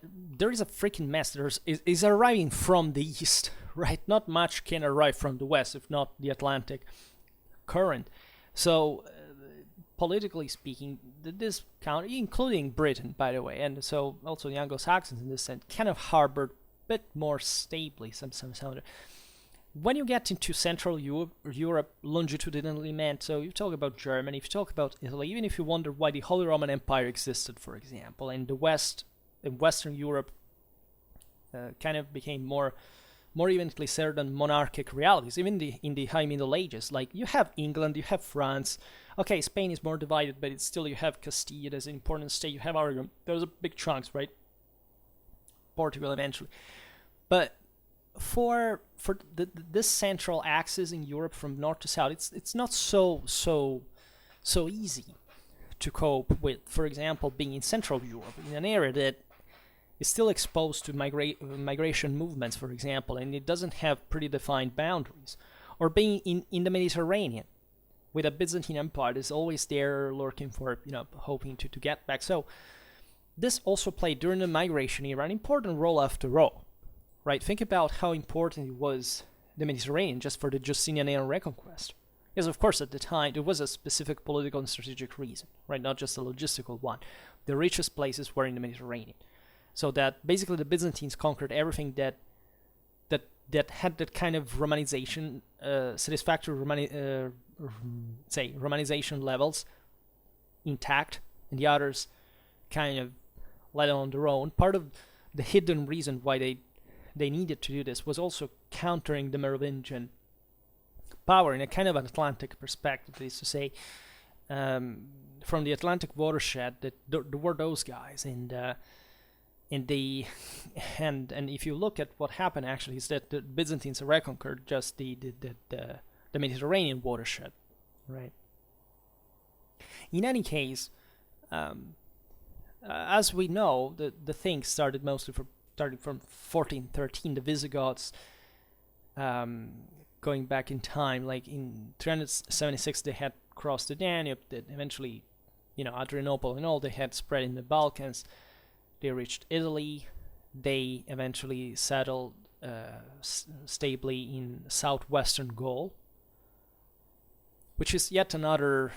There is a freaking mess. Is arriving from the east, right? Not much can arrive from the west, if not the Atlantic current. So, politically speaking, this country, including Britain, by the way, and so also the Anglo-Saxons in this sense, kind of harbored a bit more stably some. When you get into Central Europe longitudinally meant, so you talk about Germany, if you talk about Italy, even if you wonder why the Holy Roman Empire existed, for example, and the West, in Western Europe, kind of became more evenly certain monarchic realities, even in the High Middle Ages. Like, you have England, you have France. Okay, Spain is more divided, but it's still, you have Castile as an important state, you have Aragon. Those are big chunks, right? Portugal eventually. But for this central axis in Europe from north to south, it's not so easy to cope with, for example, being in Central Europe, in an area that is still exposed to migration movements, for example, and it doesn't have pretty defined boundaries. Or being in the Mediterranean, with a Byzantine Empire that's always there lurking for, hoping to get back. So this also played during the migration era an important role after all. Right, think about how important it was, the Mediterranean, just for the Justinian reconquest. Yes, of course, at the time, there was a specific political and strategic reason, right, not just a logistical one. The richest places were in the Mediterranean. So that basically the Byzantines conquered everything that had that kind of Romanization, satisfactory Romanization levels intact, and the others kind of let on their own. Part of the hidden reason why they needed to do this was also countering the Merovingian power in a kind of an Atlantic perspective, that is to say, from the Atlantic watershed, that there were those guys, and they and if you look at what happened, actually, is that the Byzantines reconquered just the Mediterranean watershed, right? In any case, as we know, the thing started mostly starting from 1413. The Visigoths, going back in time, like in 376, they had crossed the Danube. That eventually, Adrianople and all, they had spread in the Balkans. They reached Italy. They eventually settled stably in southwestern Gaul, which is yet another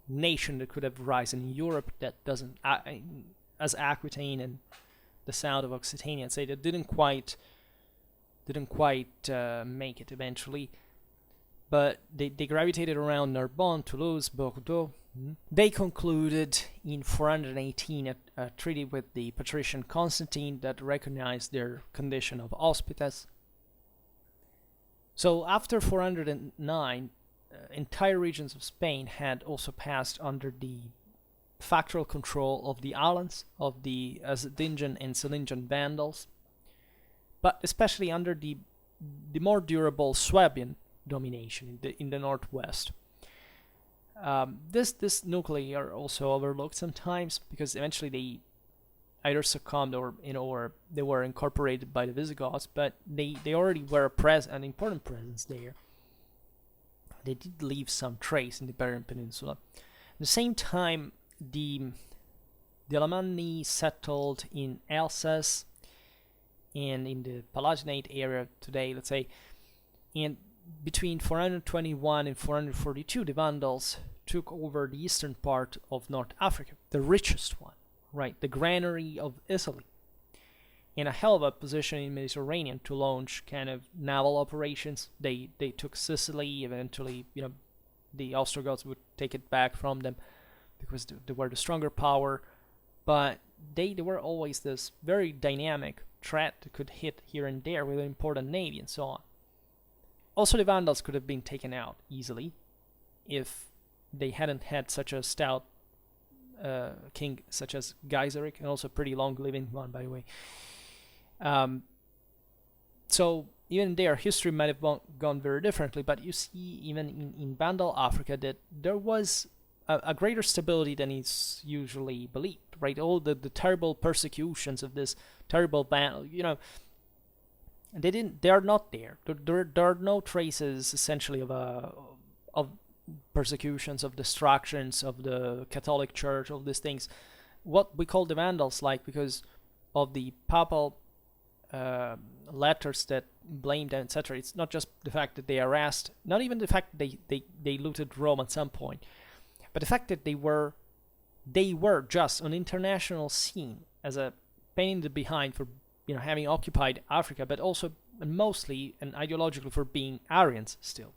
nation that could have risen in Europe that doesn't, as Aquitaine and the south of Occitania, I'd say, that didn't quite make it eventually, but they gravitated around Narbonne, Toulouse, Bordeaux. They concluded in 418 a treaty with the patrician Constantine that recognized their condition of auspices. So after 409, entire regions of Spain had also passed under the factual control of the Alans, of the Asdingian and Silingian Vandals, but especially under the more durable Swabian domination in the northwest. This nuclei are also overlooked sometimes because eventually they either succumbed or they were incorporated by the Visigoths, but they already were an important presence there. They did leave some trace in the Iberian Peninsula. At the same time, the Alemanni settled in Alsace and in the Palatinate area today, let's say, and between 421 and 442, the Vandals took over the eastern part of North Africa, the richest one, right, the granary of Italy, in a hell of a position in the Mediterranean to launch kind of naval operations. They took Sicily. Eventually, the Ostrogoths would take it back from them because they were the stronger power, but they were always this very dynamic threat that could hit here and there with an important navy and so on. Also, the Vandals could have been taken out easily if they hadn't had such a stout king such as Gaiseric, and also a pretty long-living one, by the way. So even there, history might have gone very differently, but you see even in Vandal Africa that there was a greater stability than is usually believed, right? All the terrible persecutions of this terrible Vandal, they are not there. There are no traces, essentially, of persecutions, of destructions of the Catholic Church, all these things. What we call the Vandals, because of the papal letters that blamed them, etc. It's not just the fact that they harassed, not even the fact that they looted Rome at some point, but the fact that they were just on international scene as a pain in the behind for having occupied Africa, but also and mostly and ideologically for being Arians still,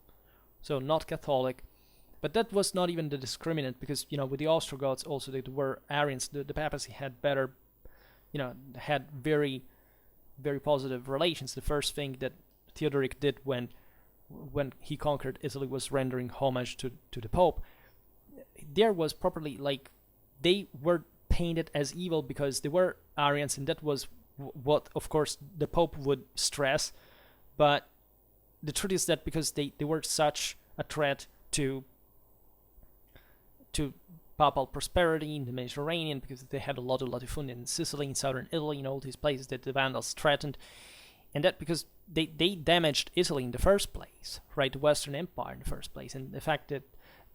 so not Catholic. But that was not even the discriminant, because with the Ostrogoths also they were Arians. The papacy had better, had very, very positive relations. The first thing that Theodoric did when he conquered Italy was rendering homage to the Pope. There was properly, they were painted as evil because they were Arians, and that was what, of course, the Pope would stress. But the truth is that because they were such a threat to papal prosperity in the Mediterranean, because they had a lot of latifundia in Sicily, in southern Italy, all these places that the Vandals threatened, and that because they damaged Italy in the first place, right, the Western Empire in the first place, and the fact that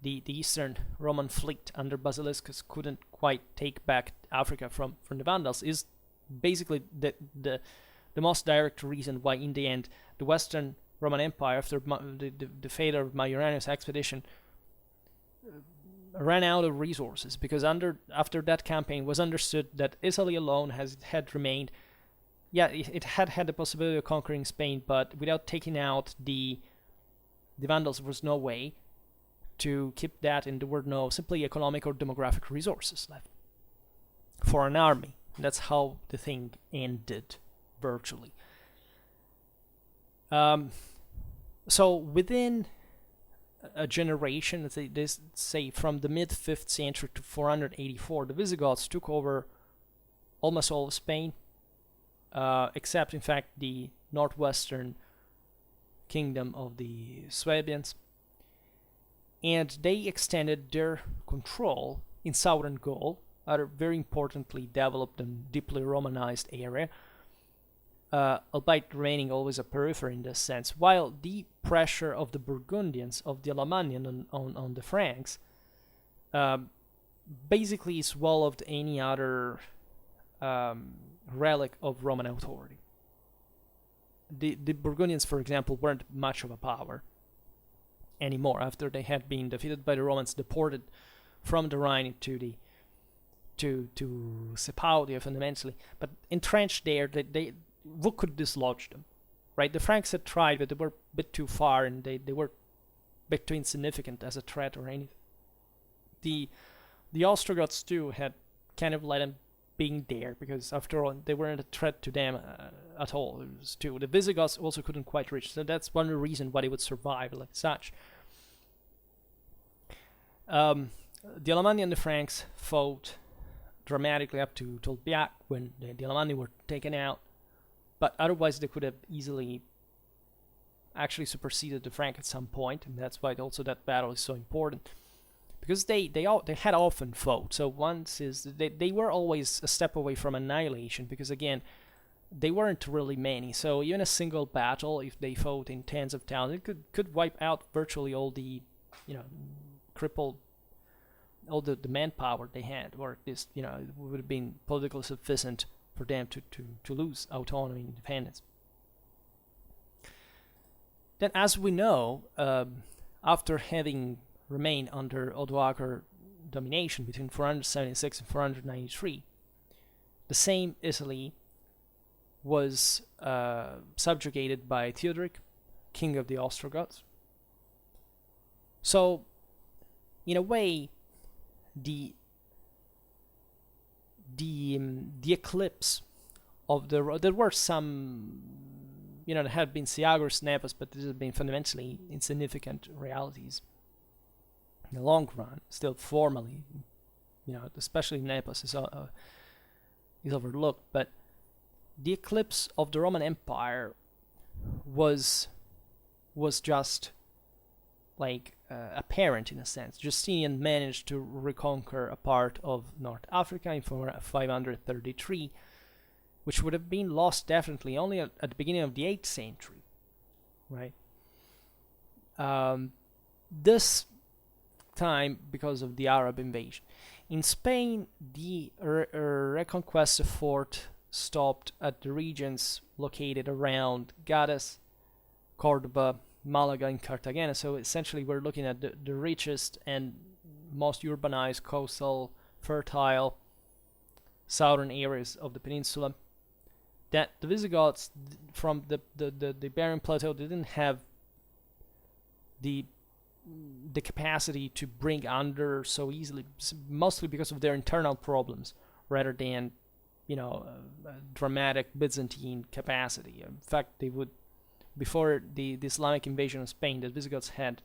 the Eastern Roman fleet under Basiliscus couldn't quite take back Africa from the Vandals is basically the most direct reason why, in the end, the Western Roman Empire, after the failure of Majoranius' expedition, ran out of resources, because after that campaign was understood that Italy alone had remained. Yeah, it had the possibility of conquering Spain, but without taking out the Vandals, there was no way to keep that, and there were no simply economic or demographic resources left for an army. And that's how the thing ended, virtually. So within a generation, let's say from the mid 5th century to 484, the Visigoths took over almost all of Spain, except in fact the northwestern kingdom of the Swabians, and they extended their control in southern Gaul, a very importantly developed and deeply Romanized area, albeit remaining always a periphery in this sense, while the pressure of the Burgundians, of the Alemannian on the Franks, basically swallowed any other relic of Roman authority. The Burgundians, for example, weren't much of a power anymore after they had been defeated by the Romans, deported from the Rhine to Sepaudia fundamentally, but entrenched there. Who could dislodge them, right? The Franks had tried, but they were a bit too far, and they were a bit too insignificant as a threat or anything. The Ostrogoths too had kind of let them being there, because after all, they weren't a threat to them at all. It was too. The Visigoths also couldn't quite reach, so that's one reason why they would survive like such. The Alemanni and the Franks fought dramatically up to Tolbiac when the Alemanni were taken out, but otherwise they could have easily actually superseded the Frank at some point, and that's why also that battle is so important, because they had often fought. So once is they were always a step away from annihilation, because again, they weren't really many. So even a single battle, if they fought in tens of thousands, it could wipe out virtually all the, cripple all the manpower they had, or at least, it would have been politically sufficient for them to lose autonomy and independence. Then, as we know, after having remained under Odoacer domination between 476 and 493, the same Italy was subjugated by Theodoric, king of the Ostrogoths. So, in a way, the eclipse of there were some, there had been Siagor's Nepos, but these have been fundamentally insignificant realities in the long run. Still formally, especially Nepos is overlooked, but the eclipse of the Roman Empire was just like apparent in a sense. Justinian managed to reconquer a part of North Africa in 533, which would have been lost definitely only at the beginning of the 8th century, right? This time because of the Arab invasion. In Spain, the reconquest effort stopped at the regions located around Gades, Cordoba, Malaga, and Cartagena. So essentially we're looking at the richest and most urbanized, coastal, fertile southern areas of the peninsula. That the Visigoths from the Iberian Plateau didn't have the capacity to bring under so easily, mostly because of their internal problems rather than dramatic Byzantine capacity. In fact, they would, before the Islamic invasion of Spain, the Visigoths had,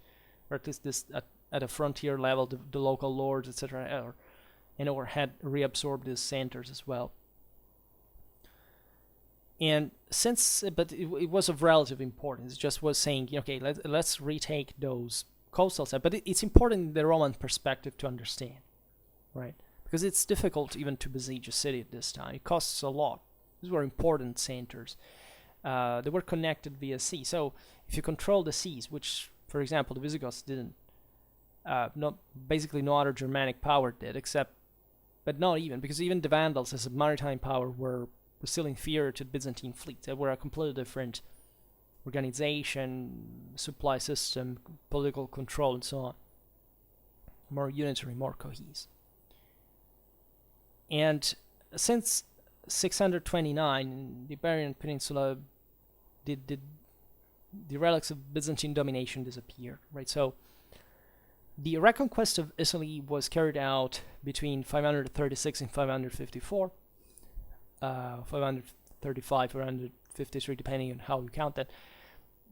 or at least this at a frontier level, the local lords, etc., or had reabsorbed these centers as well. And but it was of relative importance. It just was saying, okay, let's retake those coastal sites. But it's important in the Roman perspective to understand, right? Because it's difficult even to besiege a city at this time. It costs a lot. These were important centers. They were connected via sea. So if you control the seas, which, for example, the Visigoths didn't, basically no other Germanic power did, but not even, because even the Vandals as a maritime power were still inferior to the Byzantine fleet. They were a completely different organization, supply system, political control, and so on. More unitary, more cohesive. And since 629, the Iberian Peninsula, the relics of Byzantine domination disappeared, right? So the reconquest of Italy was carried out between 536 and 554, 535, 553, depending on how you count that.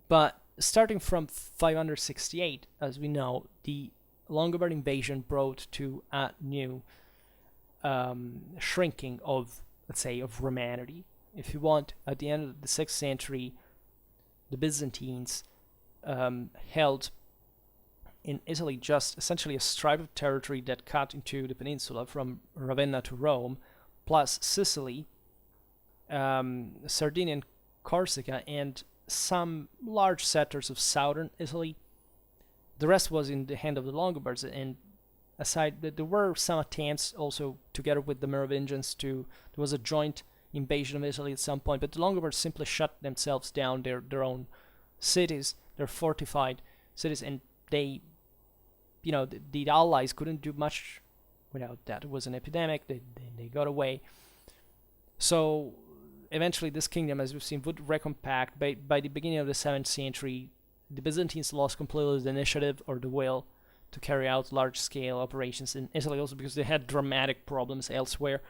But starting from 568, as we know, the Longobards invasion brought to a new shrinking of, let's say, of Romanity. If you want, at the end of the 6th century, the Byzantines held in Italy just essentially a stripe of territory that cut into the peninsula from Ravenna to Rome, plus Sicily, Sardinia and Corsica, and some large sectors of southern Italy. The rest was in the hand of the Longobards, and aside, there were some attempts also together with the Merovingians there was a joint invasion of Italy at some point, but the Longobards simply shut themselves down, their own cities, their fortified cities, and they, the allies couldn't do much without that. It was an epidemic, they got away. So eventually this kingdom, as we've seen, would recompact. By the beginning of the 7th century, the Byzantines lost completely the initiative or the will to carry out large-scale operations in Italy, also because they had dramatic problems elsewhere.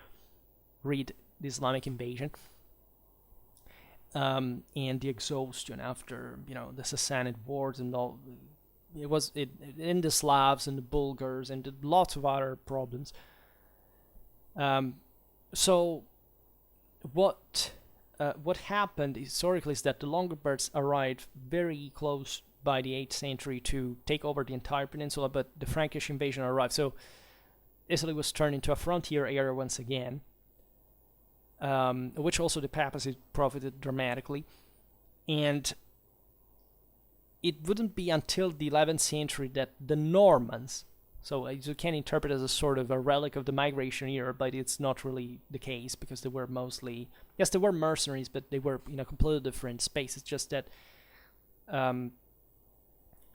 Read the Islamic invasion. And the exhaustion after, the Sassanid wars and all. It was in the Slavs and the Bulgars and lots of other problems. So what happened historically is that the Longobards arrived very close by the 8th century to take over the entire peninsula, but the Frankish invasion arrived. So Italy was turned into a frontier area once again, which also the papacy profited dramatically. And it wouldn't be until the 11th century that the Normans, so you can interpret as a sort of a relic of the migration era, but it's not really the case, because they were mostly, yes, they were mercenaries, but they were in a completely different space. It's just that,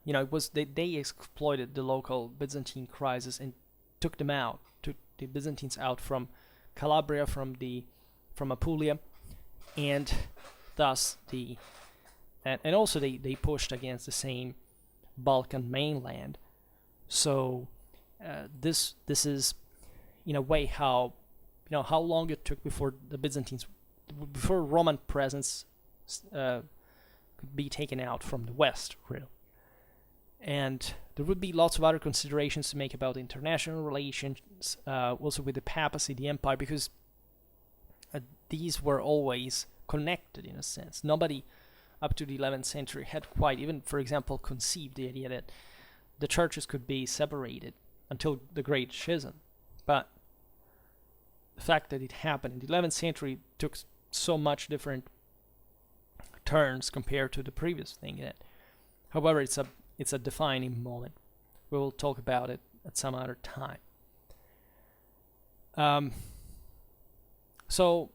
it was they exploited the local Byzantine crisis and took the Byzantines out from Calabria, from Apulia, and thus and also they pushed against the same Balkan mainland. So this is in a way how long it took before Roman presence could be taken out from the West, really. And there would be lots of other considerations to make about international relations, also with the papacy, the empire, because these were always connected in a sense. Nobody up to the 11th century had quite, even for example, conceived the idea that the churches could be separated until the Great Schism. But the fact that it happened in the 11th century took so much different turns compared to the previous thing. However, it's a defining moment. We will talk about it at some other time. So,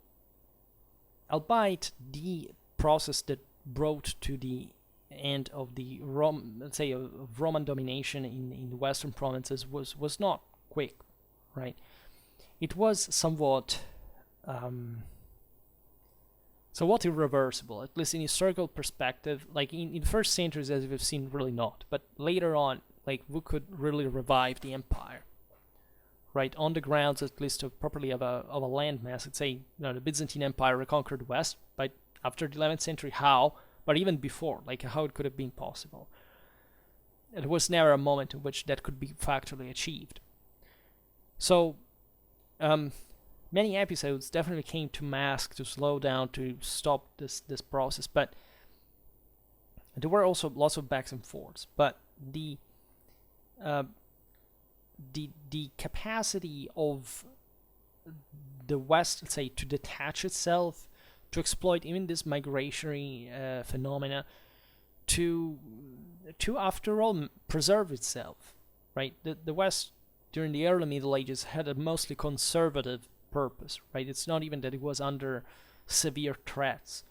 albeit the process that brought to the end of the Roman domination in the western provinces was not quick, right? It was somewhat irreversible, at least in historical perspective. Like in the first centuries, as we've seen, really not. But later on, we could really revive the empire, right? On the grounds, at least, of a landmass. Let's say the Byzantine Empire reconquered the West, but after the 11th century, how? But even before, how it could have been possible. It was never a moment in which that could be factually achieved. So, many episodes definitely came to mask, to slow down, to stop this process, but there were also lots of backs and forths. But the capacity of the West, let's say, to detach itself, to exploit even this migratory phenomena, to after all preserve itself, right? The West during the early Middle Ages had a mostly conservative purpose, right? It's not even that it was under severe threats,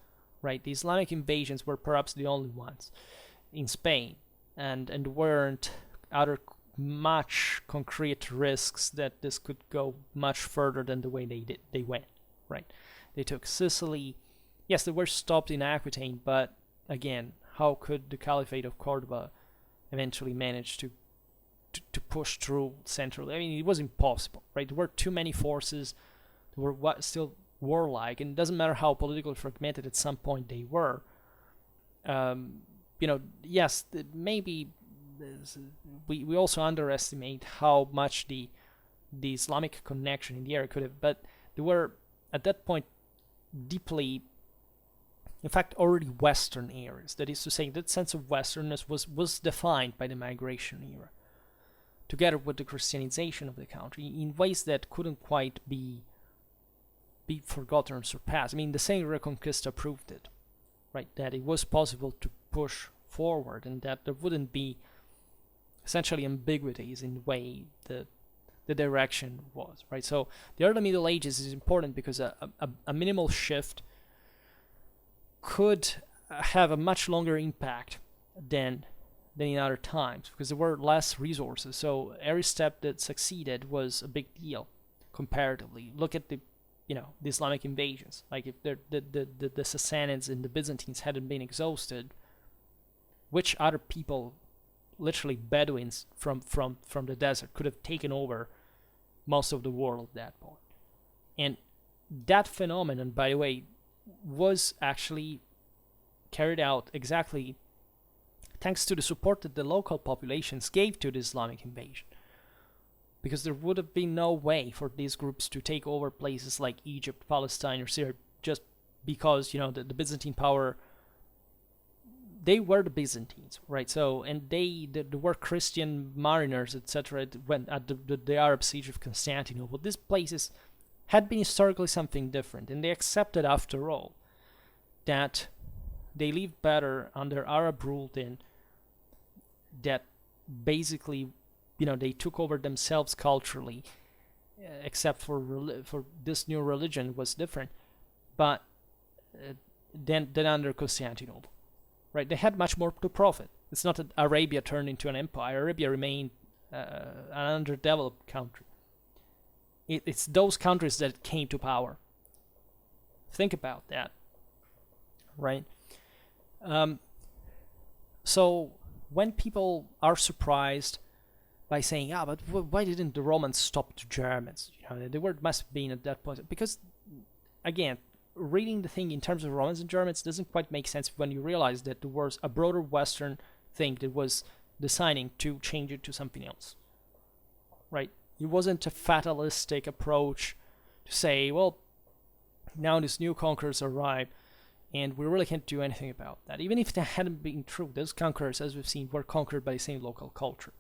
right? The Islamic invasions were perhaps the only ones in Spain, and weren't other much concrete risks that this could go much further than the way they went, right? They took Sicily. Yes, they were stopped in Aquitaine, but again, how could the Caliphate of Cordoba eventually manage to push through centrally? I mean, it was impossible, right? There were too many forces. They were still warlike, and it doesn't matter how politically fragmented at some point they were. yes, maybe we also underestimate how much the Islamic connection in the area could have, but they were at that point deeply, in fact, already Western areas. That is to say, that sense of Westernness was defined by the migration era, together with the Christianization of the country, in ways that couldn't quite be forgotten or surpassed. I mean, the same Reconquista proved it, right? That it was possible to push forward, and that there wouldn't be essentially ambiguities in the way the direction was, right? So the early Middle Ages is important because a minimal shift could have a much longer impact than in other times, because there were less resources. So every step that succeeded was a big deal comparatively. Look at the Islamic invasions. Like, if the Sassanids and the Byzantines hadn't been exhausted, which other people, literally Bedouins from the desert, could have taken over most of the world at that point? And that phenomenon, by the way, was actually carried out exactly thanks to the support that the local populations gave to the Islamic invasion. Because there would have been no way for these groups to take over places like Egypt, Palestine, or Syria, just because, the Byzantine power, they were the Byzantines, right? So, and there were Christian mariners, etc., when at the Arab siege of Constantinople. These places had been historically something different, and they accepted, after all, that they lived better under Arab rule than that. Basically, they took over themselves culturally, except for this new religion was different, but than under Constantinople, right? They had much more to profit. It's not that Arabia turned into an empire. Arabia remained an underdeveloped country. It's those countries that came to power. Think about that, right? So when people are surprised by saying, but why didn't the Romans stop the Germans? They must have been at that point. Because, again, reading the thing in terms of Romans and Germans doesn't quite make sense when you realize that there was a broader Western thing that was deciding to change it to something else, right? It wasn't a fatalistic approach to say, well, now these new conquerors arrive, and we really can't do anything about that. Even if that hadn't been true, those conquerors, as we've seen, were conquered by the same local culture.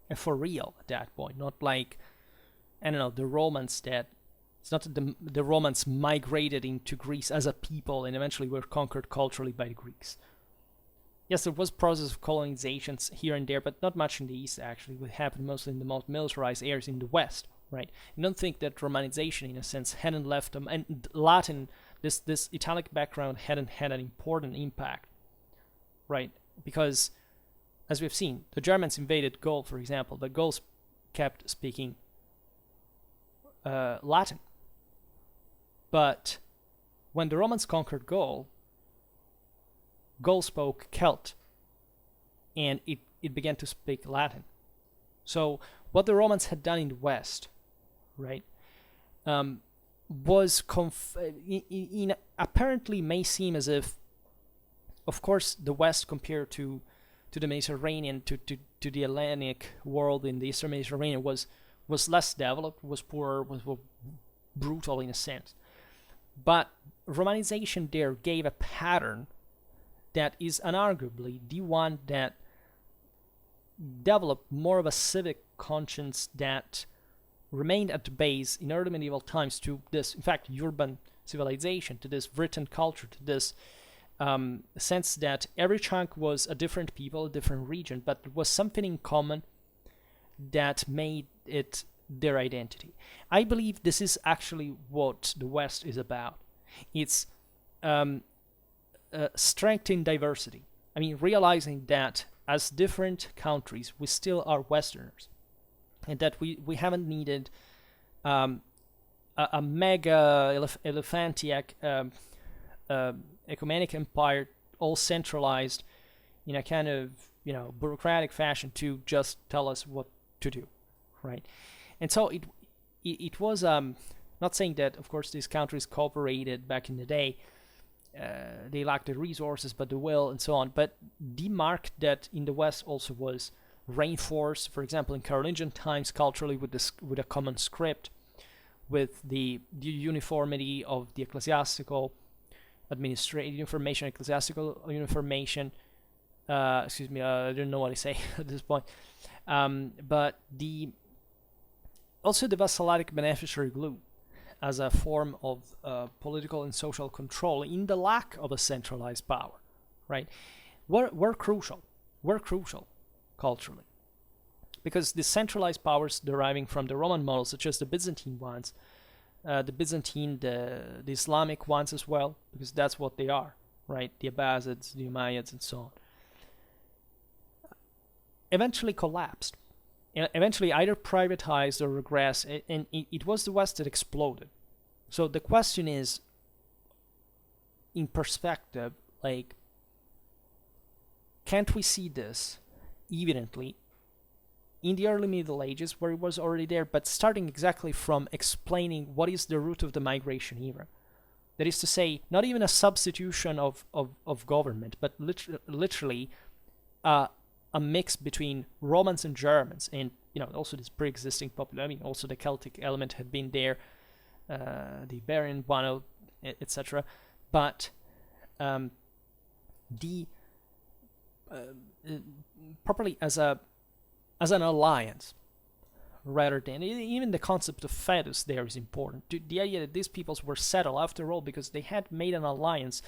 And for real at that point, not like, the Romans that, it's not that the Romans migrated into Greece as a people and eventually were conquered culturally by the Greeks. Yes, there was process of colonizations here and there, but not much in the East, actually. It happened mostly in the most militarized areas in the West, right? I don't think that Romanization, in a sense, hadn't left them, and Latin, this Italic background hadn't had an important impact, right? Because, as we've seen, the Germans invaded Gaul, for example, but Gauls kept speaking Latin. But when the Romans conquered Gaul, Gaul spoke Celt, and it began to speak Latin. So what the Romans had done in the West, right, was apparently may seem as if, of course, the West compared to the Mediterranean, to the Hellenic world in the Eastern Mediterranean was less developed, was poorer, was brutal in a sense. But Romanization there gave a pattern that is unarguably the one that developed more of a civic conscience that remained at the base in early medieval times to this, in fact, urban civilization, to this written culture, to this sense that every chunk was a different people, a different region, but there was something in common that made it their identity. I believe this is actually what the West is about. It's strength in diversity. I mean, realizing that as different countries, we still are Westerners, and that we haven't needed a mega elephantiac ecumenic empire all centralized in a kind of bureaucratic fashion to just tell us what to do, right? And so it was not saying that, of course, these countries cooperated back in the day, they lacked the resources, but the will, and so on. But the mark that in the West also was reinforced, for example, in Carolingian times, culturally with a common script, with the uniformity of the ecclesiastical administrative information, ecclesiastical information. Excuse me, I don't know what I say at this point. But also the vassalic beneficiary glue as a form of political and social control in the lack of a centralized power, right? Were crucial culturally, because the centralized powers deriving from the Roman model, such as the Byzantine ones, the Islamic ones as well, because that's what they are, right? The Abbasids, the Umayyads, and so on, eventually collapsed. Eventually either privatized or regressed, and it was the West that exploded. So the question is, in perspective, like, can't we see this evidently in the early Middle Ages, where it was already there, but starting exactly from explaining what is the root of the migration era? That is to say, not even a substitution of government, but literally a mix between Romans and Germans, and also this pre-existing population. I mean, also the Celtic element had been there, the Iberian one, etc. But properly as an alliance, rather than even the concept of fetus there is important. The idea that these peoples were settled after all because they had made an alliance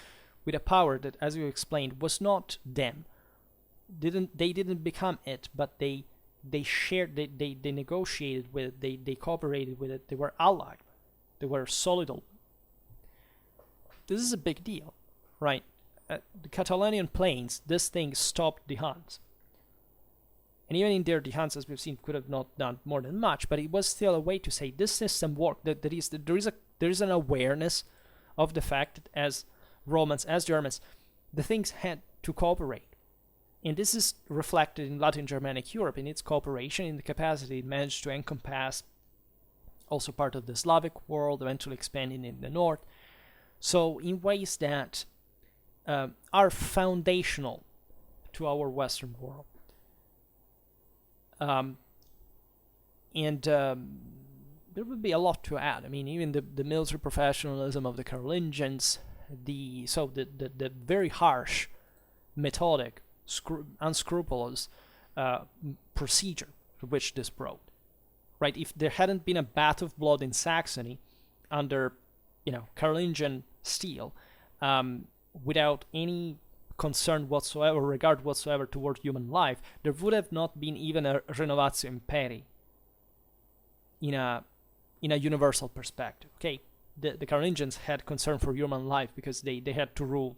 with a power that, as you explained, was not them. They didn't become it, but they shared, they negotiated with it, they cooperated with it, they were allied, they were solidal. This is a big deal, right? The Catalonian plains, this thing stopped the Huns. And even in there, the Huns, as we've seen, could have not done more than much, but it was still a way to say this system worked. There is an awareness of the fact that as Romans, as Germans, the things had to cooperate. And this is reflected in Latin Germanic Europe, in its cooperation, in the capacity it managed to encompass also part of the Slavic world, eventually expanding in the north. So in ways that are foundational to our Western world. There would be a lot to add. I mean, even the military professionalism of the Carolingians, the very harsh, methodic, unscrupulous procedure to which this brought, right? If there hadn't been a bath of blood in Saxony under, Carolingian steel, without any concern whatsoever, regard whatsoever toward human life, there would have not been even a renovatio imperii in a universal perspective. Okay, the Carolingians had concern for human life because they had to rule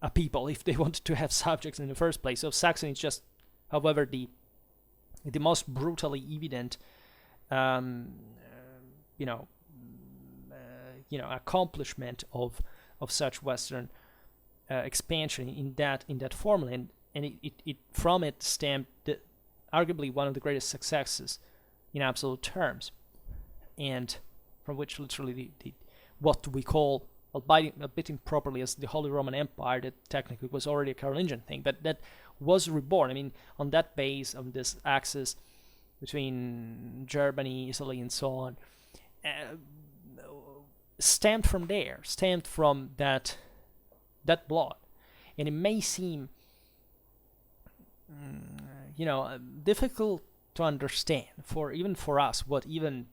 a people if they wanted to have subjects in the first place. So Saxony is just, however, the most brutally evident, accomplishment of such Western expansion in that formula, and it from it stemmed arguably one of the greatest successes in absolute terms, and from which literally what we call, a bit improperly, as the Holy Roman Empire, that technically was already a Carolingian thing, but that was reborn. I mean, on that base, on this axis between Germany, Italy, and so on, stemmed from that blood. And it may seem difficult to understand even for us, what even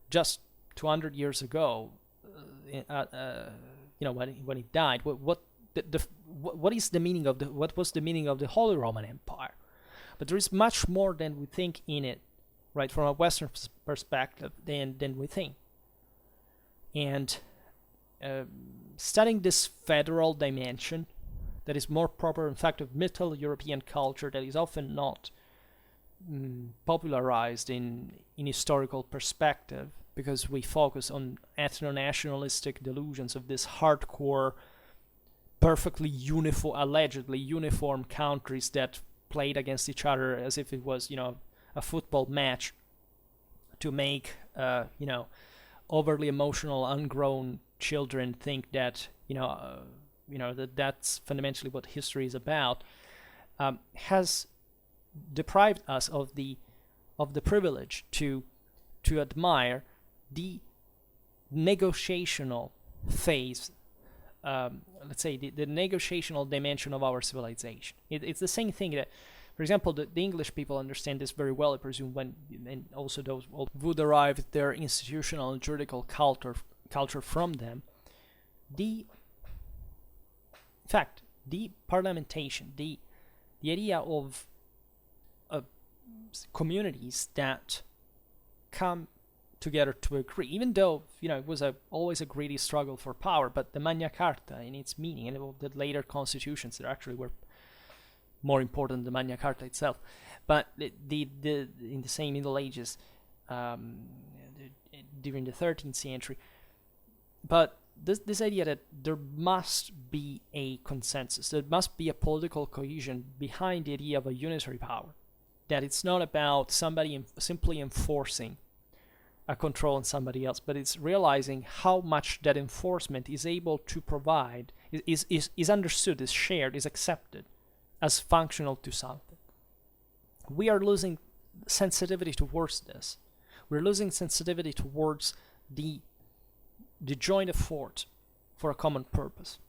just 200 years ago, when he died, what is the meaning of what was the meaning of the Holy Roman Empire? But there is much more than we think in it, right, from a Western perspective than we think. And studying this federal dimension that is more proper, in fact, of Middle European culture, that is often not popularized in historical perspective, because we focus on ethno-nationalistic delusions of this hardcore, perfectly allegedly uniform countries that played against each other as if it was, a football match to make, overly emotional, ungrown children think that that's fundamentally what history is about, has deprived us of the privilege to admire the negotiational phase, let's say the negotiational dimension of our civilization. It's the same thing that, for example, the English people understand this very well, I presume, and also those who derive their institutional and juridical culture from them. In fact, the parliamentation, the idea of communities that come together to agree, even though it was always a greedy struggle for power, but the Magna Carta in its meaning, and the later constitutions that actually were more important than the Magna Carta itself, but in the same Middle Ages, during the 13th century, but this idea that there must be a consensus, there must be a political cohesion behind the idea of a unitary power, that it's not about somebody simply enforcing a control on somebody else, but it's realizing how much that enforcement is able to provide, is understood, is shared, is accepted as functional to something. We are losing sensitivity towards this. We're losing sensitivity towards the joint effort for a common purpose.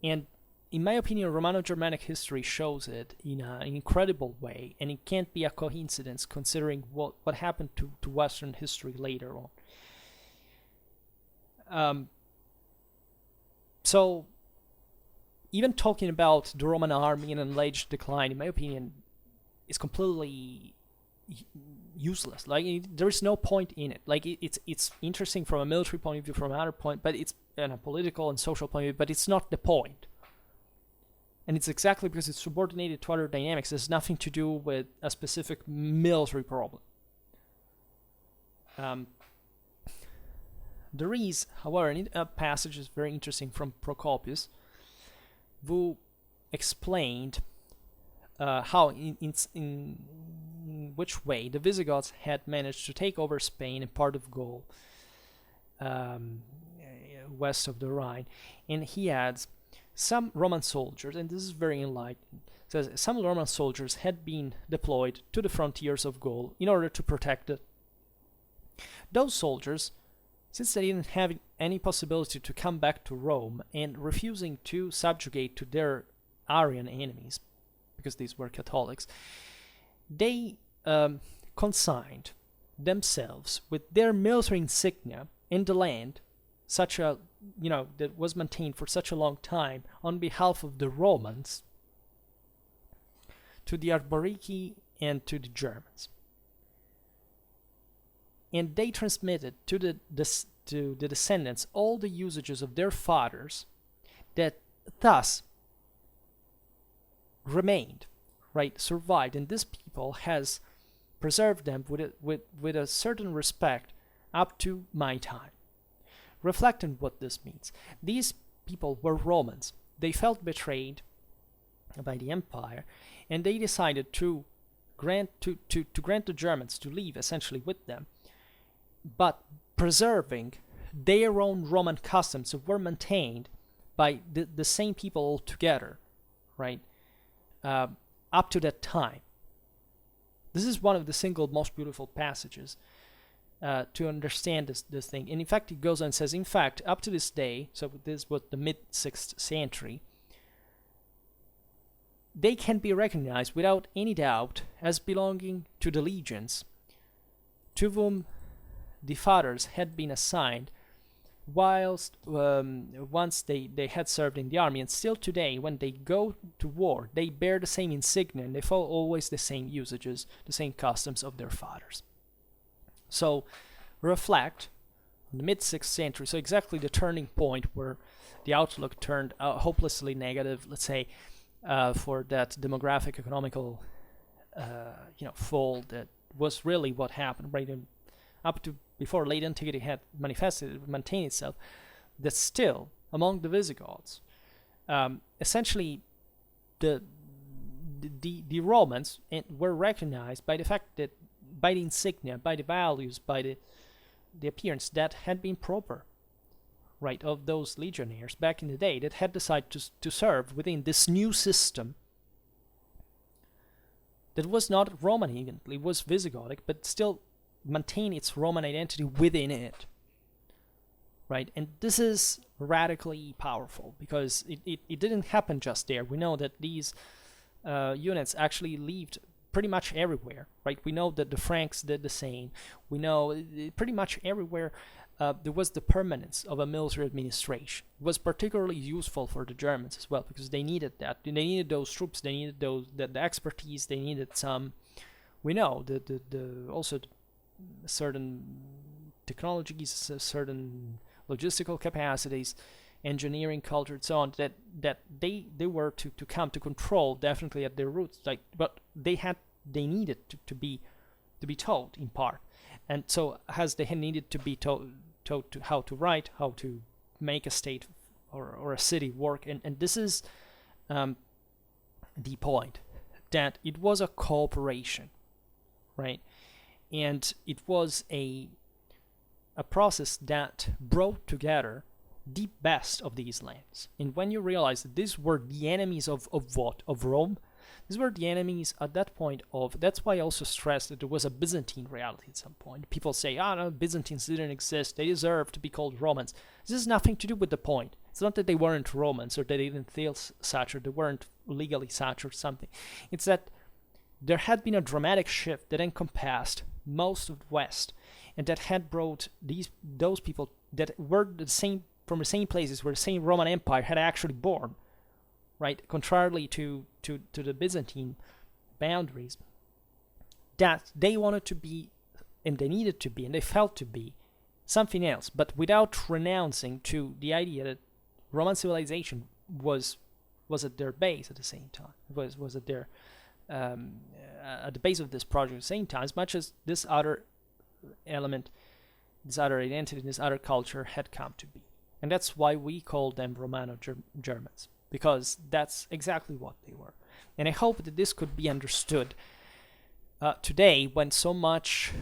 And in my opinion, Romano-Germanic history shows it in an incredible way, and it can't be a coincidence considering what happened to Western history later on. So, even talking about the Roman army and alleged decline, in my opinion, is completely useless. Like, there is no point in it. Like, it's interesting from a military point of view, from another point, but it's in a political and social point of view, but it's not the point. And it's exactly because it's subordinated to other dynamics. It has nothing to do with a specific military problem. There is, however, a passage is very interesting from Procopius, who explained how, in which way the Visigoths had managed to take over Spain and part of Gaul, west of the Rhine. And he adds, some Roman soldiers, and this is very enlightening, says some Roman soldiers had been deployed to the frontiers of Gaul in order to protect it. Those soldiers, since they didn't have any possibility to come back to Rome and refusing to subjugate to their Arian enemies, because these were Catholics, they consigned themselves with their military insignia in the land, such a that was maintained for such a long time on behalf of the Romans, to the Arborici and to the Germans. And they transmitted to the descendants all the usages of their fathers that thus remained, survived, and this people has preserved them with a certain respect up to my time. Reflect on what this means. These people were Romans. They felt betrayed by the empire, and they decided to grant the Germans to leave essentially with them, but preserving their own Roman customs that were maintained by the same people altogether, up to that time. This is one of the single most beautiful passages to understand this thing. And in fact, it goes on and says, in fact, up to this day, so this was the mid-6th century, they can be recognized without any doubt as belonging to the legions to whom the fathers had been assigned whilst once they had served in the army, and still today when they go to war they bear the same insignia and they follow always the same usages, the same customs of their fathers. So reflect on the mid-6th century, so exactly the turning point where the outlook turned hopelessly negative, let's say, for that demographic economical fall that was really what happened up to before late antiquity had maintained itself, that still among the Visigoths, essentially the Romans were recognized by the fact that by the insignia, by the values, by the appearance that had been proper, right, of those legionnaires back in the day that had decided to serve within this new system that was not Roman even, it was Visigothic, but still maintain its Roman identity within it, right? And this is radically powerful because it didn't happen just there. We know that these units actually lived pretty much everywhere, right? We know that the Franks did the same. We know pretty much everywhere there was the permanence of a military administration. It was particularly useful for the Germans as well because they needed that. They needed those troops. They needed the expertise. They needed some. We know also certain technologies, certain logistical capacities, engineering culture, and so on. That they were to come to control definitely at their roots. Like, but they needed to be taught in part. And so as they had needed to be taught to how to write, how to make a state or a city work, and this is the point, that it was a cooperation, right? And it was a process that brought together the best of these lands. And when you realize that these were the enemies of what? Of Rome? These were the enemies at that point of, that's why I also stressed that there was a Byzantine reality at some point. People say, no, Byzantines didn't exist, they deserve to be called Romans. This has nothing to do with the point. It's not that they weren't Romans or that they didn't feel such or they weren't legally such or something. It's that there had been a dramatic shift that encompassed most of the West and that had brought those people that were from the same places where the same Roman Empire had actually born, right, contrarily to the Byzantine boundaries, that they wanted to be, and they needed to be, and they felt to be something else, but without renouncing to the idea that Roman civilization was at their base at the same time, was at their at the base of this project at the same time, as much as this other element, this other identity, this other culture had come to be. And that's why we call them Romano-Germans, because that's exactly what they were. And I hope that this could be understood today when so much,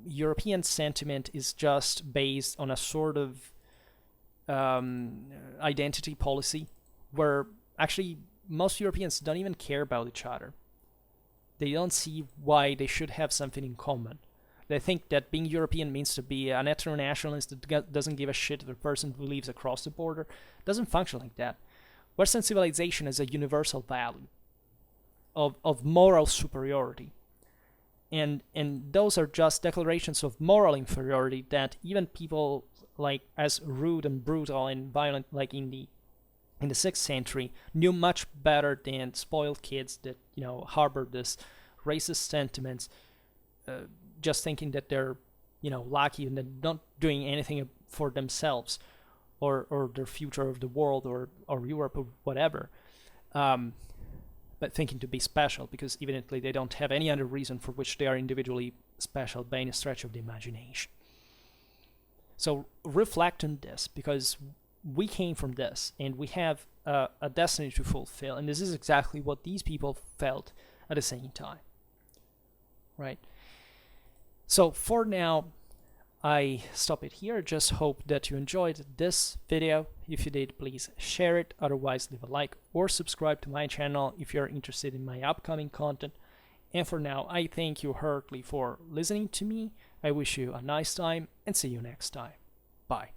European sentiment is just based on a sort of identity policy where actually most Europeans don't even care about each other. They don't see why they should have something in common. They think that being European means to be an ethno-nationalist that doesn't give a shit if the person who lives across the border. It doesn't function like that. Western civilization is a universal value of moral superiority. And those are just declarations of moral inferiority that even people like as rude and brutal and violent like in the 6th century knew much better than spoiled kids that harbor this racist sentiments, just thinking that they're lucky and they're not doing anything for themselves or their future of the world or Europe or whatever, but thinking to be special because evidently they don't have any other reason for which they are individually special by any stretch of the imagination. So reflect on this, because we came from this and we have a destiny to fulfill, and this is exactly what these people felt at the same time, right? So for now, I stop it here. Just hope that you enjoyed this video. If you did, please share it. Otherwise, leave a like or subscribe to my channel if you're interested in my upcoming content. And for now, I thank you heartily for listening to me. I wish you a nice time and see you next time. Bye.